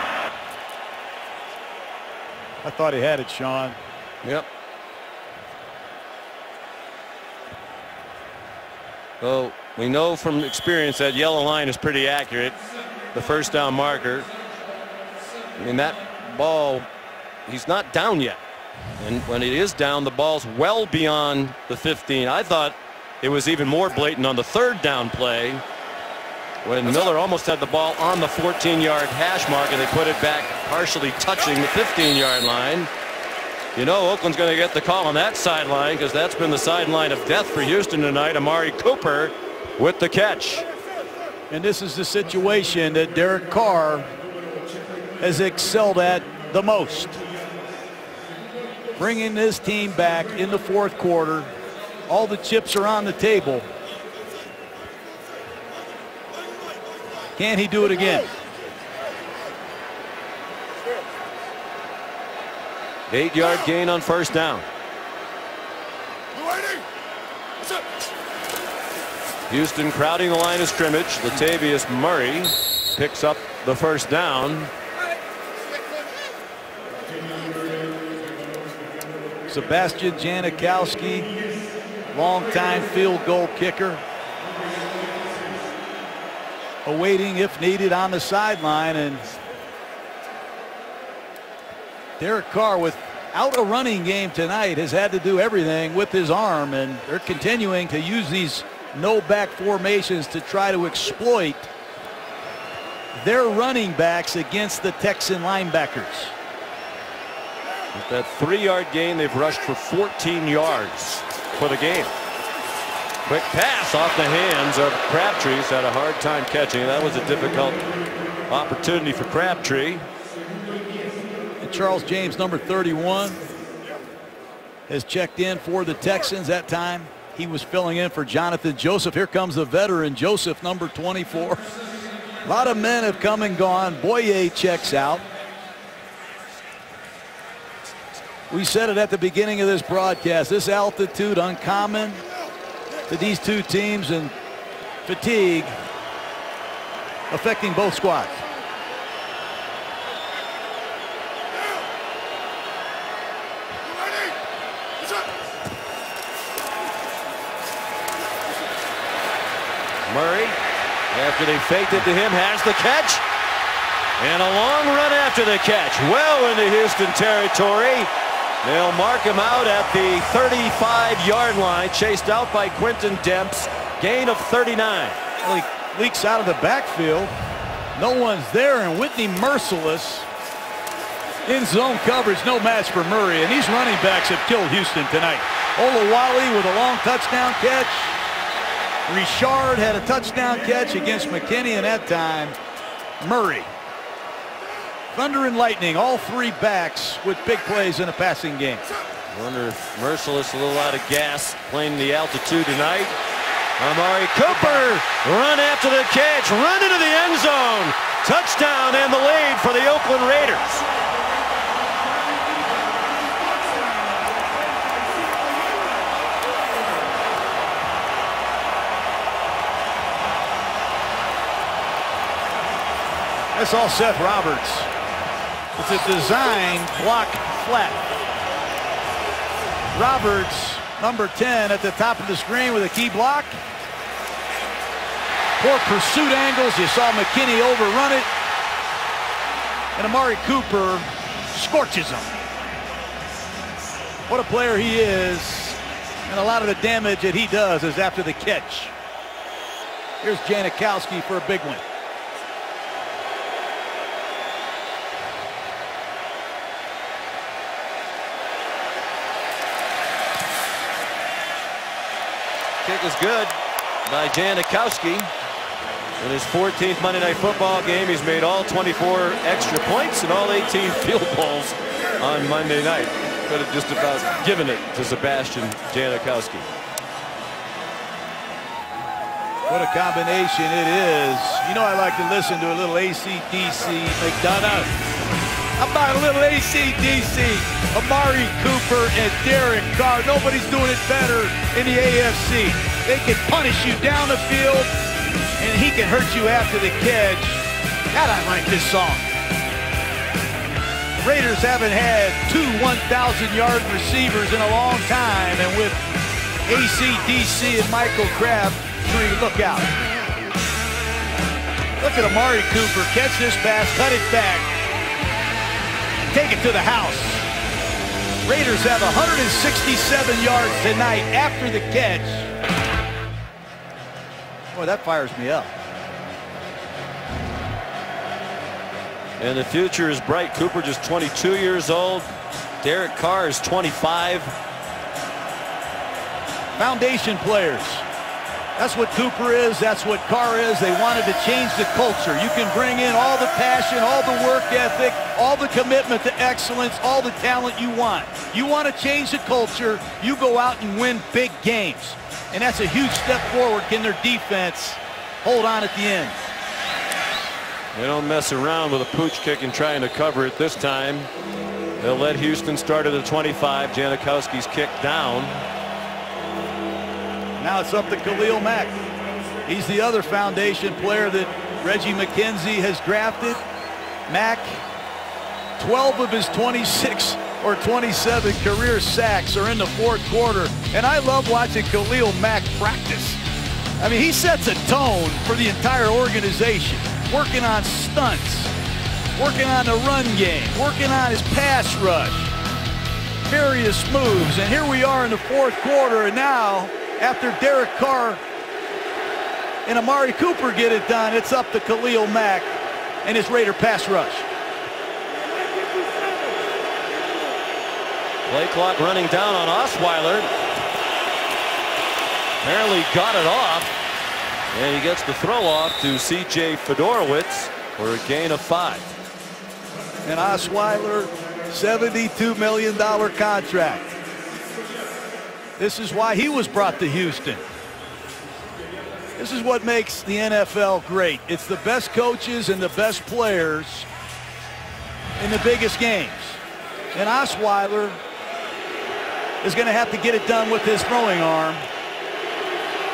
I thought he had it, Sean. Yep. Well, we know from experience that yellow line is pretty accurate. The first down marker. I mean, that ball, he's not down yet. And when it is down, the ball's well beyond the 15. I thought it was even more blatant on the 3rd down play when Miller almost had the ball on the 14-yard hash mark and they put it back partially touching the 15-yard line. You know Oakland's going to get the call on that sideline because that's been the sideline of death for Houston tonight. Amari Cooper with the catch. And this is the situation that Derek Carr has excelled at the most. Bringing this team back in the 4th quarter. All the chips are on the table. Can he do it again? 8-yard gain on first down. Houston crowding the line of scrimmage. Latavius Murray picks up the first down. Sebastian Janikowski, longtime field goal kicker, awaiting if needed on the sideline. And Derek Carr, without a running game tonight, has had to do everything with his arm, and they're continuing to use these no-back formations to try to exploit their running backs against the Texan linebackers. With that 3-yard gain, they've rushed for 14 yards. for the game. Quick pass off the hands of Crabtree. He's had a hard time catching. That was a difficult opportunity for Crabtree. And Charles James, number 31, has checked in for the Texans. That time he was filling in for Jonathan Joseph. Here comes the veteran Joseph, number 24. A lot of men have come and gone. Boyer checks out. We said it at the beginning of this broadcast. This altitude uncommon to these two teams, and fatigue affecting both squads. Murray, after they faked it to him, has the catch. And a long run after the catch. Well into Houston territory. They'll mark him out at the 35-yard line. Chased out by Quinton Demps. Gain of 39. Well, he leaks out of the backfield. No one's there, and Whitney Merciless in zone coverage. No match for Murray, and these running backs have killed Houston tonight. Olawale with a long touchdown catch. Richard had a touchdown catch against McKinney, and that time Murray. Thunder and lightning, all three backs with big plays in a passing game. Wonder if Merciless a little out of gas playing the altitude tonight. Amari Cooper run after the catch, run into the end zone. Touchdown and the lead for the Oakland Raiders. That's all Seth Roberts. It's a design block flat. Roberts, number 10, at the top of the screen with a key block. Poor pursuit angles. You saw McKinney overrun it. And Amari Cooper scorches him. What a player he is. And a lot of the damage that he does is after the catch. Here's Janikowski for a big one. Kick is good by Janikowski. In his 14th Monday Night Football game, he's made all 24 extra points and all 18 field goals on Monday night. Could have just about given it to Sebastian Janikowski. What a combination it is. You know, I like to listen to a little AC/DC. McDonough. How about a little AC/DC? Amari Cooper and Derek Carr. Nobody's doing it better in the AFC. They can punish you down the field, and he can hurt you after the catch. God, I like this song. Raiders haven't had two 1,000-yard receivers in a long time, and with AC/DC and Michael Crabtree, look out. Look at Amari Cooper. Catch this pass, cut it back. Take it to the house. Raiders have 167 yards tonight after the catch. Boy, that fires me up. And the future is bright. Cooper just 22 years old. Derek Carr is 25. Foundation players. That's what Cooper is. That's what Carr is. They wanted to change the culture. You can bring in all the passion, all the work ethic, all the commitment to excellence, all the talent you want. You want to change the culture, you go out and win big games. And that's a huge step forward. Can their defense hold on at the end? They don't mess around with a pooch kick and trying to cover it this time. They'll let Houston start at the 25. Janikowski's kick down. Now it's up to Khalil Mack. He's the other foundation player that Reggie McKenzie has drafted. Mack, 12 of his 26 or 27 career sacks are in the fourth quarter. And I love watching Khalil Mack practice. I mean, he sets a tone for the entire organization. Working on stunts, working on the run game, working on his pass rush. Various moves. And here we are in the fourth quarter, and now, after Derek Carr and Amari Cooper get it done, it's up to Khalil Mack and his Raider pass rush. Play clock running down on Osweiler. Apparently got it off. And he gets the throw off to C.J. Fedorowicz for a gain of 5. And Osweiler, $72 million contract. This is why he was brought to Houston. This is what makes the NFL great. It's the best coaches and the best players in the biggest games. And Osweiler is going to have to get it done with his throwing arm.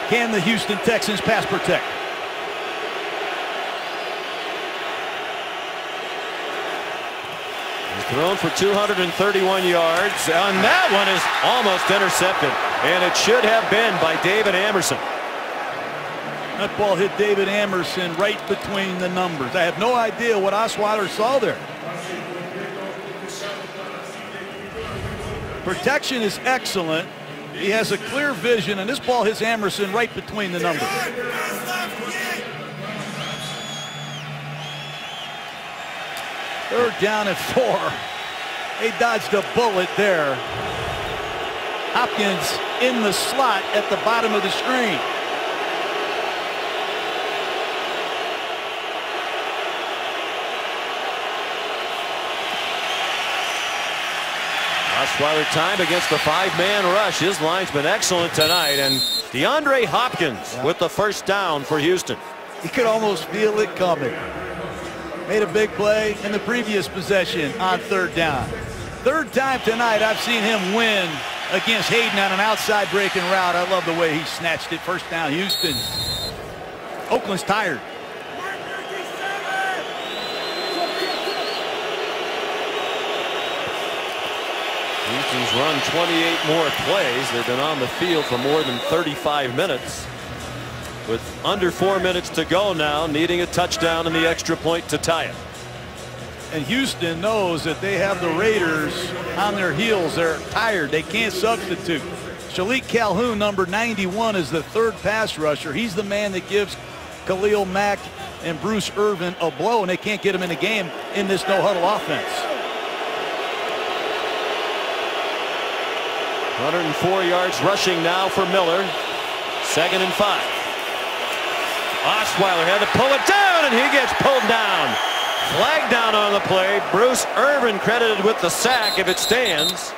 Can the Houston Texans pass protect? He's thrown for 231 yards, and that one is almost intercepted, and it should have been by David Amerson. That ball hit David Amerson right between the numbers. I have no idea what Osweiler saw there. Protection is excellent. He has a clear vision, and this ball hits Amerson right between the numbers. Third down and 4. They dodged a bullet there. Hopkins in the slot at the bottom of the screen. Osweiler time against the 5-man rush. His line's been excellent tonight, and DeAndre Hopkins with the first down for Houston. You could almost feel it coming. Made a big play in the previous possession on third down. Third time tonight I've seen him win against Hayden on an outside breaking route. I love the way he snatched it. First down, Houston. Oakland's tired. Houston's run 28 more plays. They've been on the field for more than 35 minutes. With under 4 minutes to go now, needing a touchdown and the extra point to tie it. And Houston knows that they have the Raiders on their heels. They're tired. They can't substitute. Shalik Calhoun, number 91, is the third pass rusher. He's the man that gives Khalil Mack and Bruce Irvin a blow, and they can't get him in the game in this no-huddle offense. 104 yards rushing now for Miller. 2nd and 5. Osweiler had to pull it down, and he gets pulled down. Flag down on the play. Bruce Irvin credited with the sack if it stands.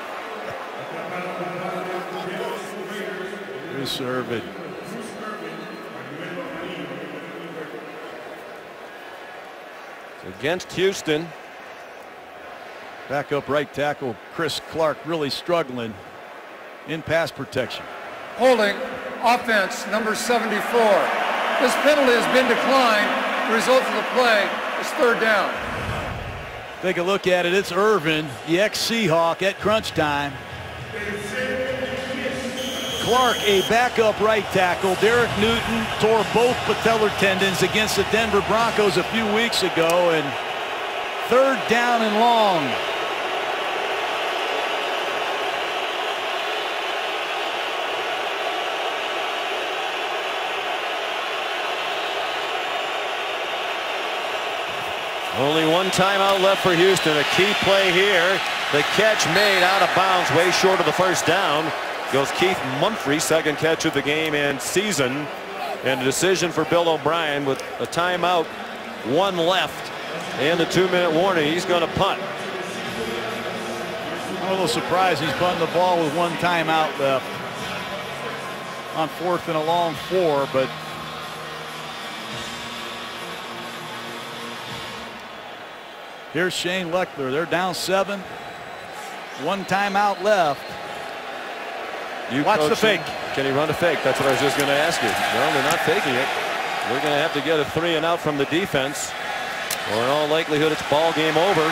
Bruce Irvin. Against Houston. Backup right tackle Chris Clark really struggling in pass protection. Holding offense number 74. This penalty has been declined. The result of the play is third down. Take a look at it. It's Irvin, the ex-Seahawk, at crunch time. Clark, a backup right tackle. Derek Newton tore both patellar tendons against the Denver Broncos a few weeks ago, and third down and long. Only one timeout left for Houston. A key play here. The catch made out of bounds, way short of the first down. Goes Keith Mumphrey, second catch of the game and season. And a decision for Bill O'Brien with a timeout, 1 left, and the 2-minute warning. He's going to punt. I'm a little surprised he's punting the ball with 1 timeout left on 4th and a long 4, but here's Shane Leckler. They're down 7. 1 timeout left. Watch the fake. Can he run a fake? That's what I was just going to ask you. No, they're not faking it. We're going to have to get a 3 and out from the defense, or in all likelihood it's ball game over.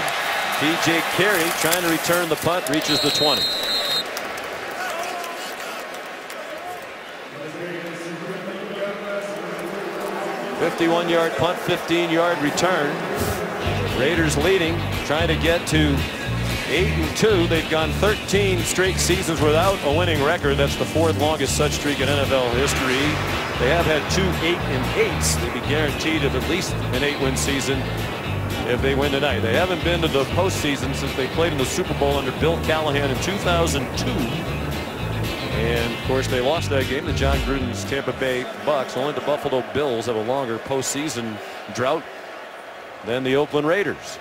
TJ Carey trying to return the punt, reaches the 20. "51-yard punt, 15-yard return." Raiders leading, trying to get to 8-2. They've gone 13 straight seasons without a winning record. That's the 4th longest such streak in NFL history. They have had 2 8-8s. They'd be guaranteed of at least an 8-win season if they win tonight. They haven't been to the postseason since they played in the Super Bowl under Bill Callahan in 2002. And of course they lost that game to John Gruden's Tampa Bay Bucks. Only the Buffalo Bills have a longer postseason drought than the Oakland Raiders.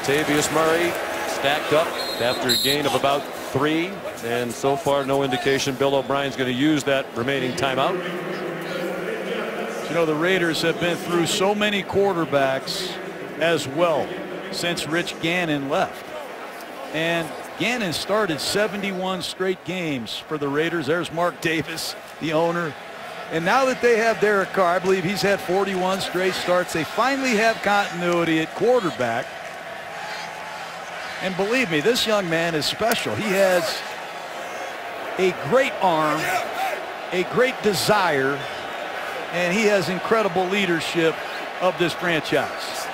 Latavius Murray stacked up after a gain of about 3, and so far no indication Bill O'Brien's going to use that remaining timeout. You know, the Raiders have been through so many quarterbacks as well since Rich Gannon left. And Gannon started 71 straight games for the Raiders. There's Mark Davis, the owner. And now that they have Derek Carr, I believe he's had 41 straight starts. They finally have continuity at quarterback. And believe me, this young man is special. He has a great arm, a great desire, and he has incredible leadership of this franchise.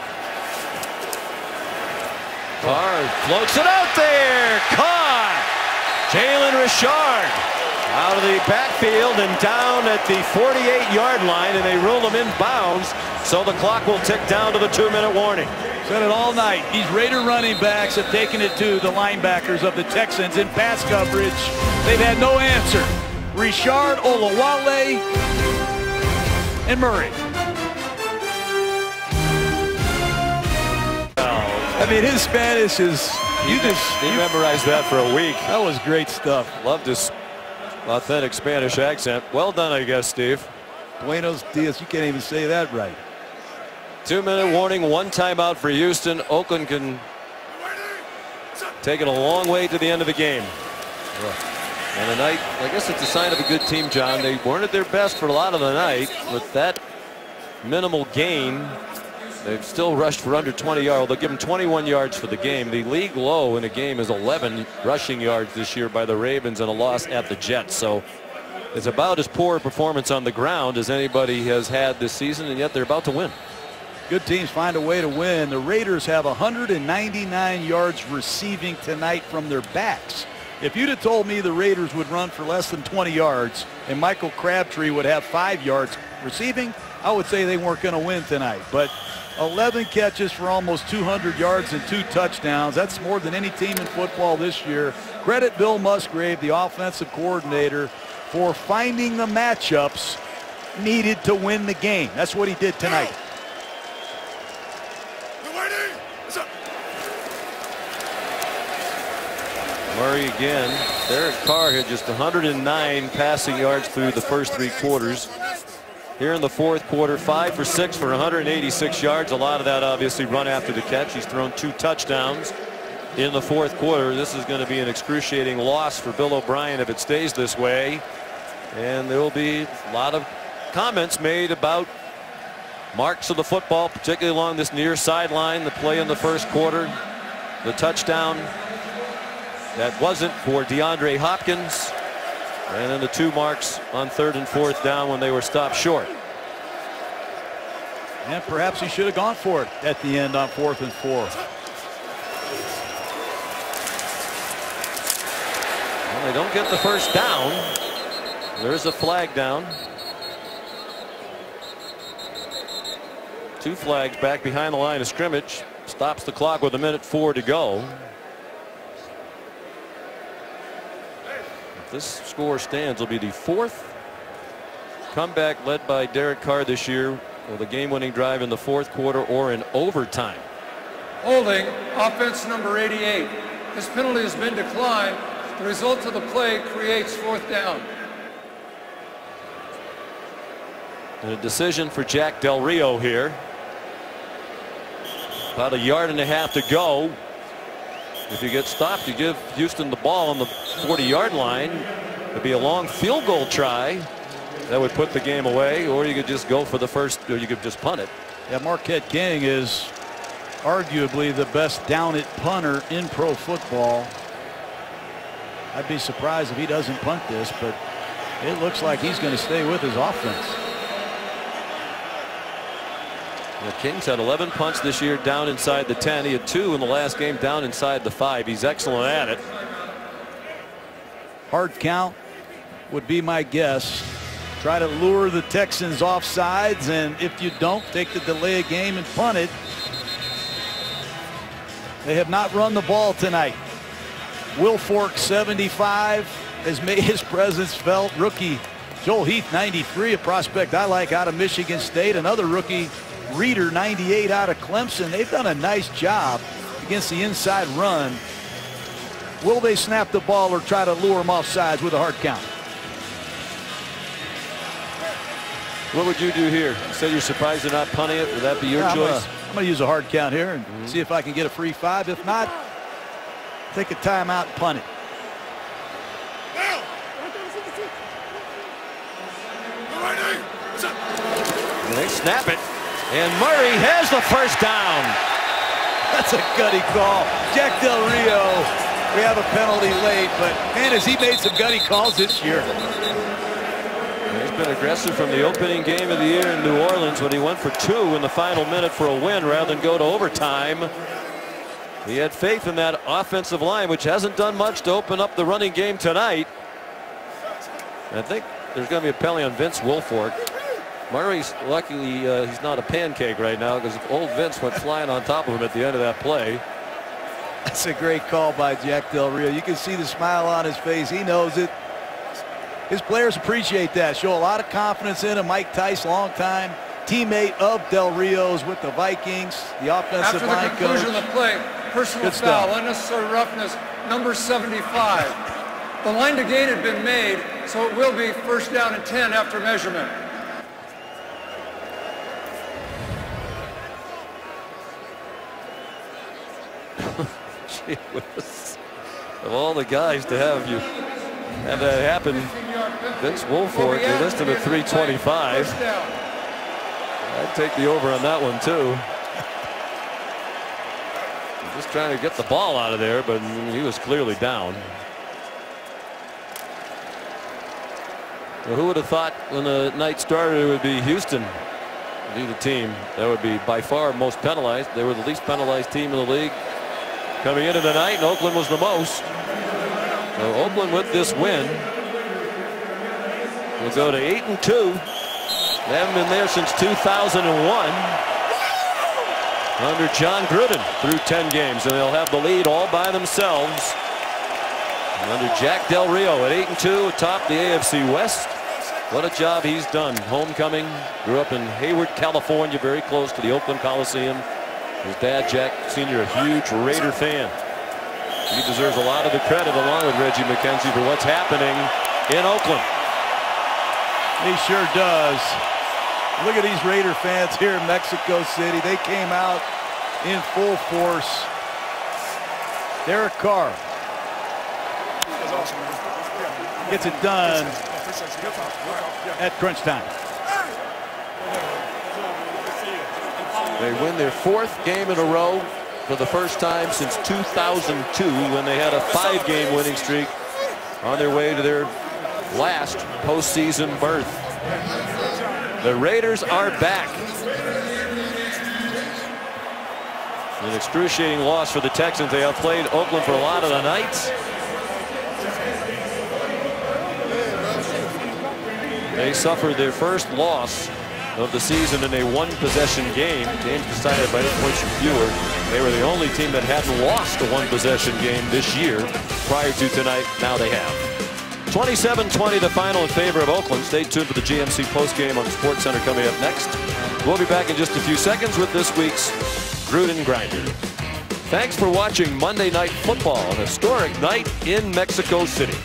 Carr floats it out there. Caught. Jalen Richard out of the backfield and down at the 48-yard line, and they rule him in bounds, so the clock will tick down to the 2-minute warning. Said it all night. These Raider running backs have taken it to the linebackers of the Texans in pass coverage. They've had no answer. Richard, Olawale, and Murray. I mean, his Spanish is, you memorized that for a week. That was great stuff. Loved his authentic Spanish accent. Well done, I guess, Steve. Buenos dias. You can't even say that right. 2-minute warning, 1 timeout for Houston. Oakland can take it a long way to the end of the game. And tonight, I guess it's a sign of a good team, John. They weren't at their best for a lot of the night. With that minimal gain, they've still rushed for under 20 yards. They'll give them 21 yards for the game. The league low in a game is 11 rushing yards this year by the Ravens, and a loss at the Jets. So it's about as poor a performance on the ground as anybody has had this season, and yet they're about to win. Good teams find a way to win. The Raiders have 199 yards receiving tonight from their backs. If you'd have told me the Raiders would run for less than 20 yards and Michael Crabtree would have 5 yards receiving, I would say they weren't going to win tonight. But 11 catches for almost 200 yards and 2 touchdowns. That's more than any team in football this year. Credit Bill Musgrave, the offensive coordinator, for finding the matchups needed to win the game. That's what he did tonight. Murray again. Derek Carr had just 109 passing yards through the first 3 quarters. Here in the 4th quarter, 5 for 6 for 186 yards. A lot of that obviously run after the catch. He's thrown 2 touchdowns in the 4th quarter. This is going to be an excruciating loss for Bill O'Brien if it stays this way. And there will be a lot of comments made about marks of the football, particularly along this near sideline. The play in the 1st quarter, the touchdown that wasn't for DeAndre Hopkins, and then the 2 marks on 3rd and 4th down when they were stopped short. And perhaps he should have gone for it at the end on 4th and 4. Well, they don't get the first down. There's a flag down. 2 flags back behind the line of scrimmage. Stops the clock with 1:04 to go. This score stands. Will be the 4th comeback led by Derek Carr this year with a game-winning drive in the 4th quarter or in overtime. Holding, offense number 88. This penalty has been declined. The result of the play creates 4th down. And a decision for Jack Del Rio here. About 1.5 yards to go. If you get stopped, you give Houston the ball on the 40-yard line. It'd be a long field goal try that would put the game away, or you could just go for the first, or you could just punt it. Yeah, Marquette King is arguably the best down-it punter in pro football. I'd be surprised if he doesn't punt this, but it looks like he's going to stay with his offense. The Kings had 11 punts this year down inside the 10. He had 2 in the last game down inside the 5. He's excellent at it. Hard count would be my guess. Try to lure the Texans off sides, and if you don't, take the delay of game and punt it. They have not run the ball tonight. Wilfork, 75, has made his presence felt. Rookie Joel Heath, 93, a prospect I like out of Michigan State. Another rookie, Reeder, 98, out of Clemson. They've done a nice job against the inside run. Will they snap the ball or try to lure him off sides with a hard count? What would you do here? You said you're surprised they're not punting it. Would that be your choice? I'm going to use a hard count here and see if I can get a free 5. If not, take a timeout and punt it. They snap it, and Murray has the first down. That's a gutty call. Jack Del Rio, we have a penalty late, but man, has he made some gutty calls this year. He's been aggressive from the opening game of the year in New Orleans when he went for 2 in the final minute for a win rather than go to overtime. He had faith in that offensive line, which hasn't done much to open up the running game tonight. I think there's going to be a penalty on Vince Wilfork. Murray's luckily he's not a pancake right now, because old Vince went flying on top of him at the end of that play. That's a great call by Jack Del Rio. You can see the smile on his face. He knows it. His players appreciate that. Show a lot of confidence in him. Mike Tice, longtime teammate of Del Rio's with the Vikings. The offensive line coach. After the conclusion of the play, personal foul, unnecessary roughness, number 75. The line to gain had been made, so it will be first down and 10 after measurement. Gee whiz. Of all the guys to have that happen, Vince Wilfork, they listed at 325. I'd take the over on that one too. Just trying to get the ball out of there, but he was clearly down. Well, who would have thought when the night started it would be Houston to be the team that would be by far most penalized? They were the least penalized team in the league coming into the night, and Oakland was the most. So Oakland with this win will go to 8-2. They haven't been there since 2001 under John Gruden through 10 games, and they'll have the lead all by themselves. And under Jack Del Rio at 8-2 atop the AFC West. What a job he's done. Homecoming, grew up in Hayward, California, very close to the Oakland Coliseum. His dad, Jack Sr., a huge Raider fan. He deserves a lot of the credit, along with Reggie McKenzie, for what's happening in Oakland. He sure does. Look at these Raider fans here in Mexico City. They came out in full force. Derek Carr gets it done at crunch time. They win their 4th game in a row for the first time since 2002, when they had a 5-game winning streak on their way to their last postseason berth. The Raiders are back. An excruciating loss for the Texans. They outplayed Oakland for a lot of the nights. They suffered their first loss of the season in a 1-possession game. Games decided by 8 points or fewer. They were the only team that hadn't lost a 1-possession game this year prior to tonight. Now they have. 27-20 the final in favor of Oakland. Stay tuned for the GMC postgame on the Sports Center coming up next. We'll be back in just a few seconds with this week's Gruden Grinder. Thanks for watching Monday Night Football, an historic night in Mexico City.